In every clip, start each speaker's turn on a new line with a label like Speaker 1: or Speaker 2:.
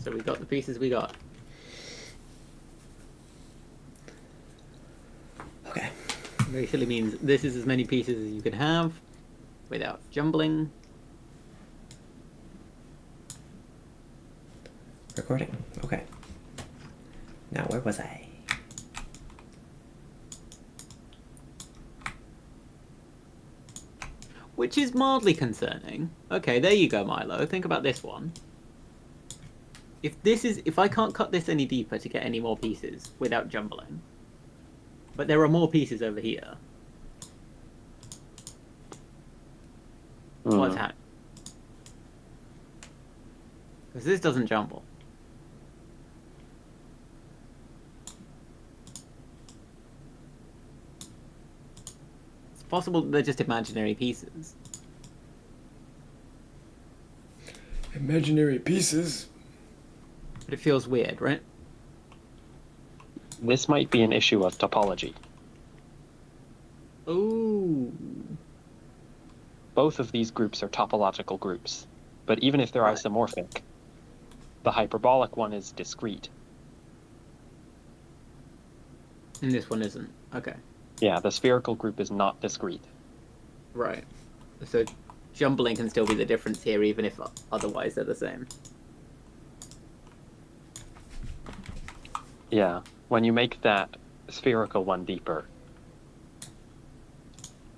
Speaker 1: So we got the pieces we got.
Speaker 2: Okay.
Speaker 1: Basically means this is as many pieces as you can have without jumbling.
Speaker 2: Recording. Okay. Now, where was I?
Speaker 1: Which is mildly concerning. Okay, there you go, Milo. Think about this one. If I can't cut this any deeper to get any more pieces without jumbling, but there are more pieces over here, what's happening? Because this doesn't jumble. It's possible that they're just imaginary pieces.
Speaker 2: Imaginary pieces?
Speaker 1: But it feels weird, right?
Speaker 3: This might be an issue of topology.
Speaker 1: Ooh.
Speaker 3: Both of these groups are topological groups, but even if they're isomorphic, the hyperbolic one is discrete.
Speaker 1: And this one isn't. Okay.
Speaker 3: Yeah, the spherical group is not discrete.
Speaker 1: Right. So jumbling can still be the difference here, even if otherwise they're the same.
Speaker 3: Yeah, when you make that spherical one deeper,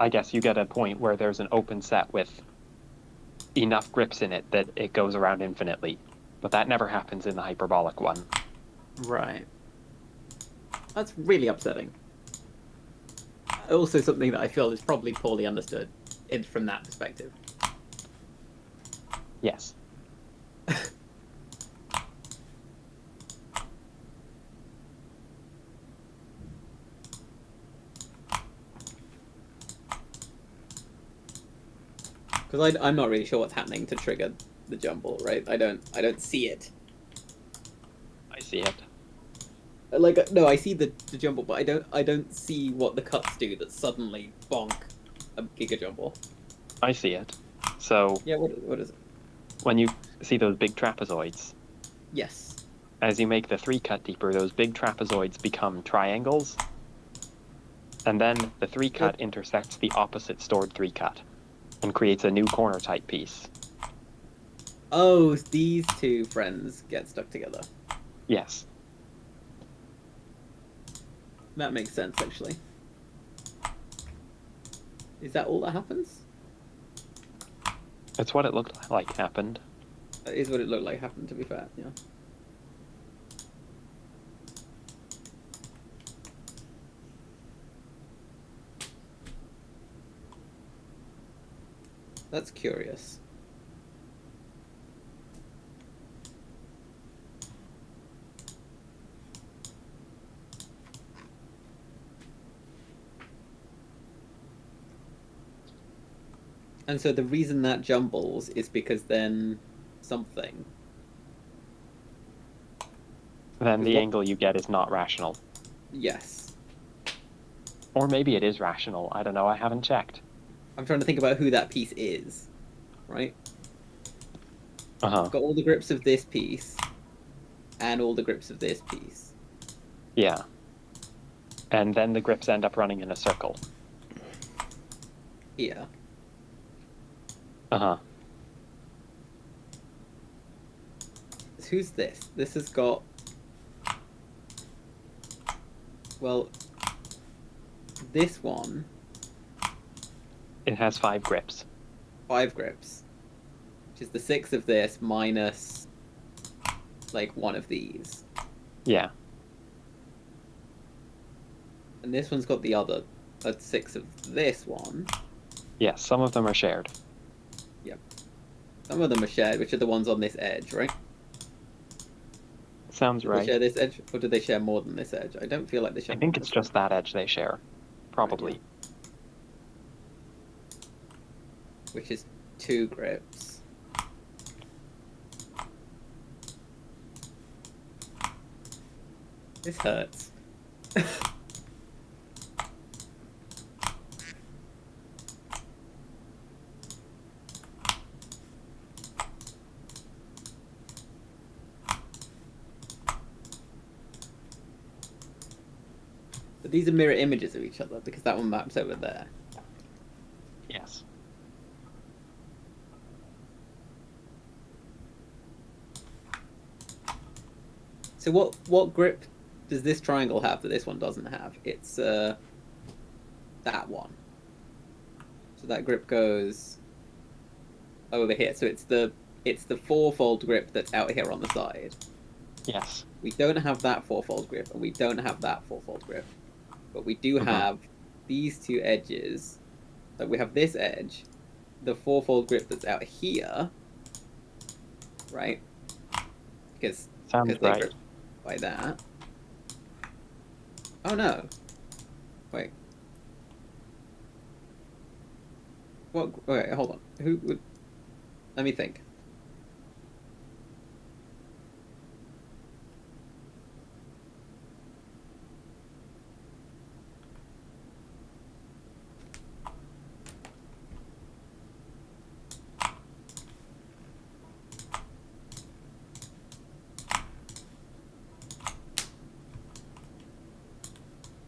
Speaker 3: I guess you get a point where there's an open set with enough grips in it that it goes around infinitely. But that never happens in the hyperbolic one.
Speaker 1: Right. That's really upsetting. Also something that I feel is probably poorly understood from that perspective.
Speaker 3: Yes.
Speaker 1: Because I'm not really sure what's happening to trigger the jumble, right? I don't see it.
Speaker 3: I see it.
Speaker 1: Like, no, I see the jumble, but I don't see what the cuts do that suddenly bonk a giga jumble.
Speaker 3: I see it. So
Speaker 1: Yeah, what is it?
Speaker 3: when you see those big trapezoids,
Speaker 1: Yes.
Speaker 3: as you make the 3-cut deeper, those big trapezoids become triangles, and then the 3-cut intersects the opposite stored 3-cut and creates a new corner type piece.
Speaker 1: Oh, these two friends get stuck together.
Speaker 3: Yes.
Speaker 1: That makes sense, actually. Is that all that happens?
Speaker 3: It's what it looked like happened.
Speaker 1: That is what it looked like happened, to be fair, yeah. That's curious. And so the reason that jumbles is because then something.
Speaker 3: Then the
Speaker 1: What-
Speaker 3: angle you get is not rational.
Speaker 1: Yes.
Speaker 3: Or maybe it is rational. I don't know. I haven't checked.
Speaker 1: I'm trying to think about who that piece is, right?
Speaker 3: Uh-huh.
Speaker 1: I've got all the grips of this piece and all the grips of this piece.
Speaker 3: Yeah. And then the grips end up running in a circle.
Speaker 1: Here.
Speaker 3: Uh-huh.
Speaker 1: Who's this? This has got... Well, this one,
Speaker 3: It has 5 grips.
Speaker 1: 5 grips, which is the 6 of this minus, like, one of these.
Speaker 3: Yeah.
Speaker 1: And this one's got the other, 6 of this one.
Speaker 3: Yes, some of them are shared.
Speaker 1: Yep. Some of them are shared, which are the ones on this edge, right?
Speaker 3: Sounds
Speaker 1: Do
Speaker 3: right.
Speaker 1: they share this edge, or do they share more than this edge? I don't feel like they share
Speaker 3: I
Speaker 1: more
Speaker 3: think
Speaker 1: than
Speaker 3: it's
Speaker 1: this
Speaker 3: just
Speaker 1: one.
Speaker 3: that edge they share. Probably.
Speaker 1: Which is 2 grips. This hurts. But these are mirror images of each other because that one maps over there.
Speaker 3: Yes.
Speaker 1: So what grip does this triangle have that this one doesn't have? It's that one. So that grip goes over here. So it's the fourfold grip that's out here on the side.
Speaker 3: Yes.
Speaker 1: We don't have that fourfold grip, and we don't have that fourfold grip, but we do have these two edges. So we have this edge, the fourfold grip that's out here, right? Because
Speaker 3: Sounds
Speaker 1: they
Speaker 3: right.
Speaker 1: grip by that. Oh no! Wait. What? Wait, hold on. Who would? Let me think.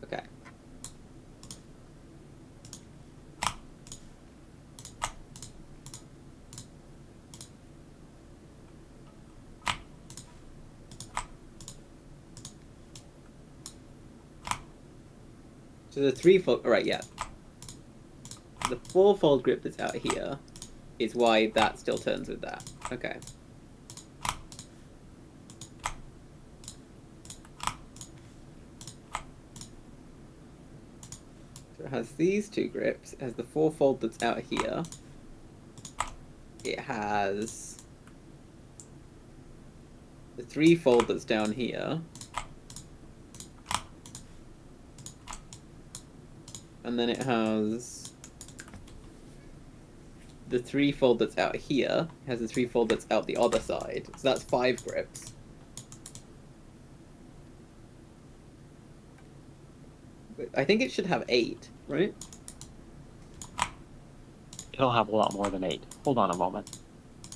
Speaker 1: Okay. So the threefold, right? Yeah. The fourfold grip that's out here is why that still turns with that. Okay. So it has these two grips. It has the fourfold that's out here. It has the threefold that's down here. And then it has the threefold that's out here. It has the threefold that's out the other side. So that's 5 grips. But I think it should have 8, right?
Speaker 3: It'll have a lot more than 8. Hold on a moment.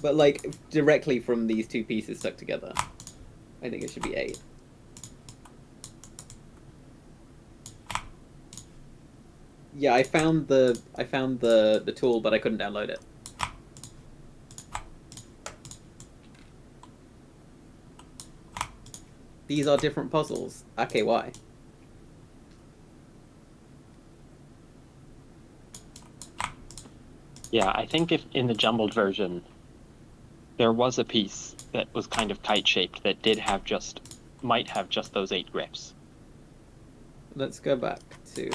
Speaker 1: But like directly from these two pieces stuck together, I think it should be 8. Yeah, I found the tool, but I couldn't download it. These are different puzzles. Okay, why?
Speaker 3: Yeah, I think if in the jumbled version, there was a piece that was kind of kite-shaped that might have just those 8 grips.
Speaker 1: Let's go back to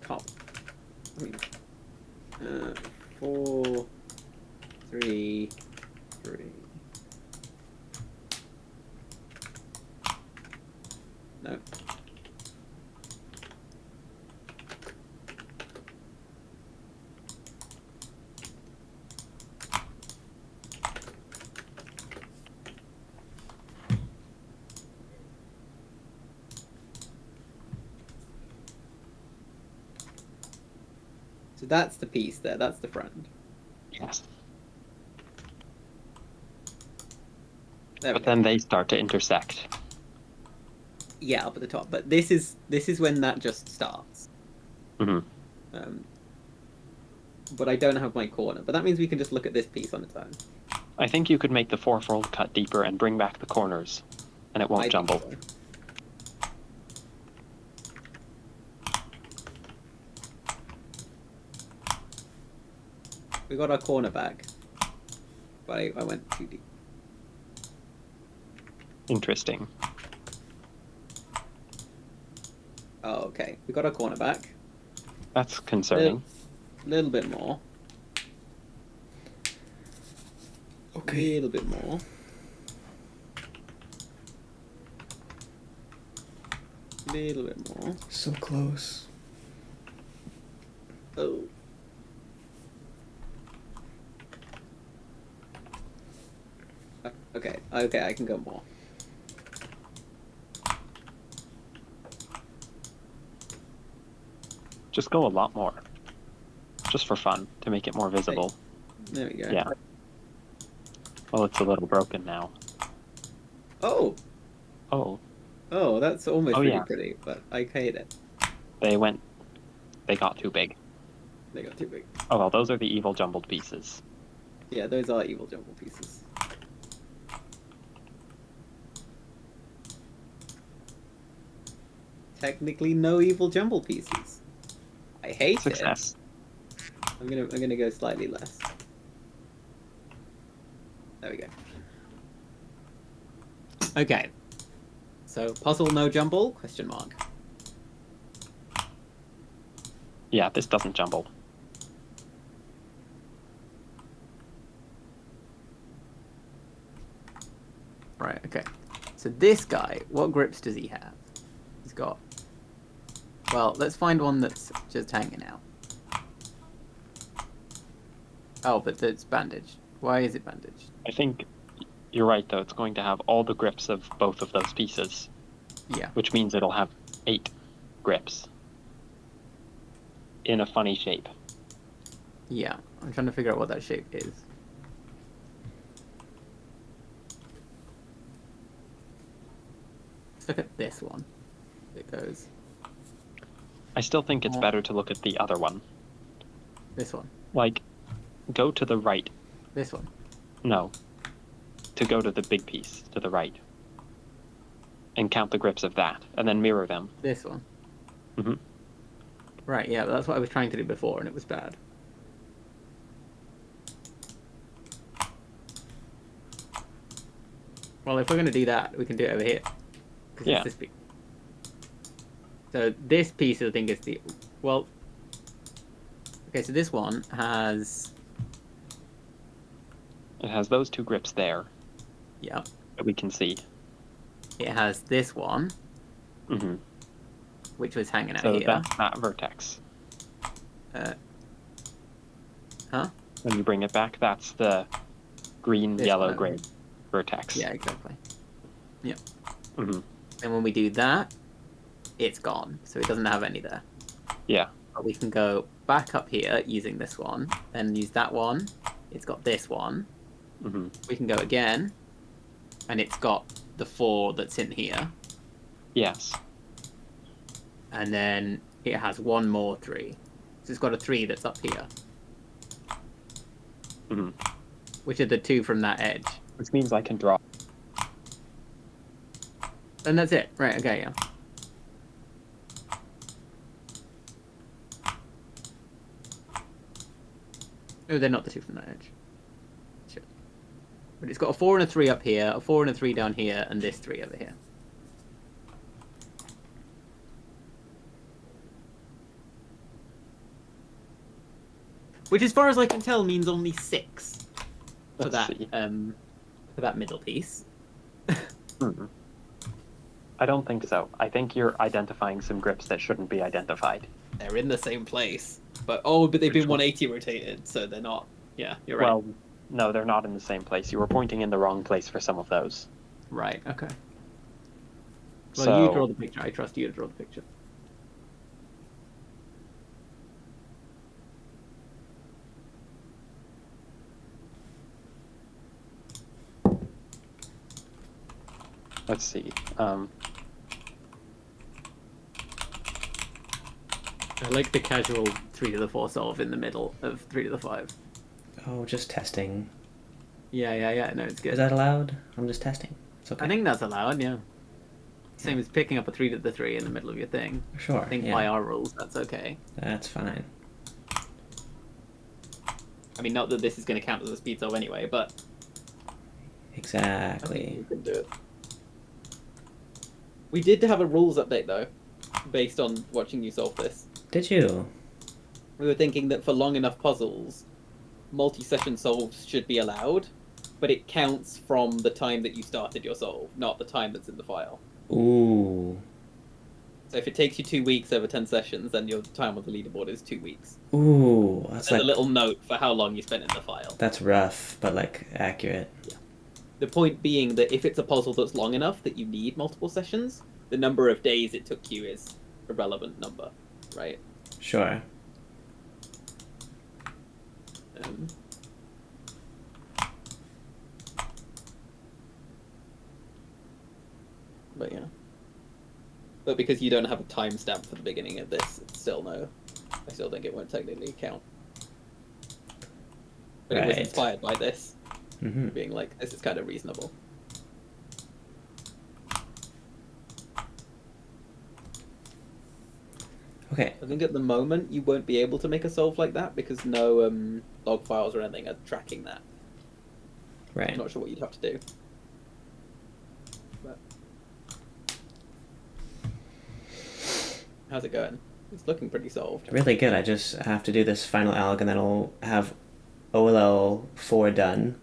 Speaker 1: comp. I mean, 4, 3, 3. No. So that's the piece there. That's the friend.
Speaker 3: Yes.
Speaker 1: There
Speaker 3: But then they start to intersect.
Speaker 1: Yeah, up at the top. But this is when that just starts.
Speaker 3: Mm-hmm.
Speaker 1: But I don't have my corner. But that means we can just look at this piece on its own.
Speaker 3: I think you could make the fourfold cut deeper and bring back the corners, and it won't jumble.
Speaker 1: So. We got our corner back, but I went too deep.
Speaker 3: Interesting.
Speaker 1: Oh, okay. We got our corner back.
Speaker 3: That's concerning.
Speaker 1: A little bit more.
Speaker 2: Okay.
Speaker 1: A little bit more. A little bit more.
Speaker 2: So close.
Speaker 1: Oh. Okay, okay, I can go more.
Speaker 3: Just go a lot more. Just for fun, to make it more visible.
Speaker 1: There we go.
Speaker 3: Yeah. Well, it's a little broken now.
Speaker 1: Oh!
Speaker 3: Oh,
Speaker 1: Oh, that's almost
Speaker 3: Oh,
Speaker 1: really
Speaker 3: yeah.
Speaker 1: pretty, but I hate it.
Speaker 3: they got too big.
Speaker 1: They got too big.
Speaker 3: Oh well, those are the evil jumbled pieces.
Speaker 1: Yeah, those are evil jumble pieces. Technically no evil jumble pieces. I hate
Speaker 3: Success.
Speaker 1: it. I'm gonna go slightly less. There we go. Okay. So puzzle no jumble? Question mark.
Speaker 3: Yeah, this doesn't jumble.
Speaker 1: Right, okay. So this guy, what grips does he have? He's got... Well, let's find one that's just hanging out. Oh, but it's bandaged. Why is it bandaged?
Speaker 3: I think you're right, though. It's going to have all the grips of both of those pieces,
Speaker 1: Yeah.
Speaker 3: which means it'll have 8 grips in a funny shape.
Speaker 1: Yeah. I'm trying to figure out what that shape is. Let's look at this one. It goes...
Speaker 3: I still think it's better to look at the other one.
Speaker 1: This one.
Speaker 3: Like, go to the right.
Speaker 1: This one.
Speaker 3: No. To go to the big piece, to the right. And count the grips of that, and then mirror them.
Speaker 1: This one.
Speaker 3: Mm-hmm.
Speaker 1: Right, yeah, but that's what I was trying to do before, and it was bad. Well, if we're going to do that, we can do it over here. 'Cause
Speaker 3: Yeah.
Speaker 1: it's this piece. So this piece, I think, is the... Well... Okay, so this one has...
Speaker 3: It has those 2 grips there
Speaker 1: Yeah.
Speaker 3: that we can see.
Speaker 1: It has this one,
Speaker 3: Mm-hmm.
Speaker 1: which was hanging out
Speaker 3: So
Speaker 1: here.
Speaker 3: that's that vertex.
Speaker 1: Huh?
Speaker 3: When you bring it back, that's the green,
Speaker 1: This
Speaker 3: yellow,
Speaker 1: one.
Speaker 3: gray vertex.
Speaker 1: Yeah, exactly. Yeah.
Speaker 3: Mm-hmm.
Speaker 1: And when we do that, it's gone. So it doesn't have any there.
Speaker 3: Yeah.
Speaker 1: But we can go back up here using this one, then use that one. It's got this one.
Speaker 3: Mm-hmm.
Speaker 1: We can go again, and it's got the 4 that's in here.
Speaker 3: Yes.
Speaker 1: And then it has one more 3. So it's got a 3 that's up here,
Speaker 3: Mm-hmm.
Speaker 1: which are the 2 from that edge.
Speaker 3: Which means I can draw.
Speaker 1: And that's it. Right, okay, yeah. Oh, they're not the 2 from that edge. Shit. But it's got a 4 and a 3 up here, a 4 and a 3 down here, and this 3 over here. Which, as far as I can tell, means only 6 for
Speaker 3: Let's
Speaker 1: that
Speaker 3: see.
Speaker 1: for that middle piece.
Speaker 3: Mm-hmm. I don't think so. I think you're identifying some grips that shouldn't be identified.
Speaker 1: They're in the same place, but but they've been
Speaker 3: Which one?
Speaker 1: 180 rotated, so they're not. Yeah, you're right.
Speaker 3: Well, no, they're not in the same place. You were pointing in the wrong place for some of those.
Speaker 1: Right. Okay. Well,
Speaker 3: So,
Speaker 1: you draw the picture. I trust you to draw the picture.
Speaker 3: let's see.
Speaker 1: I like the casual 3 to the 4 solve in the middle of 3 to the 5.
Speaker 2: Oh, just testing.
Speaker 1: Yeah. No, it's good.
Speaker 2: Is that allowed? I'm just testing. It's okay.
Speaker 1: I think that's allowed. Yeah. Same as picking up a 3 to the 3 in the middle of your thing.
Speaker 2: Sure.
Speaker 1: I think
Speaker 2: yeah.
Speaker 1: by our rules, that's okay.
Speaker 2: That's fine.
Speaker 1: I mean, not that this is going to count as a speed solve anyway, but I think
Speaker 2: Exactly.
Speaker 1: you can do it. We did have a rules update though, based on watching you solve this.
Speaker 2: Did you?
Speaker 1: We were thinking that for long enough puzzles, multi-session solves should be allowed, but it counts from the time that you started your solve, not the time that's in the file.
Speaker 2: Ooh.
Speaker 1: So if it takes you 2 weeks over 10 sessions, then your time on the leaderboard is 2 weeks.
Speaker 2: Ooh. That's
Speaker 1: There's
Speaker 2: like
Speaker 1: a little note for how long you spent in the file.
Speaker 2: that's rough, but like accurate.
Speaker 1: The point being that if it's a puzzle that's long enough that you need multiple sessions, the number of days it took you is a relevant number, right?
Speaker 2: Sure.
Speaker 1: Um, but yeah. But because you don't have a timestamp for the beginning of this, it's still no. I still think it won't technically count. But it was
Speaker 2: Right.
Speaker 1: inspired by this,
Speaker 2: Mm-hmm.
Speaker 1: being like, this is kind of reasonable.
Speaker 2: Okay.
Speaker 1: I think at the moment you won't be able to make a solve like that because no log files or anything are tracking that.
Speaker 2: Right.
Speaker 1: I'm not sure what you'd have to do. But how's it going? It's looking pretty solved.
Speaker 2: Really good. I just have to do this final alg, and then I'll have OLL-4 done.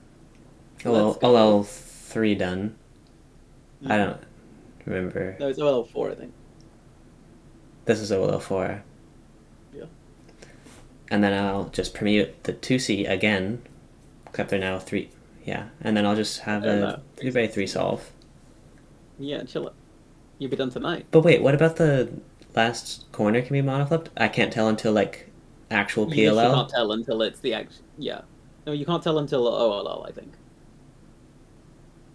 Speaker 1: Let's go.
Speaker 2: OLL-3 done.
Speaker 1: Yeah.
Speaker 2: I don't remember.
Speaker 1: No, it's OLL-4, I think.
Speaker 2: This is OLL-4.
Speaker 1: Yeah.
Speaker 2: And then I'll just permute the 2C again, except they're now 3. Yeah. And then I'll just have a 3x3 solve.
Speaker 1: Yeah, chill it. You'll be done tonight.
Speaker 2: But wait, what about the last corner can be monoflipped? I can't tell until, like, actual PLL?
Speaker 1: You literally can't tell until it's the actual... Yeah. No, you can't tell until OLL, I think.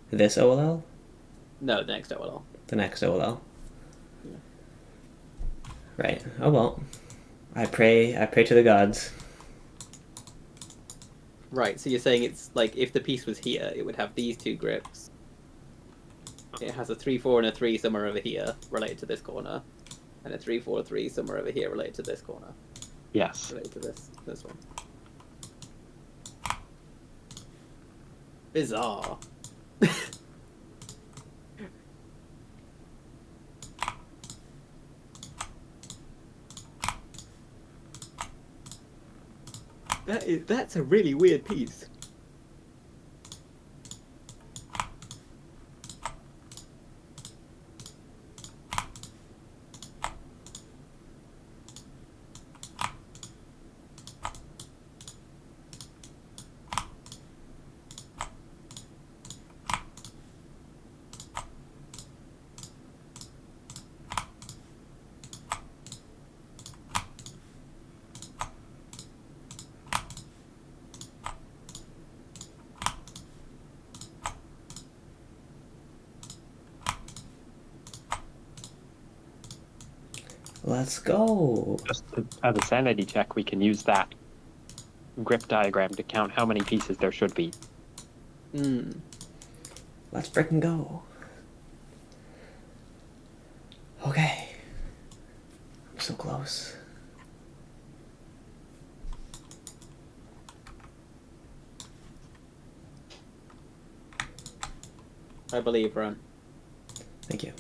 Speaker 2: This OLL?
Speaker 1: No, the next OLL.
Speaker 2: The next OLL.
Speaker 1: Yeah.
Speaker 2: Right. Oh well. I pray to the gods.
Speaker 1: Right, so you're saying it's like if the piece was here, it would have these two grips. It has a 3-4 and a 3 somewhere over here related to this corner, and a 3-4-3 somewhere over here related to this corner.
Speaker 3: Yes.
Speaker 1: Related to this one. Bizarre. That's a really weird piece.
Speaker 2: Let's go.
Speaker 3: Just as a sanity check, we can use that grip diagram to count how many pieces there should be.
Speaker 1: Hmm.
Speaker 2: Let's frickin' go. Okay. I'm so close.
Speaker 1: I believe, Ron.
Speaker 2: Thank you.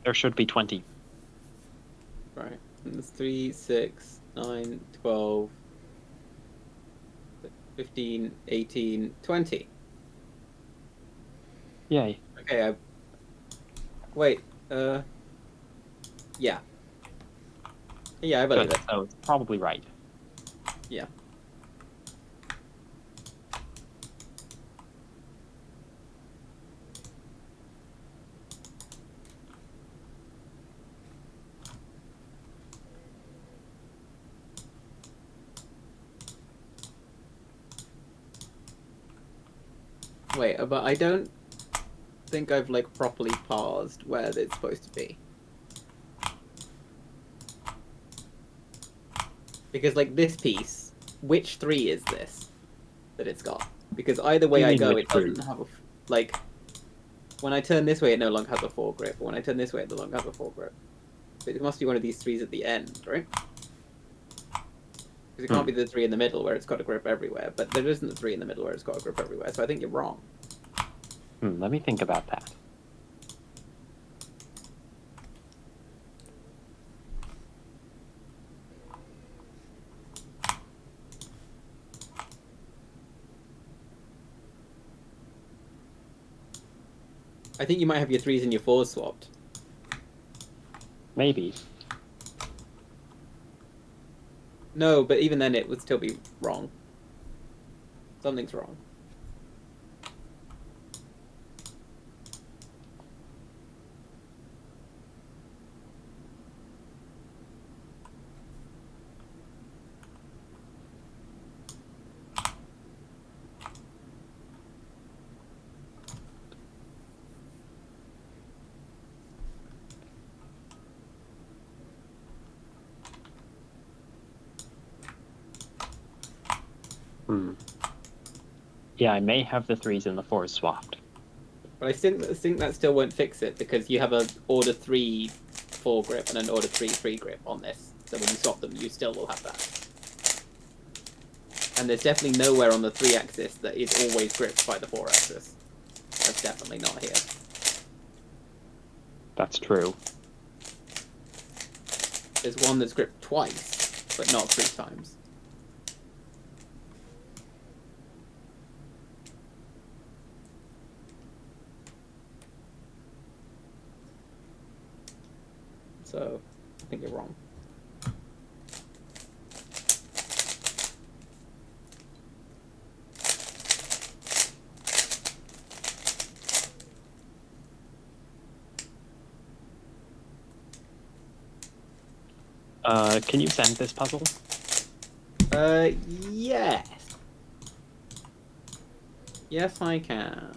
Speaker 3: There should be 20.
Speaker 1: Right. And there's 3, 6, 9, 12, 15, 18, 20.
Speaker 3: Yay.
Speaker 1: Okay, wait, yeah. Yeah, I believe
Speaker 3: Good.
Speaker 1: it.
Speaker 3: So it's probably right.
Speaker 1: Yeah. Wait, but I don't think I've like properly parsed where it's supposed to be. Because like this piece, which 3 is this that it's got? Because either way
Speaker 3: You
Speaker 1: I
Speaker 3: mean
Speaker 1: go,
Speaker 3: which
Speaker 1: it doesn't have a like. When I turn this way, it no longer has a 4 grip. But when I turn this way, it no longer has a 4 grip. But it must be one of these 3s at the end, right? Because it can't be the 3 in the middle where it's got a grip everywhere. But there isn't the 3 in the middle where it's got a grip everywhere. So I think you're wrong.
Speaker 3: Let me think about that.
Speaker 1: I think you might have your 3s and your 4s swapped.
Speaker 3: Maybe.
Speaker 1: No, but even then it would still be wrong. Something's wrong.
Speaker 3: Yeah, I may have the 3s and the 4s swapped.
Speaker 1: But I think that still won't fix it because you have an order 3 4 grip and an order 3 3 grip on this. So when you swap them, you still will have that. And there's definitely nowhere on the 3 axis that is always gripped by the 4 axis. That's definitely not here.
Speaker 3: That's true.
Speaker 1: There's one that's gripped twice, but not 3 times. So, I think you're wrong.
Speaker 3: Can you send this puzzle?
Speaker 1: Yes. Yes, I can.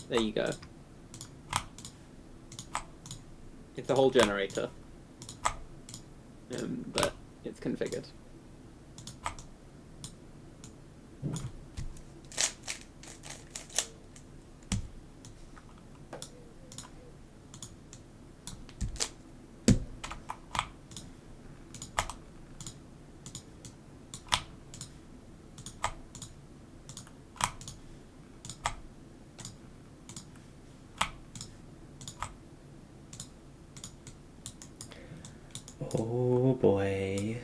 Speaker 1: There you go. It's a whole generator. But it's configured.
Speaker 2: Oh boy.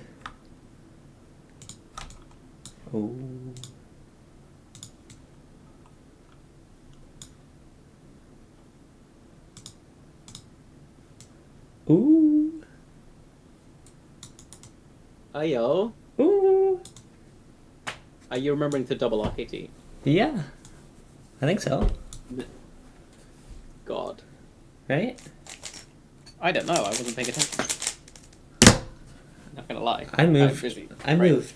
Speaker 2: Oh. Ooh.
Speaker 1: Ayo.
Speaker 2: Ooh.
Speaker 1: Are you remembering to double RKT?
Speaker 2: Yeah. I think so.
Speaker 1: God.
Speaker 2: Right?
Speaker 1: I don't know. I wasn't paying attention. Not gonna lie.
Speaker 2: I moved
Speaker 1: Right.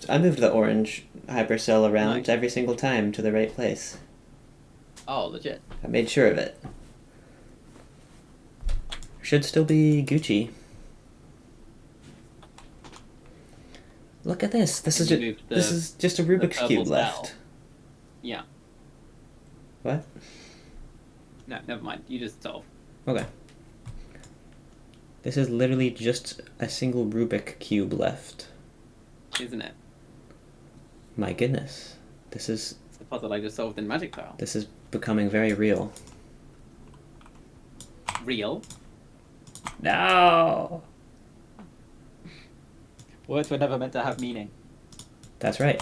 Speaker 2: I moved the orange hypercell around
Speaker 1: Nice.
Speaker 2: every single time to the right place.
Speaker 1: Oh, legit.
Speaker 2: I made sure of it. Should still be Gucci. Look at this. This is just a Rubik's
Speaker 1: purple
Speaker 2: cube
Speaker 1: cell.
Speaker 2: left.
Speaker 1: Yeah.
Speaker 2: What?
Speaker 1: No, never mind. You just solve.
Speaker 2: Okay. This is literally just a single Rubik cube left.
Speaker 1: Isn't it?
Speaker 2: My goodness. This is
Speaker 1: It's the puzzle I just solved in Magic Tile.
Speaker 2: this is becoming very real.
Speaker 1: Real.
Speaker 2: No.
Speaker 1: Words were never meant to have meaning.
Speaker 2: That's right.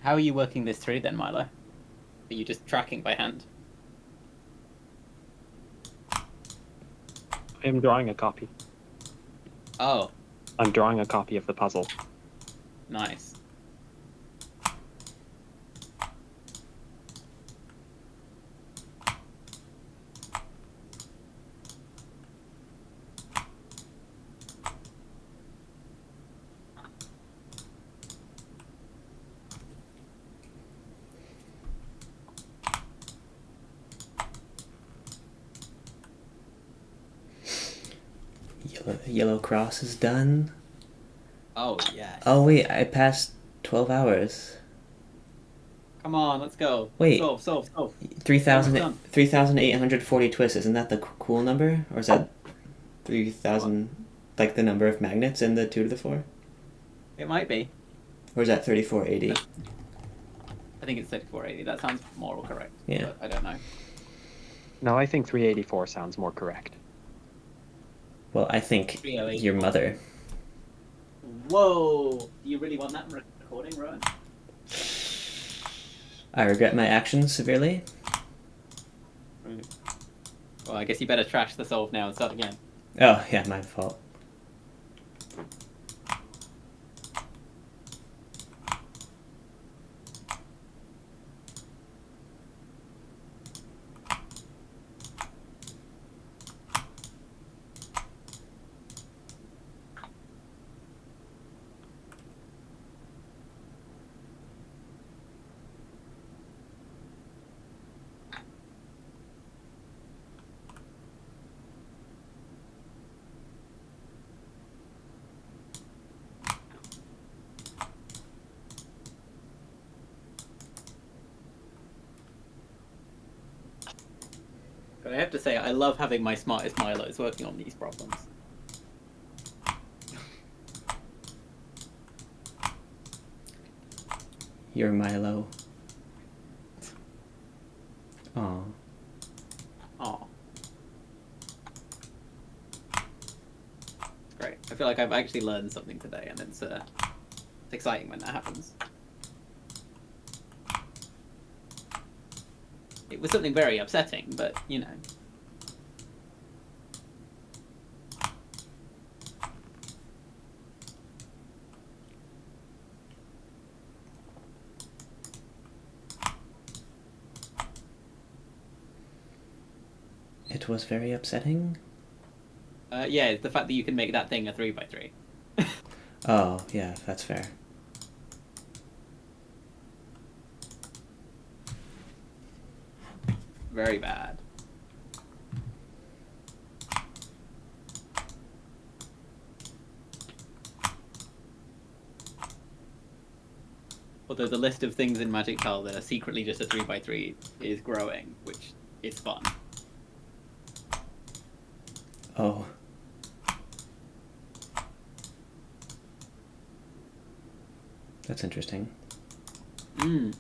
Speaker 1: How are you working this through then, Milo? Are you just tracking by hand?
Speaker 3: I am drawing a copy.
Speaker 1: Oh,
Speaker 3: I'm drawing a copy of the puzzle.
Speaker 1: nice.
Speaker 2: Yellow cross is done.
Speaker 1: Oh, yes.
Speaker 2: Oh wait, I passed 12 hours.
Speaker 1: Come on, let's go.
Speaker 2: Wait.
Speaker 1: Solve.
Speaker 2: 3,840 twists. Isn't that the cool number? Or is that 3,000, like the number of magnets in the 2 to the 4?
Speaker 1: It might be.
Speaker 2: Or is that 3480?
Speaker 1: I think it's 3480. That sounds more correct.
Speaker 2: Yeah.
Speaker 1: But I don't know.
Speaker 3: No, I think 384 sounds more correct.
Speaker 2: Well, I think
Speaker 1: 308.
Speaker 2: your mother.
Speaker 1: Whoa! Do you really want that recording, Rowan?
Speaker 2: I regret my actions severely.
Speaker 1: Well, I guess you better trash the solve now and start again.
Speaker 2: Oh, yeah, my fault.
Speaker 1: But I have to say, I love having my smartest Milos working on these problems.
Speaker 2: You're Milo. Aw.
Speaker 1: Aw. Great. I feel like I've actually learned something today, and it's exciting when that happens. It was something very upsetting, but, you know.
Speaker 2: It was very upsetting?
Speaker 1: Yeah, it's the fact that you can make that thing a 3x3.
Speaker 2: Oh, yeah, that's fair.
Speaker 1: Very bad. Although the list of things in Magic Tile that are secretly just a 3x3 is growing, which is fun.
Speaker 2: Oh. That's interesting.
Speaker 1: Mm.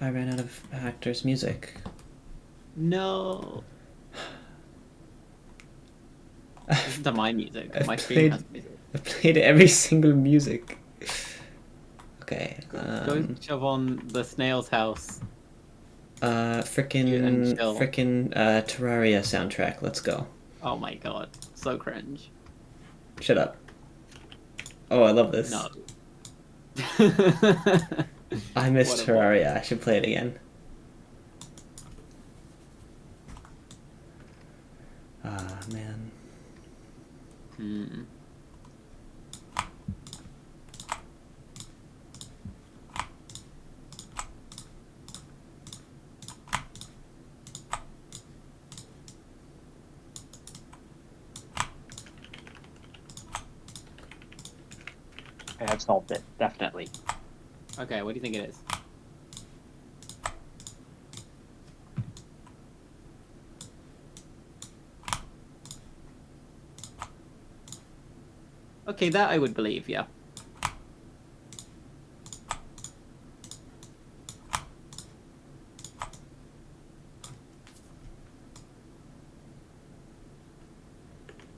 Speaker 2: I ran out of Hector's music.
Speaker 1: No. Listen to my music.
Speaker 2: I've
Speaker 1: My stream
Speaker 2: played-
Speaker 1: has music.
Speaker 2: I played every single music. Okay.
Speaker 1: Go shove on the Snail's House.
Speaker 2: Frickin'
Speaker 1: chill.
Speaker 2: Terraria soundtrack. Let's go.
Speaker 1: Oh my god. So cringe.
Speaker 2: Shut up. Oh, I love this.
Speaker 1: No.
Speaker 2: I miss
Speaker 1: What a
Speaker 2: Terraria. I should play it again. Ah, man.
Speaker 1: Hmm.
Speaker 3: I have solved it, definitely.
Speaker 1: Okay, what do you think it is? Okay, that I would believe, yeah.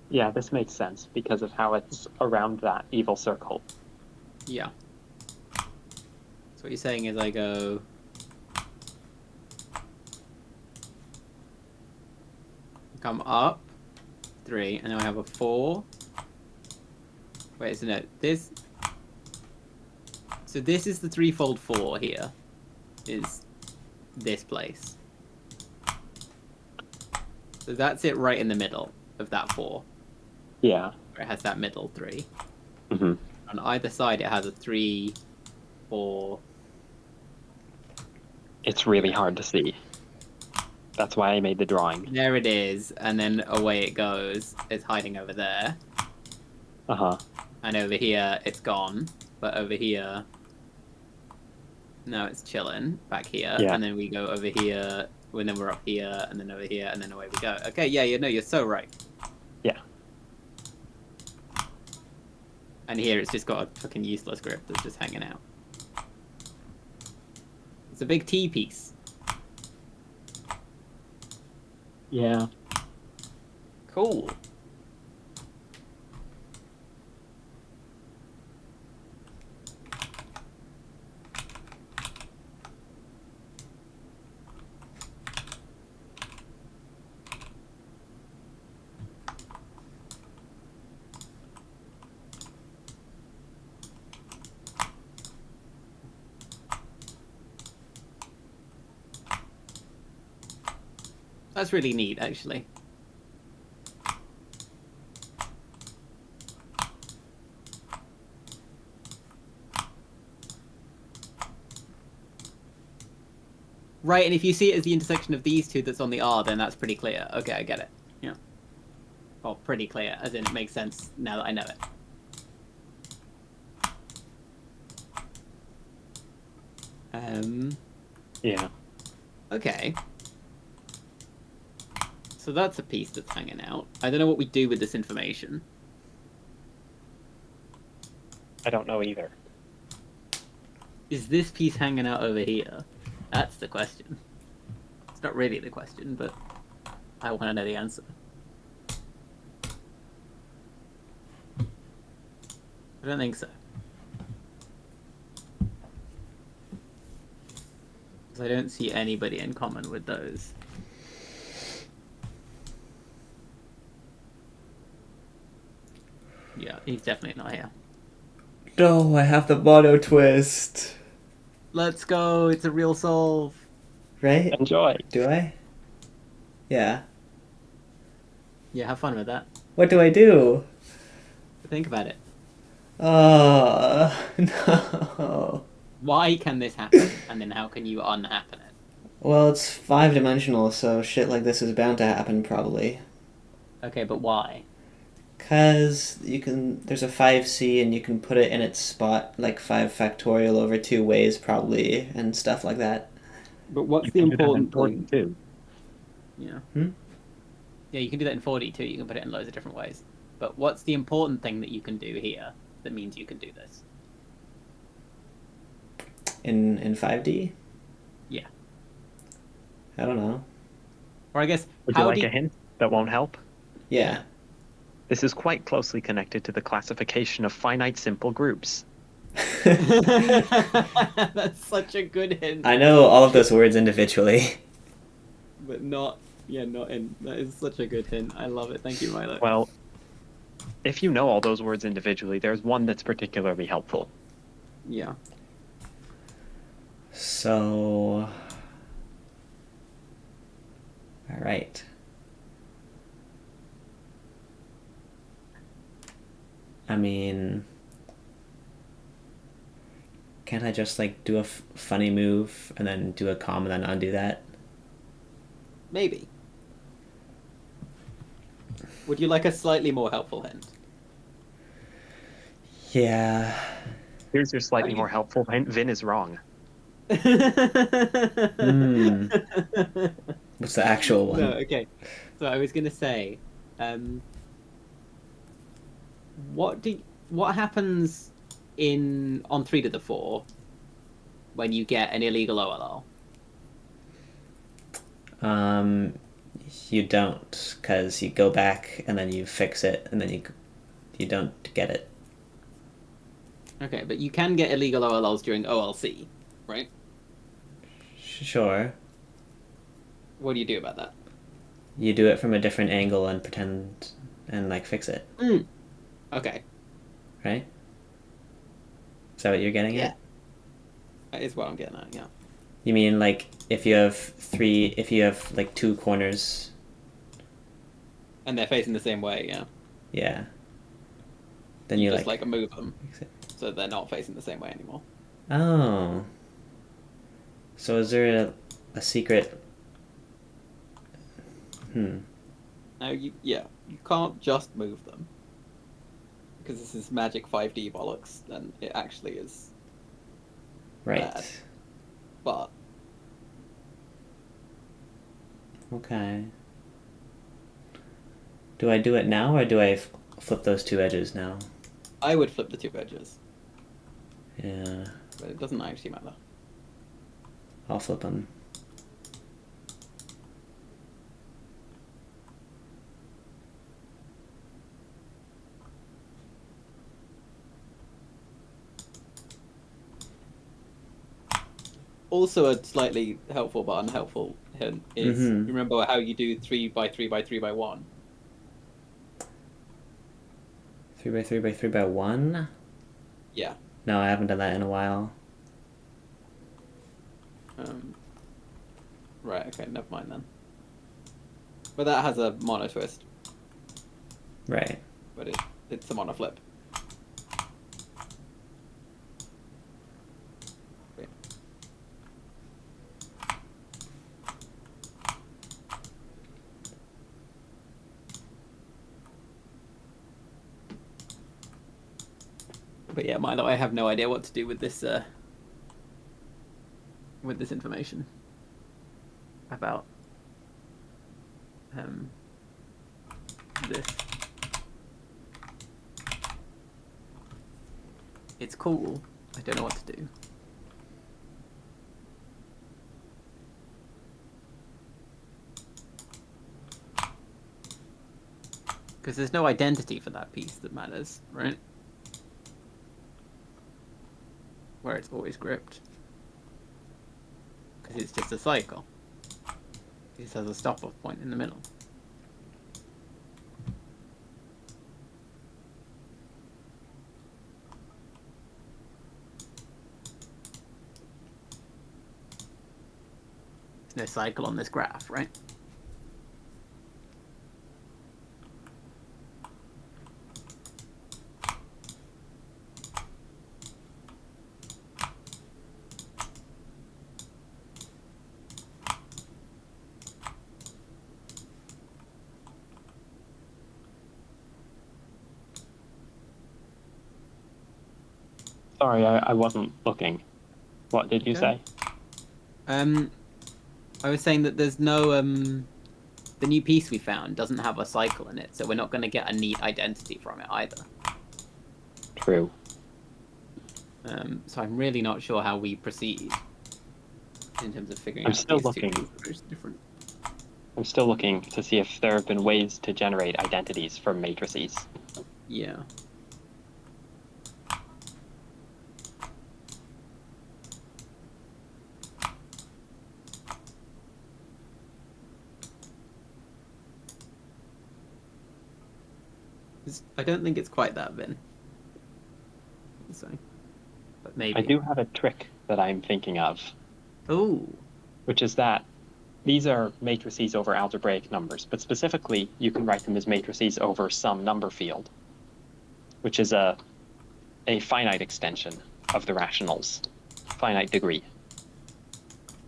Speaker 3: Yeah, this makes sense because of how it's around that evil circle.
Speaker 1: Yeah. So what you're saying is I go... come up 3, and then I have a 4. Wait, so no, this... So this is the threefold 4 here. Is this place. So that's it right in the middle of that 4.
Speaker 3: Yeah.
Speaker 1: Where it has that middle 3.
Speaker 3: Mm-hmm.
Speaker 1: On either side it has a 3, 4...
Speaker 3: It's really hard to see. That's why I made the drawing.
Speaker 1: There it is, and then away it goes. It's hiding over there.
Speaker 3: Uh-huh.
Speaker 1: And over here, it's gone. But over here... No, it's chilling back here.
Speaker 3: Yeah.
Speaker 1: And then we go over here, and then we're up here, and then over here, and then away we go. Okay, yeah, no, you're so right.
Speaker 3: Yeah.
Speaker 1: And here it's just got a fucking useless grip that's just hanging out. It's a big T piece.
Speaker 3: Yeah.
Speaker 1: Cool. That's really neat, actually. Right, and if you see it as the intersection of these two that's on the R, then that's pretty clear. Okay, I get it. Yeah. Well, pretty clear, as in it makes sense now that I know it.
Speaker 3: Yeah.
Speaker 1: Okay. So that's a piece that's hanging out. I don't know what we do with this information.
Speaker 3: I don't know either.
Speaker 1: Is this piece hanging out over here? That's the question. It's not really the question, but I want to know the answer. I don't think so. Because I don't see anybody in common with those. Yeah, he's definitely not here.
Speaker 2: No, I have the monotwist.
Speaker 1: Let's go, it's a real solve.
Speaker 2: Right?
Speaker 3: Enjoy.
Speaker 2: Do I? Yeah.
Speaker 1: Yeah, have fun with that.
Speaker 2: What do I do?
Speaker 1: Think about it.
Speaker 2: No.
Speaker 1: Why can this happen? And then how can you unhappen it?
Speaker 2: Well, it's 5-dimensional, so shit like this is bound to happen, probably.
Speaker 1: Okay, but why?
Speaker 2: Because there's a 5C and you can put it in its spot, like 5 factorial over 2 ways, probably, and stuff like that.
Speaker 1: But what's the important thing? Too. Yeah. Yeah, you can do that in 4D too. You can put it in loads of different ways. But what's the important thing that you can do here that means you can do this?
Speaker 2: In 5D?
Speaker 1: Yeah.
Speaker 2: I don't know.
Speaker 1: Or I guess...
Speaker 3: Would you like a hint that won't help?
Speaker 2: Yeah.
Speaker 3: This is quite closely connected to the classification of finite simple groups.
Speaker 1: That's such a good hint.
Speaker 2: I know all of those words individually.
Speaker 1: But not... Yeah, not in... That is such a good hint. I love it. Thank you, Milo.
Speaker 3: Well, if you know all those words individually, there's one that's particularly helpful.
Speaker 1: Yeah.
Speaker 2: So... Alright. I mean, can't I just like do a funny move and then do a comm and then undo that?
Speaker 1: Maybe. Would you like a slightly more helpful hint?
Speaker 2: Yeah.
Speaker 3: Here's your slightly more helpful hint. Vin is wrong.
Speaker 2: What's the actual one?
Speaker 1: No, okay. So I was gonna say, what happens on 3 to the 4 when you get an illegal OLL?
Speaker 2: You don't, because you go back and then you fix it and then you don't get it.
Speaker 1: Okay, but you can get illegal OLLs during OLC, right?
Speaker 2: Sure.
Speaker 1: What do you do about that?
Speaker 2: You do it from a different angle and pretend and like fix it.
Speaker 1: Okay.
Speaker 2: Right? Is that what you're getting
Speaker 1: Yeah.
Speaker 2: at?
Speaker 1: That is what I'm getting at, yeah.
Speaker 2: You mean like if you have like 2 corners.
Speaker 1: And they're facing the same way, yeah.
Speaker 2: Yeah. Then
Speaker 1: you
Speaker 2: you
Speaker 1: just like move them so they're not facing the same way anymore.
Speaker 2: Oh. So is there a secret?
Speaker 1: No, you can't just move them. Because this is magic 5D bollocks, and it actually is
Speaker 2: Right.
Speaker 1: bad. But
Speaker 2: okay. Do I do it now or do I flip those 2 edges now?
Speaker 1: I would flip the 2 edges.
Speaker 2: Yeah.
Speaker 1: But it doesn't actually matter.
Speaker 2: I'll flip them.
Speaker 1: Also, a slightly helpful but unhelpful hint is remember how you do 3x3x3x1?
Speaker 2: 3x3x3x1?
Speaker 1: Yeah.
Speaker 2: No, I haven't done that in a while.
Speaker 1: Right, okay, never mind then. But that has a monotwist.
Speaker 2: Right.
Speaker 1: But it's a monoflip. Wait. But yeah, Milo, I have no idea what to do with this information about this. It's cool. I don't know what to do. Because there's no identity for that piece that matters, right? Where it's always gripped. Because it's just a cycle. It has a stop-off point in the middle. There's no cycle on this graph, right?
Speaker 3: Sorry, I wasn't looking. What did you say?
Speaker 1: I was saying that there's no the new piece we found doesn't have a cycle in it, so we're not going to get a neat identity from it either.
Speaker 3: True.
Speaker 1: So I'm really not sure how we proceed in terms of figuring
Speaker 3: I'm
Speaker 1: out
Speaker 3: still
Speaker 1: these
Speaker 3: looking.
Speaker 1: two different.
Speaker 3: I'm still looking to see if there have been ways to generate identities from matrices.
Speaker 1: Yeah. I don't think it's quite that, Vin. So, but maybe.
Speaker 3: I do have a trick that I'm thinking of.
Speaker 1: Oh.
Speaker 3: Which is that these are matrices over algebraic numbers, but specifically you can write them as matrices over some number field. which is a finite extension of the rationals, finite degree.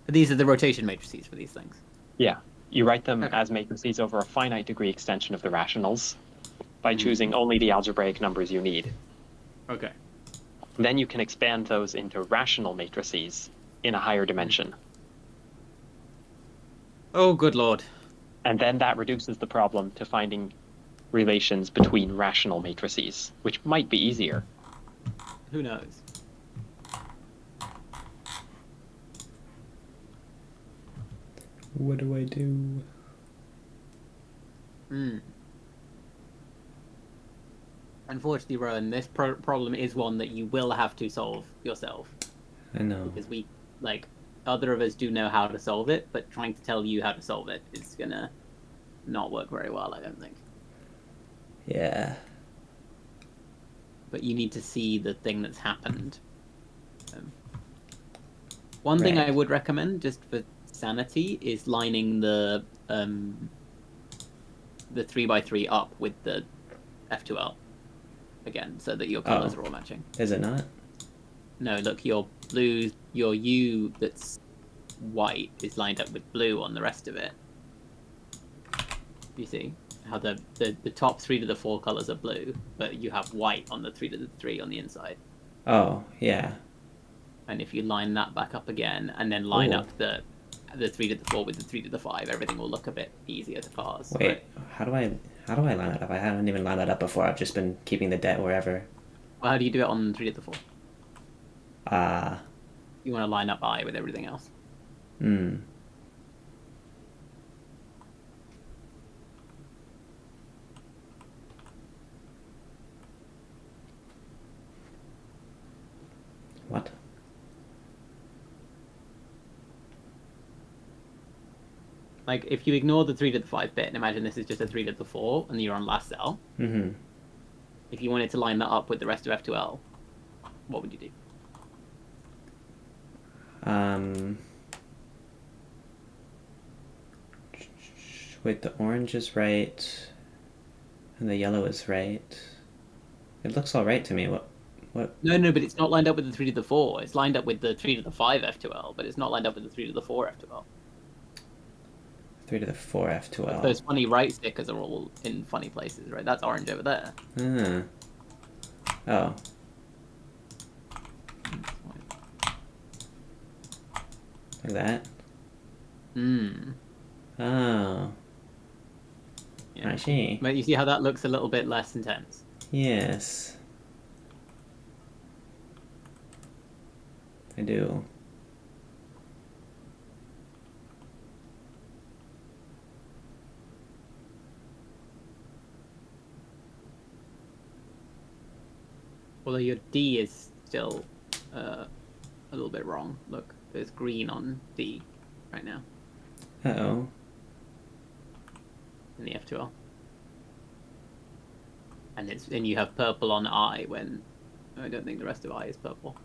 Speaker 1: These are the rotation matrices for these things.
Speaker 3: Yeah, you write them
Speaker 1: Okay.
Speaker 3: as matrices over a finite degree extension of the rationals by choosing only the algebraic numbers you need.
Speaker 1: Okay.
Speaker 3: Then you can expand those into rational matrices in a higher dimension.
Speaker 1: Oh, good lord.
Speaker 3: And then that reduces the problem to finding relations between rational matrices, which might be easier.
Speaker 1: Who knows?
Speaker 2: What do I do?
Speaker 1: Unfortunately, Rowan, this problem is one that you will have to solve yourself.
Speaker 2: I know.
Speaker 1: Because other of us do know how to solve it, but trying to tell you how to solve it is gonna not work very well, I don't think.
Speaker 2: Yeah.
Speaker 1: But you need to see the thing that's happened. One thing I would recommend, just for sanity, is lining the 3x3 up with the F2L again, so that your colors are all matching.
Speaker 2: Is it not?
Speaker 1: No, look, your blue, your U that's white is lined up with blue on the rest of it. You see how the top 3 to the 4 colors are blue, but you have white on the 3 to the 3 on the inside.
Speaker 2: Oh, yeah.
Speaker 1: And if you line that back up again, and then line up the 3 to the 4 with the 3 to the 5, everything will look a bit easier to parse.
Speaker 2: Wait,
Speaker 1: right?
Speaker 2: how do I line that up? I haven't even lined that up before. I've just been keeping the debt wherever.
Speaker 1: Well, how do you do it on 3 to the 4?
Speaker 2: Ah.
Speaker 1: You want to line up I with everything else.
Speaker 2: What?
Speaker 1: Like, if you ignore the 3 to the 5 bit, and imagine this is just a 3 to the 4, and you're on last cell. If you wanted to line that up with the rest of F2L, what would you do?
Speaker 2: Wait, the orange is right, and the yellow is right. It looks all right to me. What?
Speaker 1: No, but it's not lined up with the 3 to the 4. It's lined up with the 3 to the 5 F2L, but it's not lined up with the 3 to the 4 F2L.
Speaker 2: 3 to the 4 F2L.
Speaker 1: Those funny right stickers are all in funny places, right? That's orange over there.
Speaker 2: Oh. Like that? Oh.
Speaker 1: Yeah.
Speaker 2: I see.
Speaker 1: But you see how that looks a little bit less intense?
Speaker 2: Yes. I do.
Speaker 1: Although your D is still a little bit wrong. Look, there's green on D right now.
Speaker 2: Uh-oh.
Speaker 1: In the F2L. And you have purple on I when I don't think the rest of I is purple.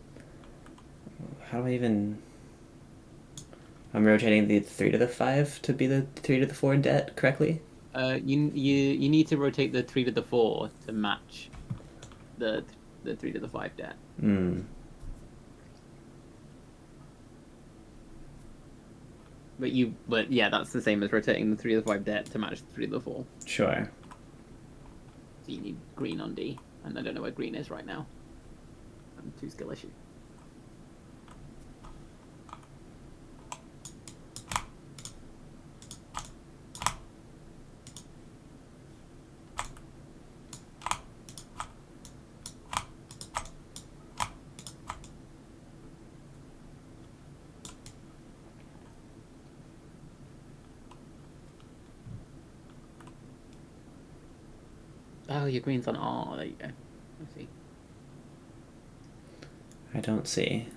Speaker 2: How do I even... I'm rotating the 3 to the 5 to be the 3 to the 4 debt correctly?
Speaker 1: You need to rotate the 3 to the 4 to match the 3 to the 5 debt. But yeah, that's the same as rotating the 3 to the 5 debt to match the 3 to the 4.
Speaker 2: Sure.
Speaker 1: So you need green on D, and I don't know where green is right now. 2 skill issue. Oh, your green's on R. There you go. I see.
Speaker 2: I don't see.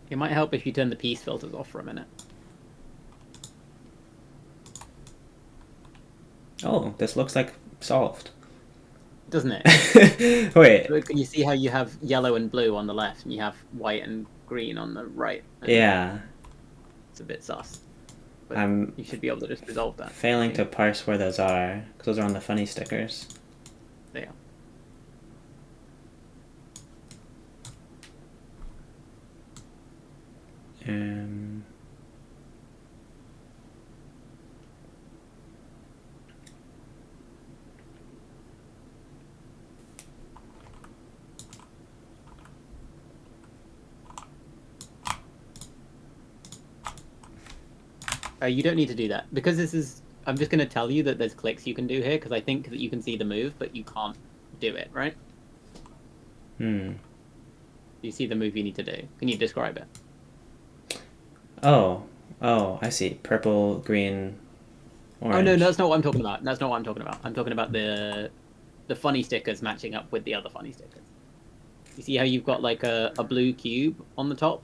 Speaker 1: It might help if you turn the piece filters off for a minute.
Speaker 2: Oh, this looks like solved.
Speaker 4: doesn't it?
Speaker 2: Wait.
Speaker 4: Look, you see how you have yellow and blue on the left, and you have white and green on the right.
Speaker 2: Yeah.
Speaker 4: It's a bit sus. But
Speaker 2: I'm
Speaker 4: you should be able to just resolve that.
Speaker 2: failing to parse where those are, because those are on the funny stickers.
Speaker 4: They are. You don't need to do that because this is. I'm just going to tell you that there's clicks you can do here because I think that you can see the move, but you can't do it, right? You see the move you need to do. Can you describe it?
Speaker 2: Oh, I see. Purple, green, orange.
Speaker 4: Oh no, that's not what I'm talking about. That's not what I'm talking about. I'm talking about the funny stickers matching up with the other funny stickers. You see how you've got like a blue cube on the top?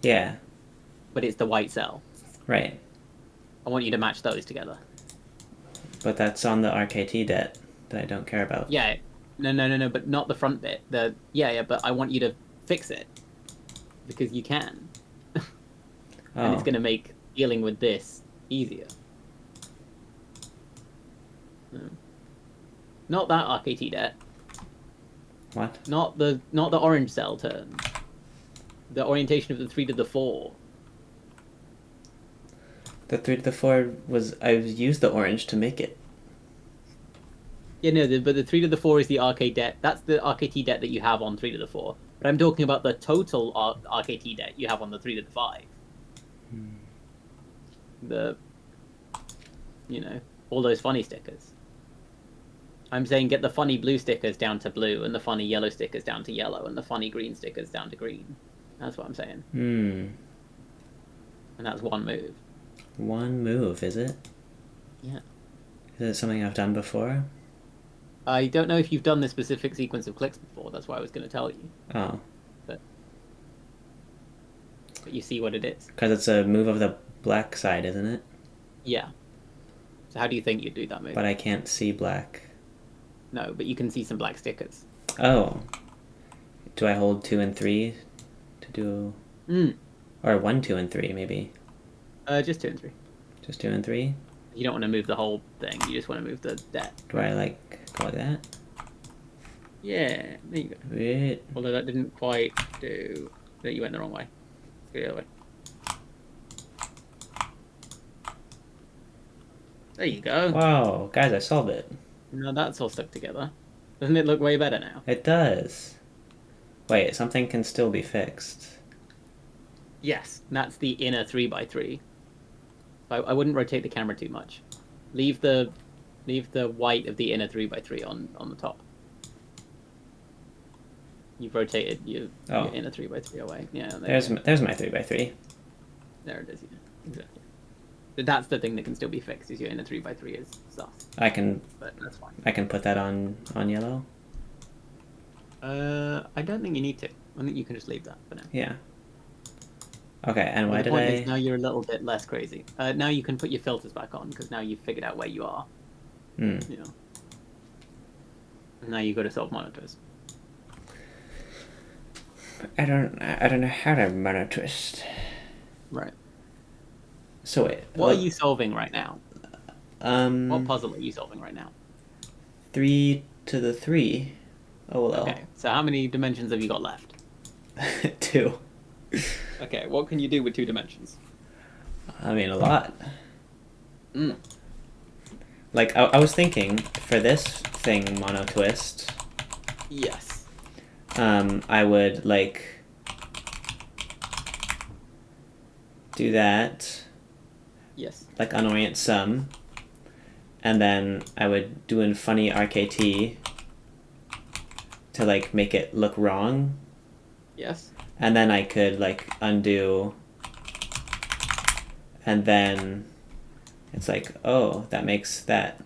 Speaker 2: Yeah.
Speaker 4: But it's the white cell.
Speaker 2: Right.
Speaker 4: I want you to match those together.
Speaker 2: But that's on the RKT debt that I don't care about.
Speaker 4: Yeah. No, but not the front bit. Yeah, but I want you to fix it. Because you can. And it's going to make dealing with this easier. Not that RKT debt.
Speaker 2: What?
Speaker 4: Not the orange cell turn. The orientation of the 3 to the 4.
Speaker 2: The 3 to the 4 was... I used the orange to make it.
Speaker 4: Yeah, no, but the 3 to the 4 is the RK debt. That's the RKT debt that you have on 3 to the 4. But I'm talking about the total RKT debt you have on the 3 to the 5. All those funny stickers. I'm saying get the funny blue stickers down to blue, and the funny yellow stickers down to yellow, and the funny green stickers down to green. That's what I'm saying. And that's one move.
Speaker 2: One move, is it?
Speaker 4: Yeah.
Speaker 2: Is it something I've done before?
Speaker 4: I don't know if you've done this specific sequence of clicks before. That's why I was going to tell you.
Speaker 2: Oh.
Speaker 4: But you see what it is.
Speaker 2: Because it's a move of the black side, isn't it?
Speaker 4: Yeah. So how do you think you'd do that move?
Speaker 2: But I can't see black.
Speaker 4: No, but you can see some black stickers.
Speaker 2: Oh. Do I hold 2 and 3 to do... Or 1, 2, and 3, maybe?
Speaker 4: Just 2 and 3.
Speaker 2: Just 2 and 3?
Speaker 4: You don't want to move the whole thing. You just want to move the debt.
Speaker 2: Do I, go like that?
Speaker 4: Yeah, there you go.
Speaker 2: Wait.
Speaker 4: Although that didn't quite do... That you went the wrong way. Go the other way. There you go.
Speaker 2: Wow, guys, I solved it.
Speaker 4: Now that's all stuck together. Doesn't it look way better now?
Speaker 2: It does. Wait, something can still be fixed.
Speaker 4: Yes, that's the inner 3x3. I wouldn't rotate the camera too much. Leave the white of the inner 3x3 on the top. You've rotated your inner 3x3 away. Yeah.
Speaker 2: There's my 3x3.
Speaker 4: There it is. Yeah, exactly. But that's the thing that can still be fixed. Is your inner 3x3 is sus.
Speaker 2: I can.
Speaker 4: But that's fine.
Speaker 2: I can put that on yellow.
Speaker 4: I don't think you need to. I think you can just leave that for now.
Speaker 2: Yeah. Okay, and why
Speaker 4: the
Speaker 2: did
Speaker 4: point
Speaker 2: I...
Speaker 4: is now you're a little bit less crazy. Now you can put your filters back on because now you've figured out where you are. You know. And now you go to solve monotwist.
Speaker 2: I don't know how to monotwist.
Speaker 4: Right.
Speaker 2: So wait.
Speaker 4: What are you solving right now? What puzzle are you solving right now?
Speaker 1: 3 to the 3 OLL.
Speaker 4: Okay, so how many dimensions have you got left?
Speaker 2: 2.
Speaker 1: Okay, what can you do with 2 dimensions?
Speaker 2: I mean, a lot.
Speaker 1: Mm.
Speaker 2: Like, I was thinking, for this thing, monotwist,
Speaker 1: Yes.
Speaker 2: I would, like, do that,
Speaker 1: Yes.
Speaker 2: like, unorient sum, and then I would do a funny RKT to, like, make it look wrong.
Speaker 1: Yes.
Speaker 2: And then I could, like, undo, and then it's like, oh, that makes that,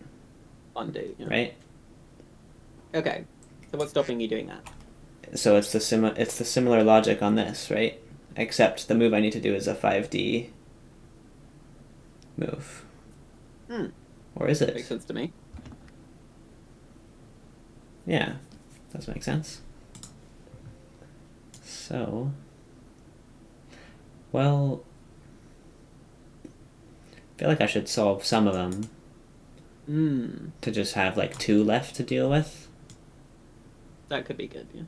Speaker 1: Undo. Yeah.
Speaker 2: right?
Speaker 1: Okay. So what's stopping you doing that?
Speaker 2: So it's the similar logic on this, right? Except the move I need to do is a 5D move.
Speaker 1: Hmm.
Speaker 2: Or is it?
Speaker 1: Makes sense to me.
Speaker 2: Yeah, does make sense. So, well, I feel like I should solve some of them to just have like 2 left to deal with.
Speaker 4: That could be good, yeah.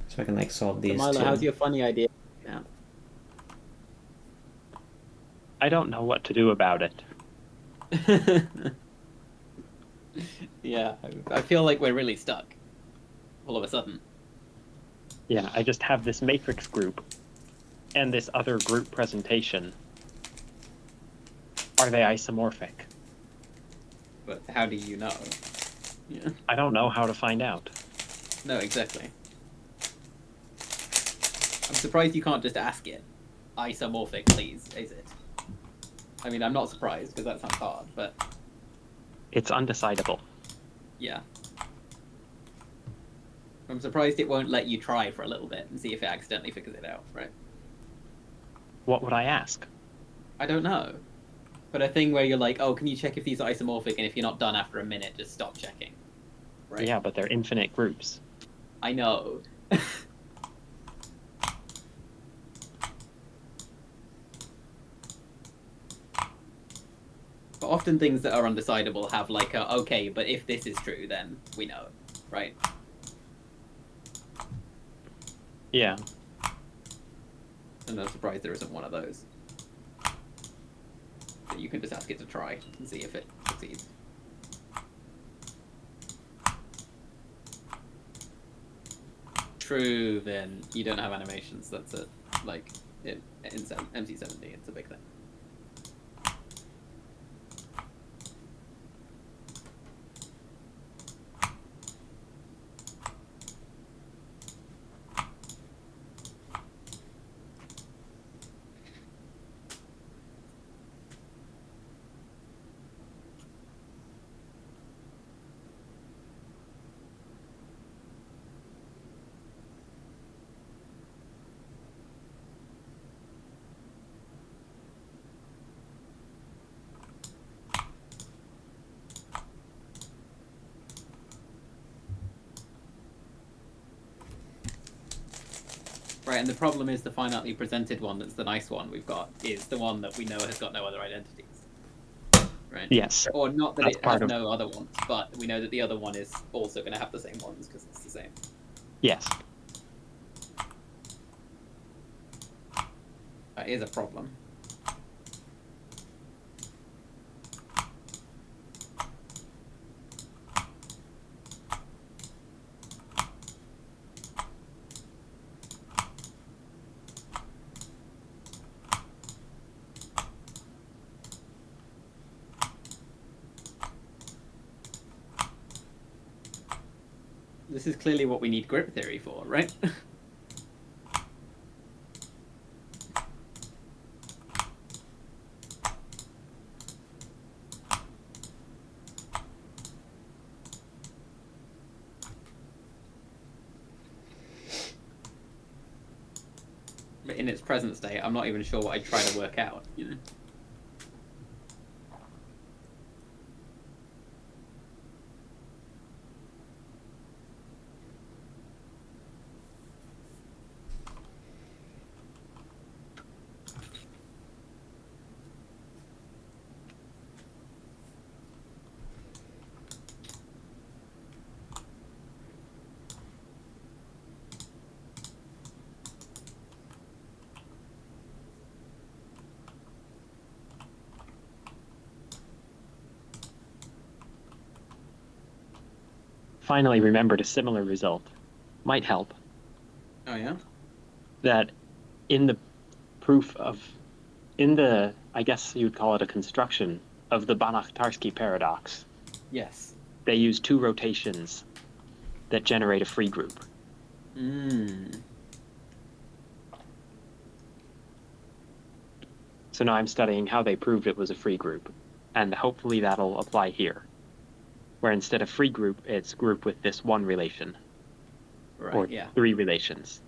Speaker 2: So I can like solve these
Speaker 4: Milo,
Speaker 2: 2.
Speaker 4: how's your funny idea? Yeah.
Speaker 3: I don't know what to do about it.
Speaker 4: Yeah, I feel like we're really stuck all of a sudden.
Speaker 3: Yeah, I just have this matrix group and this other group presentation. Are they isomorphic?
Speaker 4: But how do you know? Yeah.
Speaker 3: I don't know how to find out.
Speaker 4: No, exactly. I'm surprised you can't just ask it. Isomorphic, please, is it? I mean, I'm not surprised, because that sounds hard, but...
Speaker 3: It's undecidable.
Speaker 4: Yeah. I'm surprised it won't let you try for a little bit and see if it accidentally figures it out, right?
Speaker 3: What would I ask?
Speaker 4: I don't know. But a thing where you're like, oh, can you check if these are isomorphic, and if you're not done after a minute, just stop checking. Right?
Speaker 3: Yeah, but they're infinite groups.
Speaker 4: I know. But often things that are undecidable have like a, okay, but if this is true, then we know, right?
Speaker 3: Yeah.
Speaker 4: And I'm surprised there isn't one of those. That you can just ask it to try and see if it succeeds. True, then you don't have animations. That's a, like, in MC70, it's a big thing. Right, and the problem is the finitely presented one that's the nice one we've got is the one that we know has got no other identities. Right?
Speaker 3: Yes.
Speaker 4: Or not that
Speaker 3: That's
Speaker 4: it has
Speaker 3: part of...
Speaker 4: no other ones, but we know that the other one is also going to have the same ones because it's the same.
Speaker 3: Yes.
Speaker 4: That is a problem. This is clearly what we need grip theory for, right? But in its present state, I'm not even sure what I'd try to work out, you know?
Speaker 3: Finally remembered a similar result. Might help.
Speaker 4: Oh, yeah?
Speaker 3: That in the proof of... In the, I guess you'd call it a construction, of the Banach-Tarski paradox,
Speaker 4: Yes.
Speaker 3: they use 2 rotations that generate a free group. So now I'm studying how they proved it was a free group, and hopefully that'll apply here, where instead of free group, it's group with this one relation,
Speaker 4: Right,
Speaker 3: or
Speaker 4: yeah.
Speaker 3: 3 relations.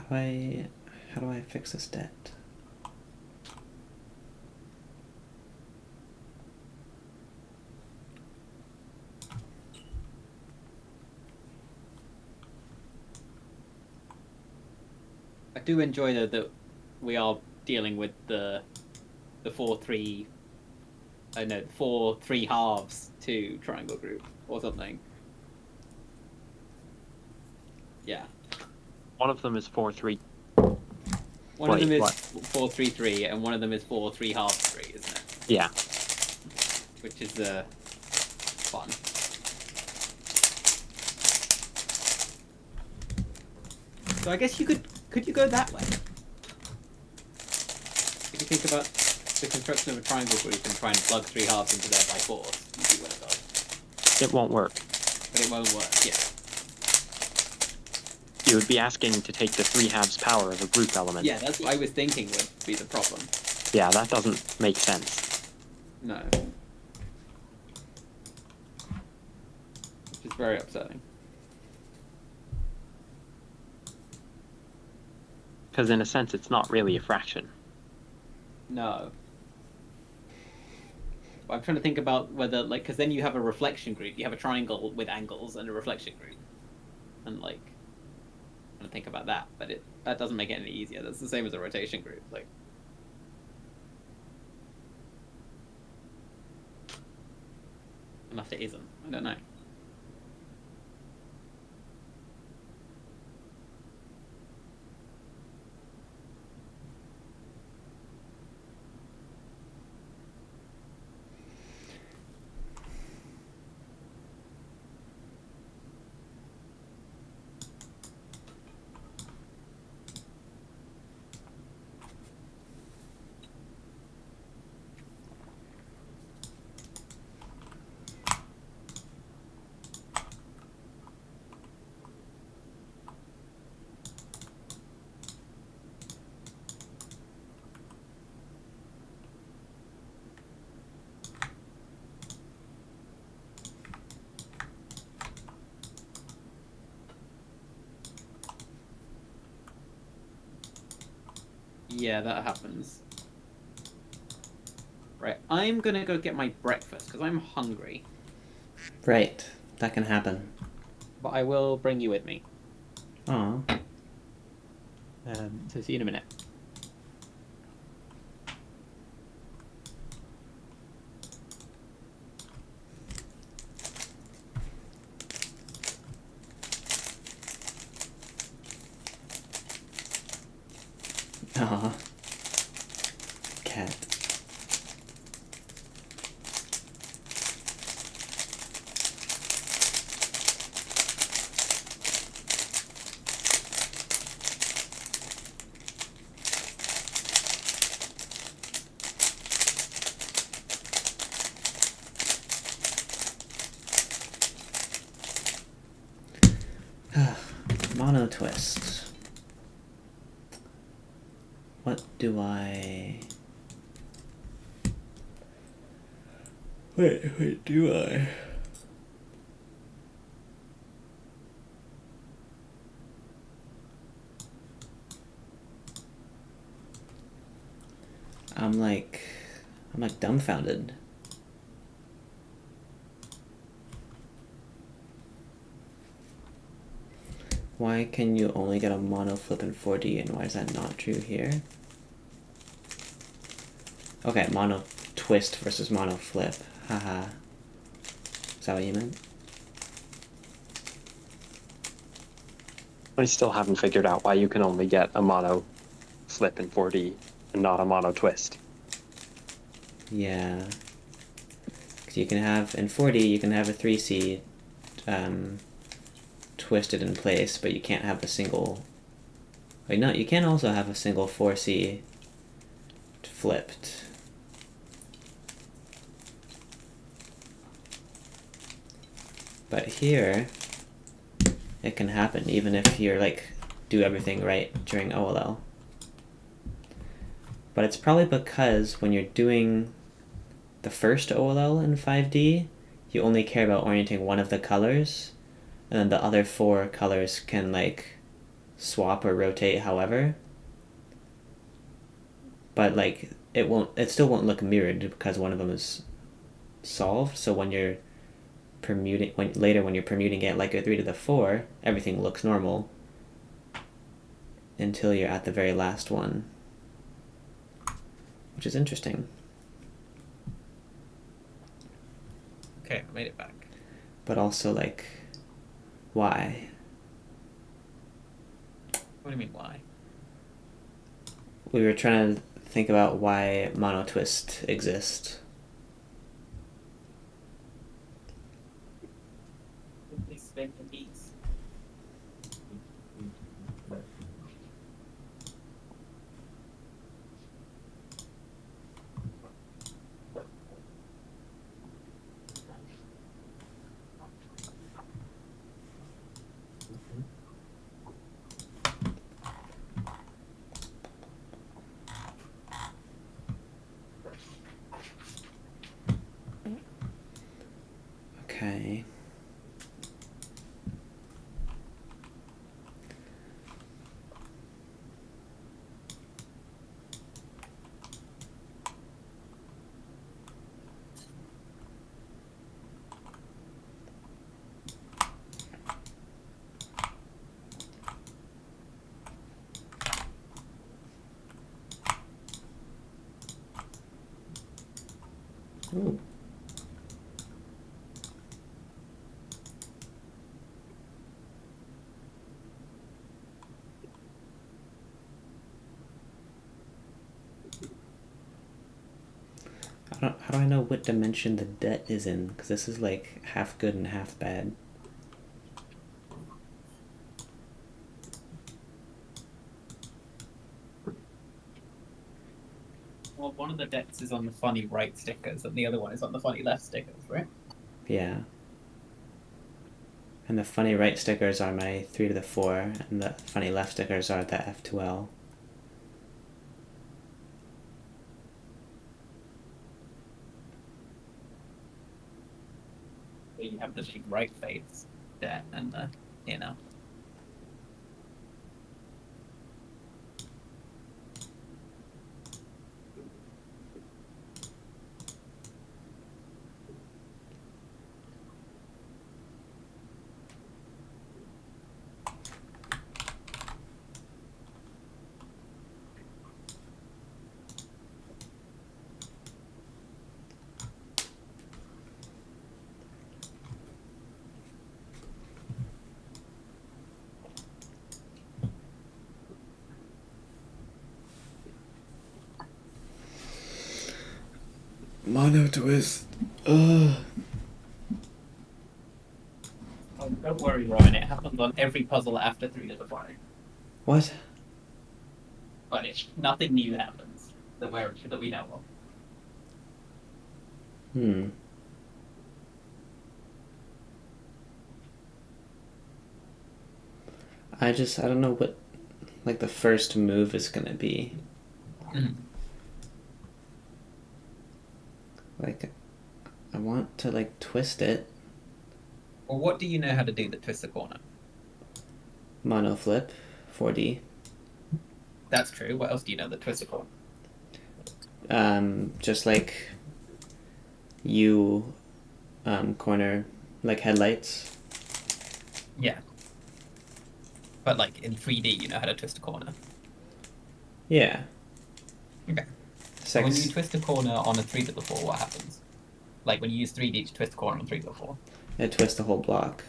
Speaker 2: how do I fix this debt?
Speaker 4: I do enjoy though that we are dealing with the 4-3. No, 4-3 halves to triangle group or something. Yeah.
Speaker 3: One of them is 4-3.
Speaker 4: One of them is 4-3-3, and one of them is 4-3 halves 3, isn't it?
Speaker 3: Yeah.
Speaker 4: Which is fun. So I guess you could you go that way? If you think about the construction of a triangle group and try and plug 3 halves into there by force, you see what it does.
Speaker 3: It won't work.
Speaker 4: But it won't work, yeah.
Speaker 3: You would be asking to take the 3 halves power of a group element.
Speaker 4: Yeah, that's what I was thinking would be the problem.
Speaker 3: Yeah, that doesn't make sense.
Speaker 4: No. Which is very upsetting.
Speaker 3: Because in a sense, it's not really a fraction.
Speaker 4: No. I'm trying to think about whether, like, because then you have a reflection group. You have a triangle with angles and a reflection group. And, like, I'm trying to think about that, but that doesn't make it any easier. That's the same as a rotation group. Like, unless it isn't. I don't know. Yeah, that happens. Right, I'm gonna go get my breakfast, because I'm hungry.
Speaker 2: Right, that can happen.
Speaker 4: But I will bring you with me.
Speaker 2: Aw.
Speaker 4: So see you in a minute.
Speaker 2: Aw. Cat. Monotwist. What do I... Wait, do I? I'm like dumbfounded. Why can you only get a mono flip in 4D, and why is that not true here? Okay, mono twist versus mono flip. Haha. Is that what you meant?
Speaker 3: I still haven't figured out why you can only get a mono flip in 4D and not a mono twist.
Speaker 2: Yeah. Because you can have, in 4D, you can have a 3C twisted in place, but you can't have a single... Wait, no, you can also have a single 4C flipped. But here, it can happen, even if you're like, do everything right during OLL. But it's probably because when you're doing the first OLL in 5D, you only care about orienting one of the colors, and then the other 4 colors can like swap or rotate however. But like it still won't look mirrored because one of them is solved. So when you're permuting, when you're permuting it like a 3 to the 4, everything looks normal until you're at the very last one, which is interesting.
Speaker 1: Okay, I made it back.
Speaker 2: But also, like, why?
Speaker 1: What do you mean, why?
Speaker 2: We were trying to think about why monotwist exists. Okay. Ooh. How do I know what dimension the debt is in? Because this is like half good and half bad.
Speaker 1: Well, one of the debts is on the funny right stickers, and the other one is on the funny left stickers, right?
Speaker 2: Yeah. And the funny right stickers are my 3 to the 4, and the funny left stickers are the F2L.
Speaker 1: You have the big right face debt and the, you know.
Speaker 2: Monotwist.
Speaker 1: Oh, don't worry, Ryan. It happens on every puzzle after 3 to the 5.
Speaker 2: What?
Speaker 1: But nothing new happens that we know of.
Speaker 2: Hmm. I don't know what, like, the first move is gonna be.
Speaker 1: Mm.
Speaker 2: Like, I want to, like, twist it.
Speaker 1: Well, what do you know how to do that twist the corner?
Speaker 2: Mono flip, 4D.
Speaker 1: That's true. What else do you know that twist the corner?
Speaker 2: Just like corner, like headlights.
Speaker 1: Yeah. But like in 3D, you know how to twist a corner.
Speaker 2: Yeah.
Speaker 1: Okay. So when you twist a corner on a 3 to the 4, what happens? Like when you use 3D to twist a corner on 3 to the 4.
Speaker 2: It twists the whole block.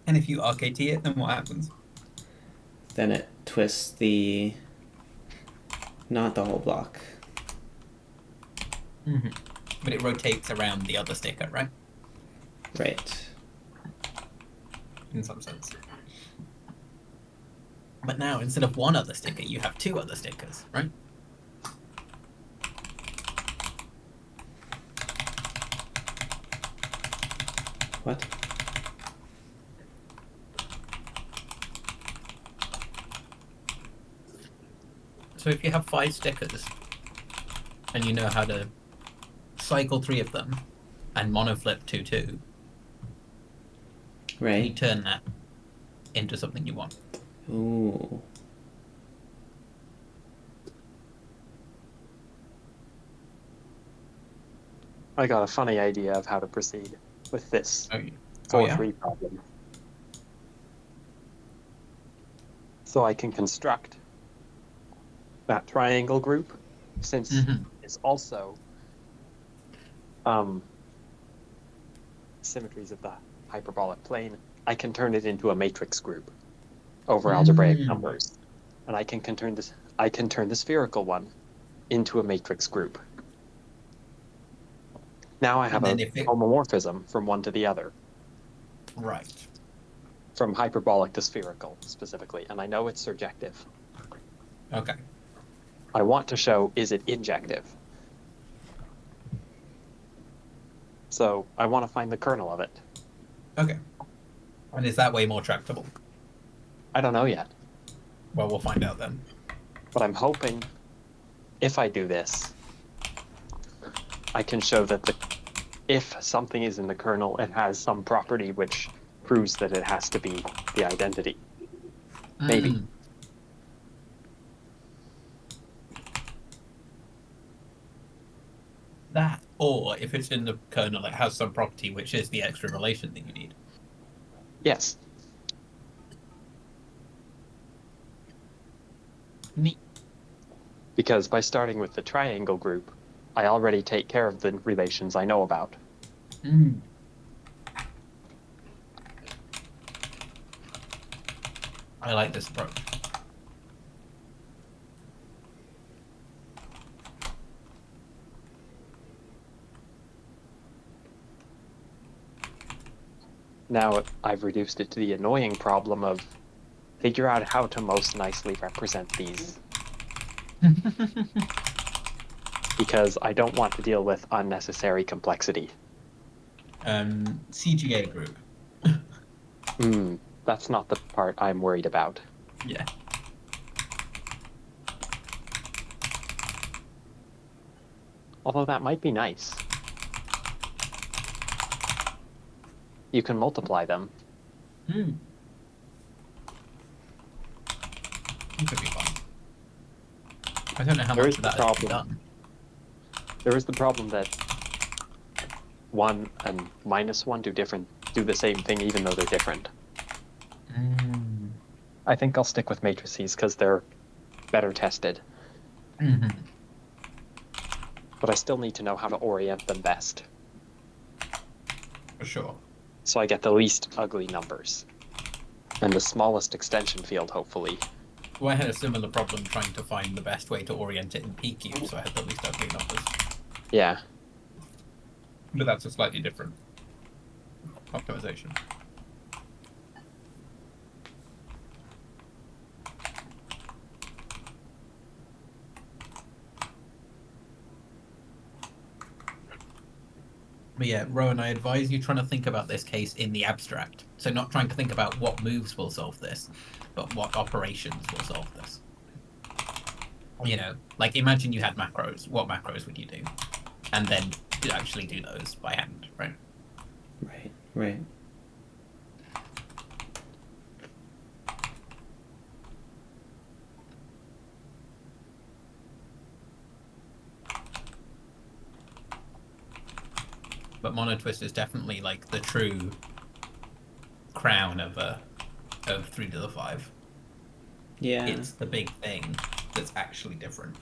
Speaker 1: And if you RKT it, then what happens?
Speaker 2: Then it twists not the whole block.
Speaker 1: Mm-hmm. But it rotates around the other sticker, right?
Speaker 2: Right.
Speaker 1: In some sense. But now, instead of one other sticker, you have 2 other stickers, right?
Speaker 2: What?
Speaker 1: So if you have 5 stickers, and you know how to cycle 3 of them, and monoflip 2-2,
Speaker 2: Right.
Speaker 5: You turn that into something you want.
Speaker 2: Ooh.
Speaker 3: I got a funny idea of how to proceed with this
Speaker 5: Oh,
Speaker 3: 4-3 problem. So I can construct that triangle group, since it's also symmetries of the hyperbolic plane. I can turn it into a matrix group over algebraic numbers, and I can turn the spherical one into a matrix group. Now I have a homomorphism from one to the other.
Speaker 5: Right.
Speaker 3: From hyperbolic to spherical, specifically, and I know it's surjective.
Speaker 5: Okay.
Speaker 3: I want to show, is it injective? So I want to find the kernel of it.
Speaker 5: Okay. And is that way more tractable?
Speaker 3: I don't know yet.
Speaker 5: Well, we'll find out then.
Speaker 3: But I'm hoping, if I do this, I can show that if something is in the kernel, it has some property which proves that it has to be the identity. Maybe.
Speaker 5: That, or if it's in the kernel, it has some property which is the extra relation that you need.
Speaker 3: Yes.
Speaker 5: Neat.
Speaker 3: Because by starting with the triangle group, I already take care of the relations I know about.
Speaker 5: I like this approach.
Speaker 3: Now I've reduced it to the annoying problem of figure out how to most nicely represent these. Because I don't want to deal with unnecessary complexity.
Speaker 5: CGA group.
Speaker 3: That's not the part I'm worried about.
Speaker 5: Yeah.
Speaker 3: Although that might be nice. You can multiply them.
Speaker 5: It could be fun. I don't know how much of that has been done.
Speaker 3: There is the problem that 1 and -1 do the same thing even though they're different. I think I'll stick with matrices because they're better tested. But I still need to know how to orient them best.
Speaker 5: For sure.
Speaker 3: So I get the least ugly numbers. And the smallest extension field, hopefully.
Speaker 5: Well, I had a similar problem trying to find the best way to orient it in P-cube, so I had the least ugly numbers.
Speaker 3: Yeah.
Speaker 5: But that's a slightly different optimization. But yeah, Rowan, I advise you trying to think about this case in the abstract. So not trying to think about what moves will solve this, but what operations will solve this. You know, like imagine you had macros. What macros would you do? And then actually do those by hand, right?
Speaker 2: Right.
Speaker 5: But monotwist is definitely like the true crown of 3 to the 5.
Speaker 2: Yeah.
Speaker 5: It's the big thing that's actually different.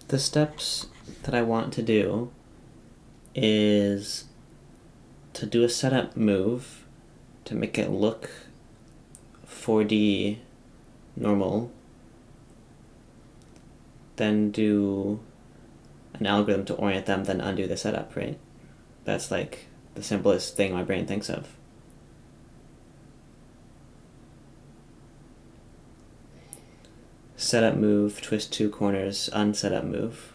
Speaker 2: the steps that I want to do is to do a setup move to make it look 4D normal, then do an algorithm to orient them, then undo the setup, right? That's like the simplest thing my brain thinks of. Setup move, twist two corners, unsetup move.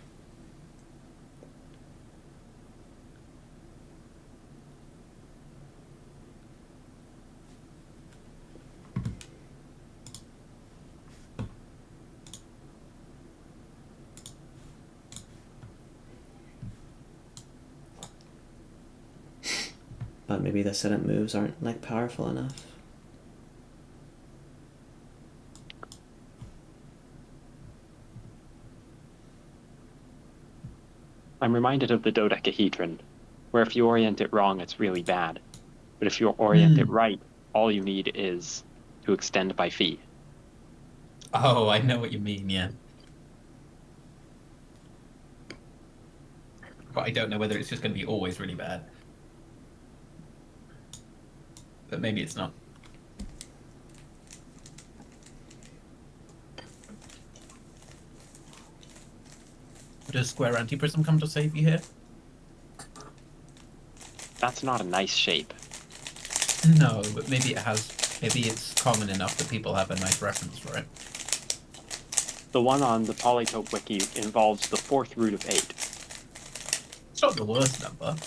Speaker 2: But maybe the setup moves aren't like powerful enough.
Speaker 3: I'm reminded of the dodecahedron, where if you orient it wrong, it's really bad. But if you orient it right, all you need is to extend by phi.
Speaker 5: Oh, I know what you mean, yeah. But I don't know whether it's just going to be always really bad. But maybe it's not. Does square antiprism come to save you here?
Speaker 3: That's not a nice shape.
Speaker 5: No, but maybe it has. Maybe it's common enough that people have a nice reference for it.
Speaker 3: The one on the Polytope wiki involves the 4th root of 8.
Speaker 5: It's not the worst number.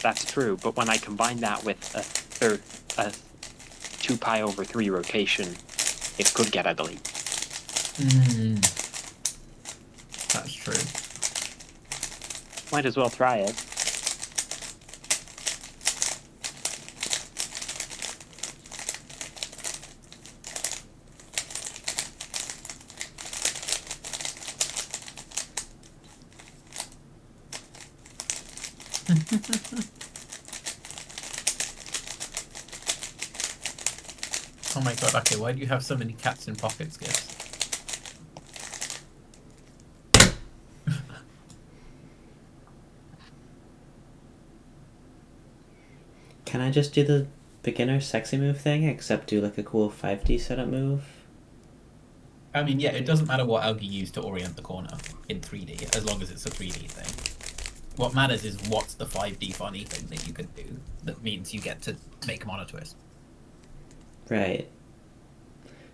Speaker 3: That's true, but when I combine that with a 2 pi over 3 rotation, it could get ugly.
Speaker 5: That's true.
Speaker 3: Might as well try it.
Speaker 5: Oh my god, okay, why do you have so many cats in pockets, Gibbs?
Speaker 2: Can I just do the beginner sexy move thing, except do like a cool 5D setup move?
Speaker 5: I mean, yeah, it doesn't matter what algae you use to orient the corner in 3D, as long as it's a 3D thing. What matters is what's the 5D funny thing that you could do that means you get to make a monotwist.
Speaker 2: Right.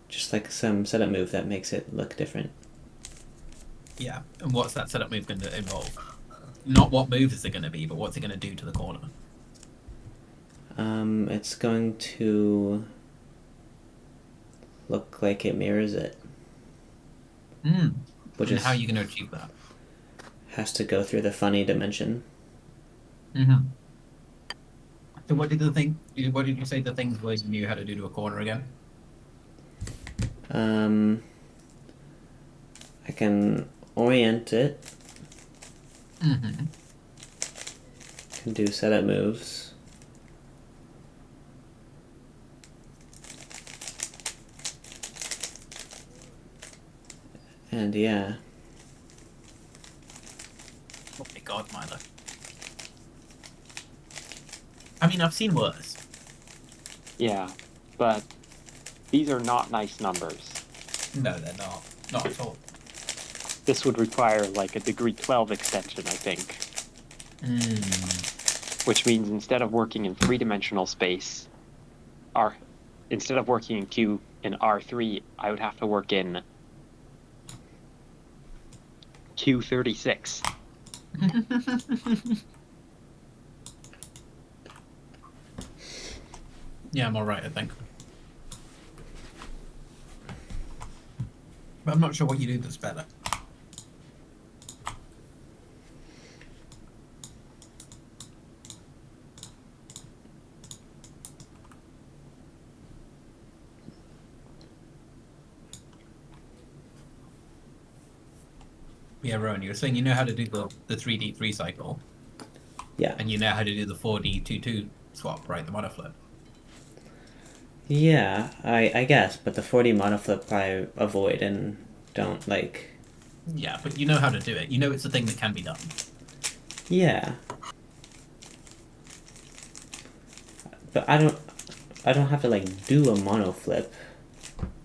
Speaker 2: Just like some setup move that makes it look different.
Speaker 5: Yeah, and what's that setup move going to involve? Not what move is it going to be, but what's it going to do to the corner?
Speaker 2: It's going to look like it mirrors it. Which
Speaker 5: and
Speaker 2: is
Speaker 5: how are you going to achieve that?
Speaker 2: has to go through the funny dimension.
Speaker 5: So what did you say the things were you knew how to do to a corner again?
Speaker 2: I can orient it. Can do setup moves. And yeah.
Speaker 5: Oh my god, Milo. I mean, I've seen worse.
Speaker 3: Yeah, but these are not nice numbers.
Speaker 5: No, they're not. Not at all.
Speaker 3: This would require like a degree 12 extension, I think. Which means instead of working in 3-dimensional space, instead of working in Q in R3, I would have to work in Q36.
Speaker 5: Yeah, I'm alright, I think. But I'm not sure what you do that's better. Yeah, Rowan, you were saying you know how to do the 3D 3 cycle.
Speaker 2: Yeah.
Speaker 5: And you know how to do the 4D 2-2 swap, right? The monoflip.
Speaker 2: Yeah, I guess, but the 4D monoflip I avoid and don't like
Speaker 5: Yeah, but you know how to do it. You know it's a thing that can be done.
Speaker 2: Yeah. But I don't have to like do a mono flip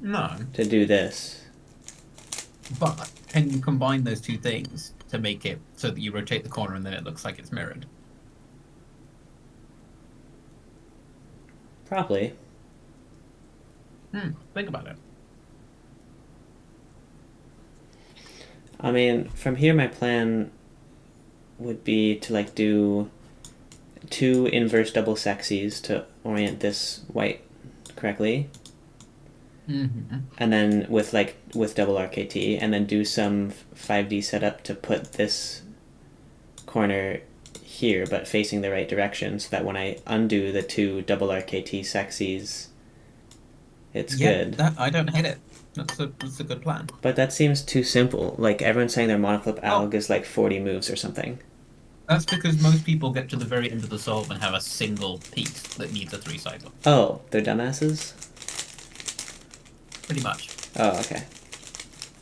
Speaker 5: No.
Speaker 2: to do this.
Speaker 5: But can you combine those two things to make it so that you rotate the corner and then it looks like it's mirrored?
Speaker 2: Probably.
Speaker 5: Think about it.
Speaker 2: I mean, from here my plan would be to like do 2 inverse double sexes to orient this white correctly. And then with double RKT, and then do some 5D setup to put this corner here, but facing the right direction, so that when I undo the 2 double RKT sexes, it's good.
Speaker 5: I don't hate it. That's a good plan.
Speaker 2: But that seems too simple. Like, everyone's saying their monoflip alg is like 40 moves or something.
Speaker 5: That's because most people get to the very end of the solve and have a single piece that needs a 3-cycle.
Speaker 2: Oh, they're dumbasses?
Speaker 5: Pretty much.
Speaker 2: Oh, okay.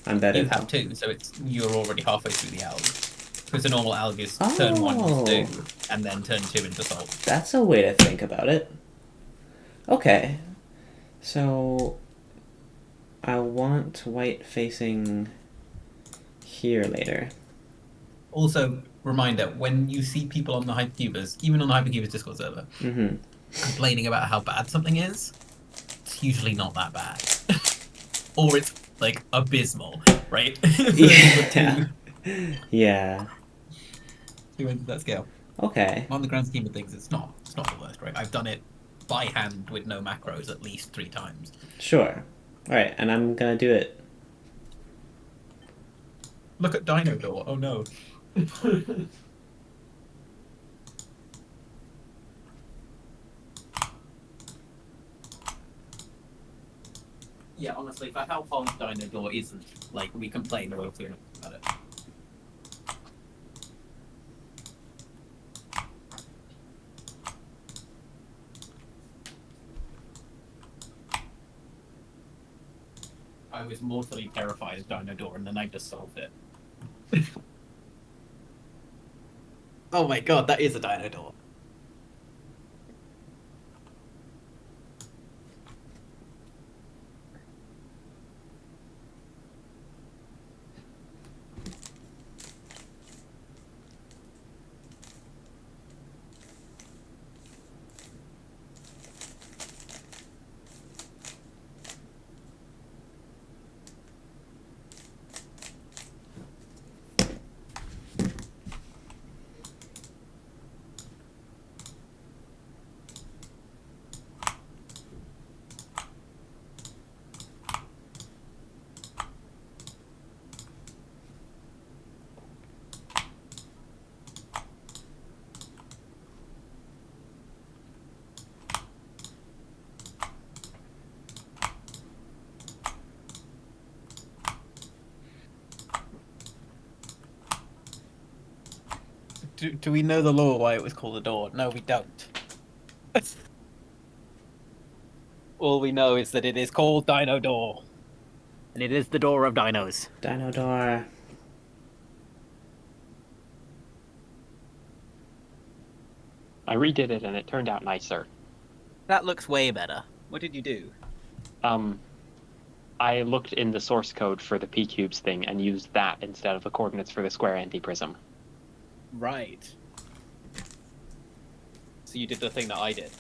Speaker 2: I'm better.
Speaker 5: You have 2, so you're already halfway through the alg. Because the normal alg is turn 1 into 2, and then turn 2 into solve.
Speaker 2: That's a way to think about it. Okay. So I want white facing here later.
Speaker 5: Also, reminder, when you see people on the Hypercubers, even on the Hypercubers Discord server, complaining about how bad something is, it's usually not that bad. Or it's, like, abysmal, right?
Speaker 2: Yeah. Yeah.
Speaker 5: 2 ends of that scale.
Speaker 2: Okay.
Speaker 5: On the grand scheme of things, it's not the worst, right? I've done it by hand with no macros at least 3 times.
Speaker 2: Sure. Alright, and I'm gonna do it.
Speaker 5: Look at Dino Door. Oh no. Yeah, honestly, for how far Dino Door isn't, like, we complain about it. I was mortally terrified of Dino Door, and then I just solved it. Oh my god, that is a Dino Door. Do we know the lore why it was called a door? No, we don't. All we know is that it is called Dino Door. And it is the door of dinos.
Speaker 2: Dino door.
Speaker 3: I redid it and it turned out nicer.
Speaker 5: That looks way better. What did you do?
Speaker 3: I looked in the source code for the p-cubes thing and used that instead of the coordinates for the square anti-prism.
Speaker 5: Right. So you did the thing that I did.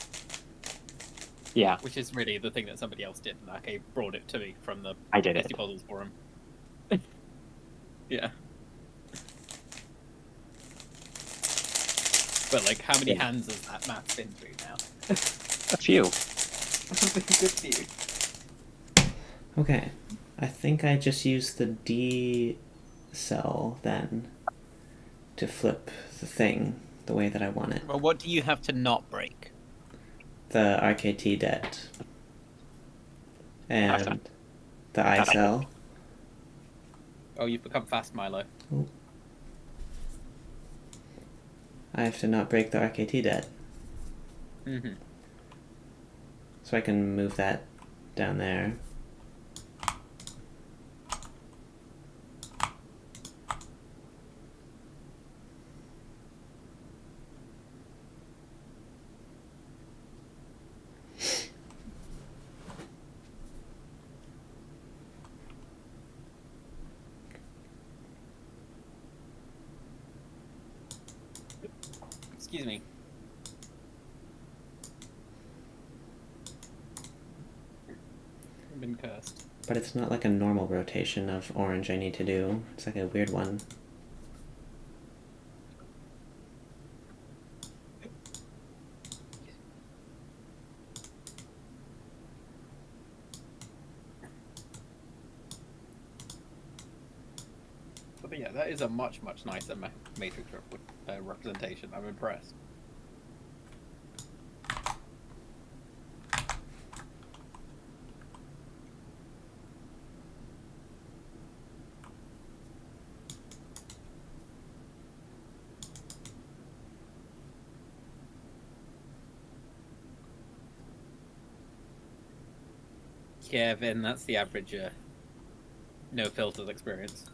Speaker 3: Yeah.
Speaker 5: Which is really the thing that somebody else did, and RK brought it to me from the
Speaker 3: I did it.
Speaker 5: Tasty Puzzles forum. Yeah. But, like, how many hands has that math been through now?
Speaker 3: A few.
Speaker 5: Good few.
Speaker 2: Okay. I think I just used the D cell then to flip the thing the way that I want it.
Speaker 5: Well, what do you have to not break?
Speaker 2: The RKT debt. And the I cell.
Speaker 5: Oh, you've become fast, Milo.
Speaker 2: Oh. I have to not break the RKT debt.
Speaker 5: Mm-hmm.
Speaker 2: So I can move that down there.
Speaker 1: Excuse me. I've been cursed.
Speaker 2: But it's not like a normal rotation of orange I need to do. It's like a weird one.
Speaker 1: But yeah, that is a much nicer matrix representation. I'm impressed. Yeah, Vin, that's the average no filters experience.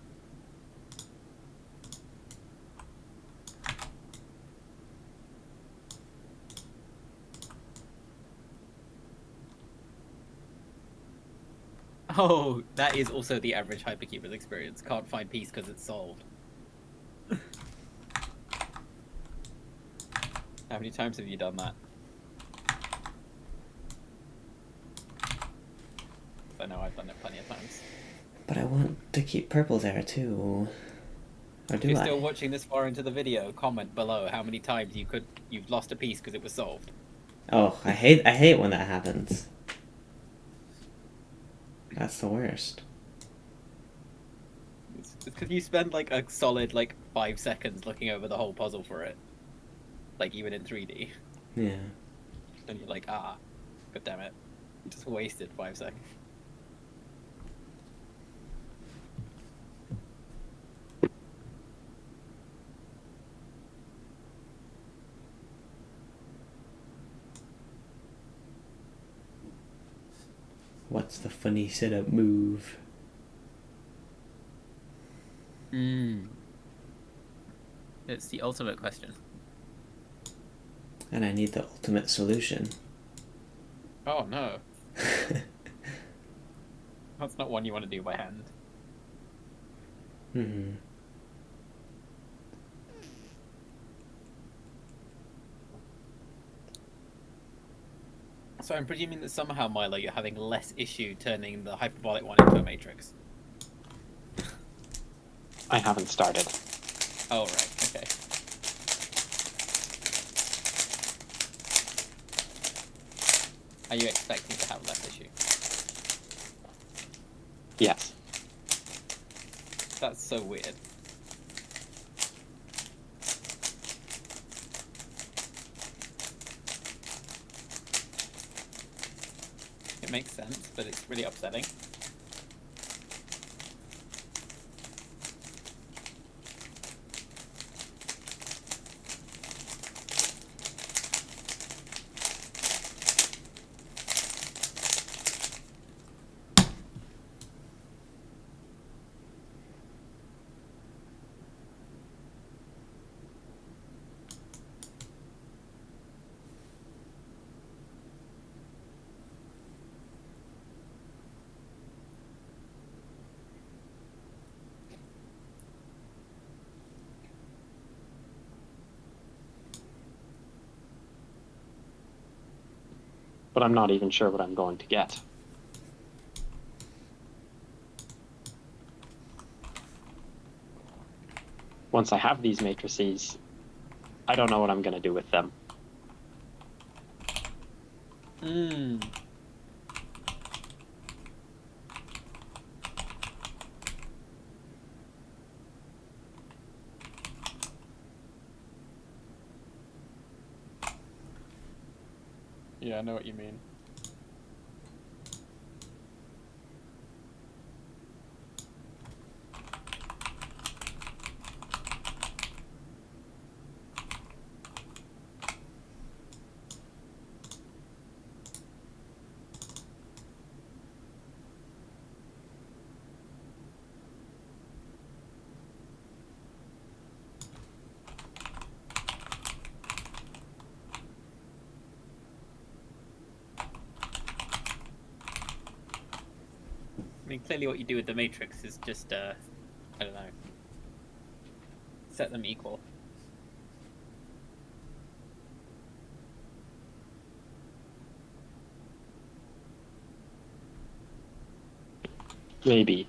Speaker 1: Oh, that is also the average hypercubers experience. Can't find peace because it's solved. How many times have you done that? I know I've done it plenty of times.
Speaker 2: But I want to keep purple there too. Or do
Speaker 1: If you're
Speaker 2: I?
Speaker 1: still watching this far into the video, comment below how many times you've lost a piece because it was solved.
Speaker 2: Oh, I hate when that happens. That's the worst.
Speaker 1: It's because you spend like a solid 5 seconds looking over the whole puzzle for it. Like even in 3D.
Speaker 2: Yeah.
Speaker 1: And you're like, ah, god damn it. Just wasted 5 seconds.
Speaker 2: What's the funny sit-up move?
Speaker 1: It's the ultimate question.
Speaker 2: And I need the ultimate solution.
Speaker 1: Oh no. That's not one you want to do by hand.
Speaker 2: Mm-hmm.
Speaker 1: So I'm presuming that somehow, Milo, you're having less issue turning the hyperbolic one into a matrix.
Speaker 3: I haven't started.
Speaker 1: Oh, right, okay. Are you expecting to have less issue?
Speaker 3: Yes.
Speaker 1: That's so weird. It makes sense, but it's really upsetting.
Speaker 3: But I'm not even sure what I'm going to get. Once I have these matrices, I don't know what I'm going to do with them.
Speaker 1: Yeah, I know what you mean. I mean, clearly what you do with the matrix is just, I don't know, set them equal.
Speaker 3: Maybe.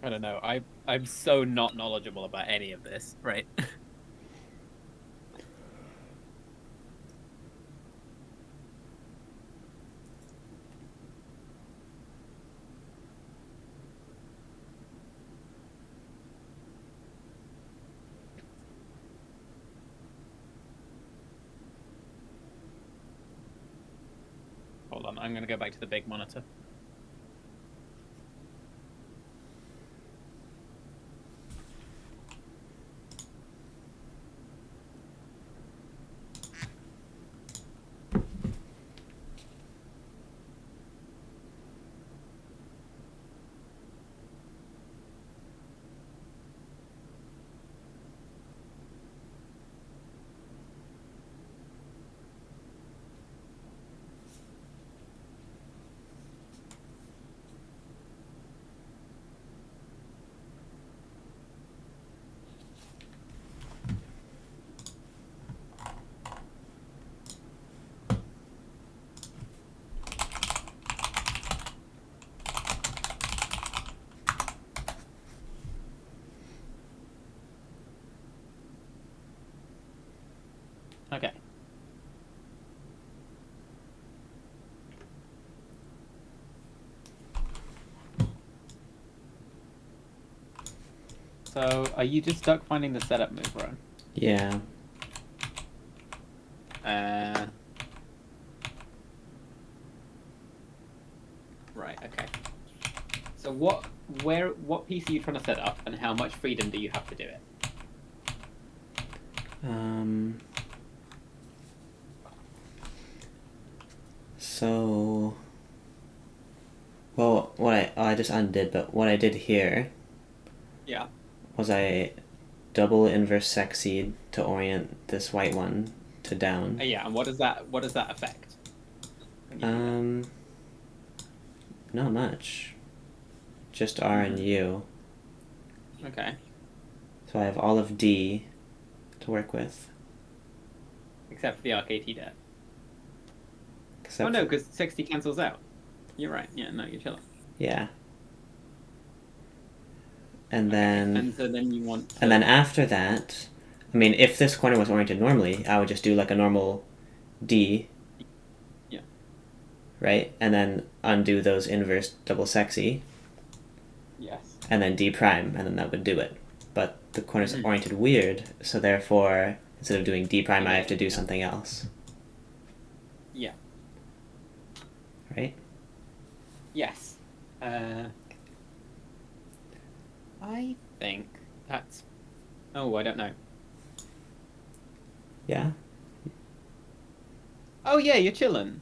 Speaker 4: I don't know. I'm so not knowledgeable about any of this, right? Hold on, I'm gonna go back to the big monitor. Okay. So, are you just stuck finding the setup move, Ron?
Speaker 2: Yeah.
Speaker 4: Right, okay. So what piece are you trying to set up, and how much freedom do you have to do it?
Speaker 2: So, well, I just undid, but what I did here
Speaker 4: Yeah.
Speaker 2: was I double inverse sexied to orient this white one to down.
Speaker 4: Yeah, and what does that affect? when you do that?
Speaker 2: Not much. Just R and U.
Speaker 4: Okay.
Speaker 2: So I have all of D to work with.
Speaker 4: Except for the RKT debt.
Speaker 2: Except
Speaker 4: Oh no, because 60 cancels out. You're right. Yeah, no, you're chilling.
Speaker 2: Yeah. And then...
Speaker 4: And so then you want to...
Speaker 2: And then after that, I mean, if this corner was oriented normally, I would just do like a normal D.
Speaker 4: Yeah.
Speaker 2: Right? And then undo those inverse double sexy.
Speaker 4: Yes.
Speaker 2: And then D prime, and then that would do it. But the corner's oriented weird, so therefore, instead of doing D prime, I have to do something else.
Speaker 4: Yeah.
Speaker 2: Right?
Speaker 4: Yes. I think that's... Oh, I don't know.
Speaker 2: Yeah?
Speaker 4: Oh yeah, you're chilling.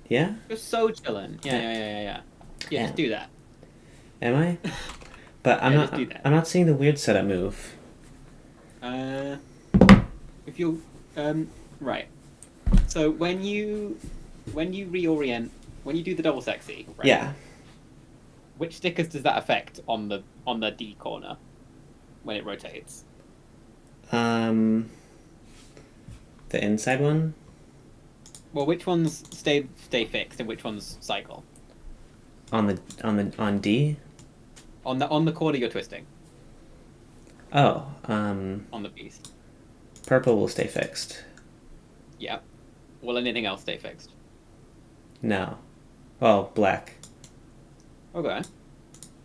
Speaker 2: Yeah?
Speaker 4: You're so chilling. Yeah. Yeah, just do that.
Speaker 2: Am I? But I'm
Speaker 4: Yeah,
Speaker 2: not.
Speaker 4: just do that.
Speaker 2: I'm not seeing the weird setup move.
Speaker 4: If you right. So when you reorient, when you do the double sexy, right?
Speaker 2: Yeah.
Speaker 4: Which stickers does that affect on the D corner when it rotates?
Speaker 2: The inside one.
Speaker 4: Well, which ones stay fixed and which ones cycle?
Speaker 2: On D.
Speaker 4: On the corner you're twisting.
Speaker 2: Oh.
Speaker 4: On the piece.
Speaker 2: Purple will stay fixed.
Speaker 4: Yeah. Will anything else stay fixed?
Speaker 2: No. Well, black.
Speaker 4: Okay.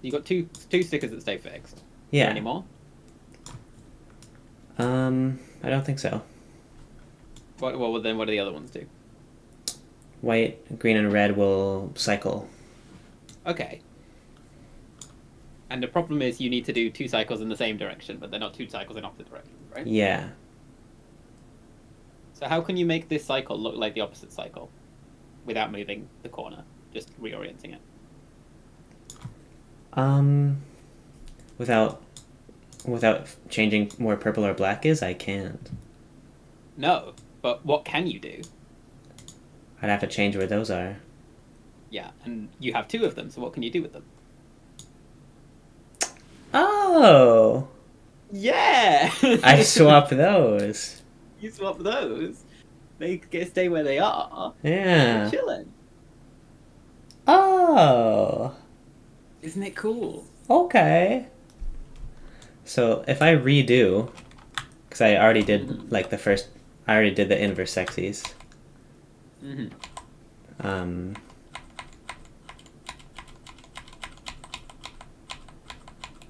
Speaker 4: You got two stickers that stay fixed.
Speaker 2: Yeah.
Speaker 4: Any more?
Speaker 2: I don't think so.
Speaker 4: Well, then what do the other ones do?
Speaker 2: White, green, and red will cycle.
Speaker 4: Okay. And the problem is you need to do 2 cycles in the same direction, but they're not 2 cycles in opposite directions, right?
Speaker 2: Yeah.
Speaker 4: So how can you make this cycle look like the opposite cycle without moving the corner, just reorienting it?
Speaker 2: Without changing where purple or black is, I can't.
Speaker 4: No, but what can you do?
Speaker 2: I'd have to change where those are.
Speaker 4: Yeah, and you have 2 of them, so what can you do with them?
Speaker 2: Oh!
Speaker 4: Yeah!
Speaker 2: I swap those.
Speaker 4: You swap those. They stay where they are.
Speaker 2: Yeah.
Speaker 4: You're chilling.
Speaker 2: Oh,
Speaker 1: Isn't it cool?
Speaker 2: okay. So if I redo, because I already did like the first, I already did the inverse sexes. Um,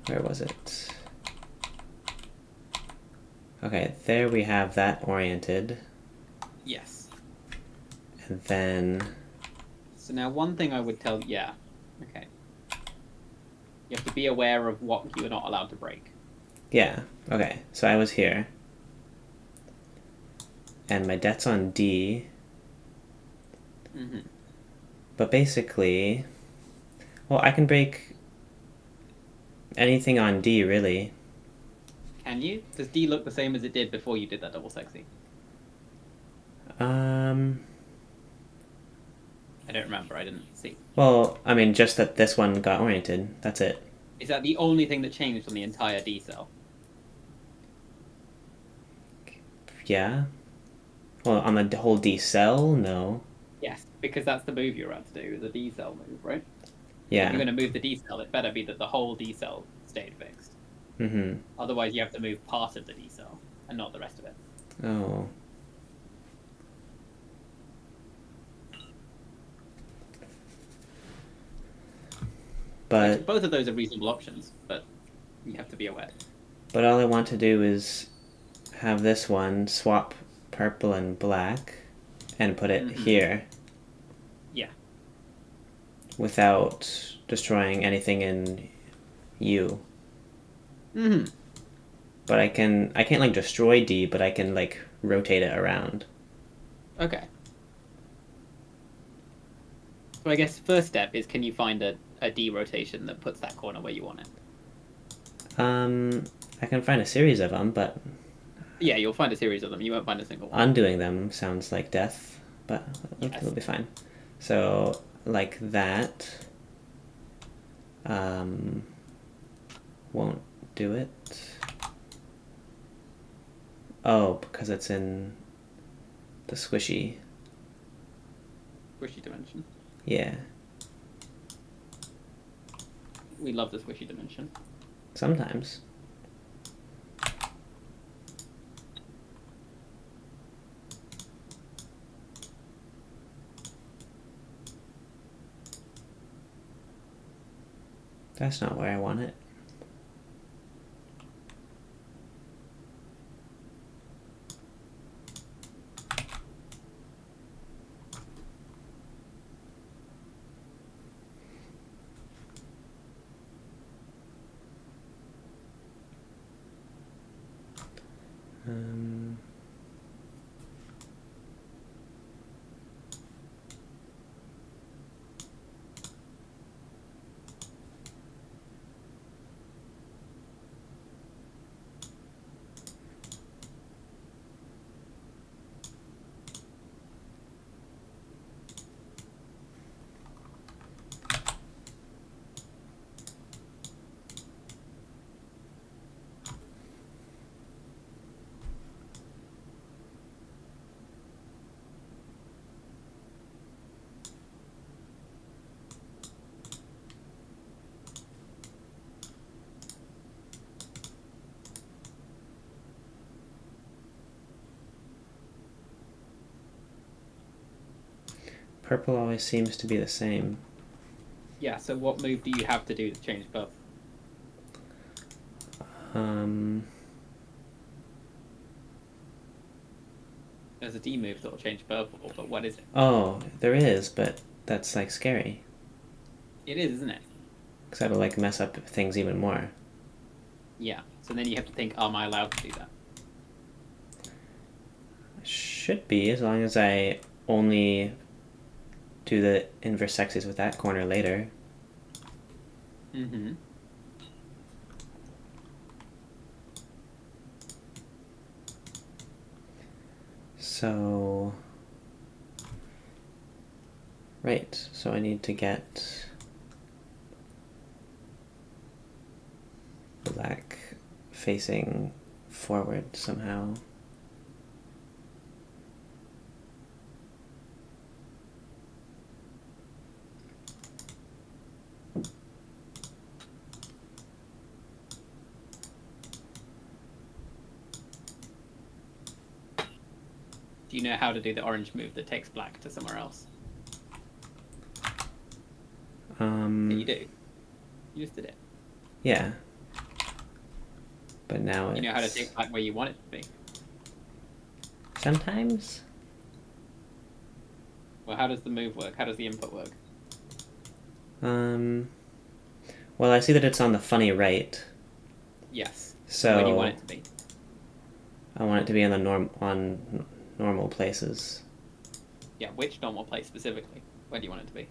Speaker 2: where was it? Okay, there we have that oriented.
Speaker 1: Yes.
Speaker 2: And then,
Speaker 1: So now one thing I would tell, yeah, okay. You have to be aware of what you are not allowed to break.
Speaker 2: yeah, okay, so I was here. And my debt's on D. But basically, well, I can break anything on D, really.
Speaker 1: Can you? Does D look the same as it did before you did that double sexy? I don't remember. I didn't see.
Speaker 2: Well, I mean, just that this one got oriented. That's it.
Speaker 1: Is that the only thing that changed on the entire D cell?
Speaker 2: Yeah. Well, on the whole D cell, no.
Speaker 1: Yes, because that's the move you're about to do, the D cell move, right?
Speaker 2: Yeah.
Speaker 1: If you're going to move the D cell, it better be that the whole D cell stayed fixed.
Speaker 2: Mm-hmm.
Speaker 1: Otherwise, you have to move part of the D cell and not the rest of it.
Speaker 2: Oh. But
Speaker 1: Like, both of those are reasonable options, but you have to be aware.
Speaker 2: But all I want to do is have this one swap purple and black and put it here.
Speaker 1: Yeah.
Speaker 2: Without destroying anything in U. But I can't like destroy D, but I can like rotate it around.
Speaker 1: Okay. So I guess first step is, can you find a D rotation that puts that corner where you want it?
Speaker 2: I can find a series of them, but
Speaker 1: yeah, you'll find a series of them. You won't find a single one.
Speaker 2: Undoing them sounds like death, but
Speaker 1: yes.
Speaker 2: It'll be fine. So like that won't do it. Oh, because it's in the squishy.
Speaker 1: Squishy dimension.
Speaker 2: Yeah.
Speaker 1: We love the squishy dimension.
Speaker 2: Sometimes. That's not where I want it. Purple always seems to be the same.
Speaker 1: Yeah, so what move do you have to do to change purple? There's a D move that'll change purple, but what is it?
Speaker 2: Oh, there is, but that's like scary.
Speaker 1: It is, isn't it?
Speaker 2: Because that'll like mess up things even more.
Speaker 1: Yeah, so then you have to think, am I allowed to do that?
Speaker 2: Should be, as long as I only do the inverse sexes with that corner later.
Speaker 1: Mm-hmm.
Speaker 2: So, right, so I need to get black facing forward somehow.
Speaker 4: you know how to do the orange move that takes black to somewhere else? Yeah, you do. You just did it.
Speaker 2: Yeah. But now
Speaker 4: You know how to take black where you want it to be.
Speaker 2: Sometimes?
Speaker 4: Well, how does the move work? How does the input work?
Speaker 2: Well, I see that it's on the funny right.
Speaker 4: Yes.
Speaker 2: So
Speaker 4: where do you want it to be?
Speaker 2: I want it to be on the normal places.
Speaker 4: Yeah, which normal place specifically? Where do you want it to be?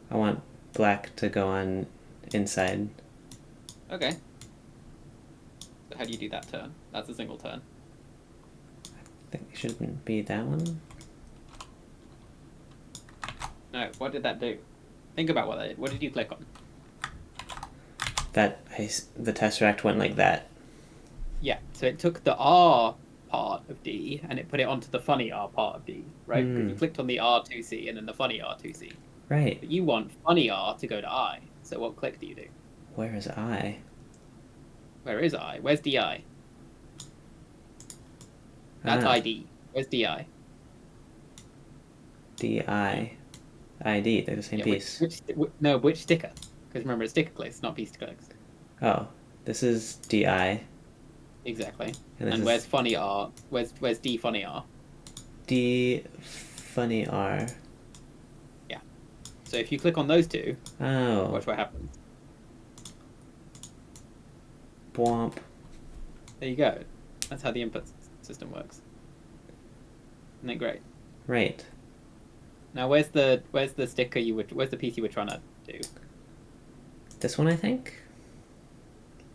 Speaker 2: I want black to go on inside.
Speaker 4: Okay. So how do you do that turn? That's a single turn.
Speaker 2: I think it shouldn't be that one.
Speaker 4: No, what did that do? Think about what that did. What did you click on?
Speaker 2: The tesseract went like that.
Speaker 4: Yeah, so it took the R part of D and it put it onto the funny R part of D, right? Because you clicked on the R2C and then the funny R2C.
Speaker 2: Right.
Speaker 4: But you want funny R to go to I. So what click do you do?
Speaker 2: Where is I?
Speaker 4: Where is I? Where's DI? That's ID. Where's DI?
Speaker 2: DI. ID, they're the same piece.
Speaker 4: Which sticker? Because remember, it's sticker clicks, not piece clicks.
Speaker 2: Oh, this is DI.
Speaker 4: Exactly.
Speaker 2: And
Speaker 4: where's funny R? Where's D funny R?
Speaker 2: D funny R.
Speaker 4: Yeah. So if you click on those two,
Speaker 2: oh,
Speaker 4: watch what happens.
Speaker 2: Bwomp.
Speaker 4: There you go. That's how the input system works. Isn't it great?
Speaker 2: Right.
Speaker 4: Now where's the sticker where's the piece you were trying to do?
Speaker 2: This one, I think.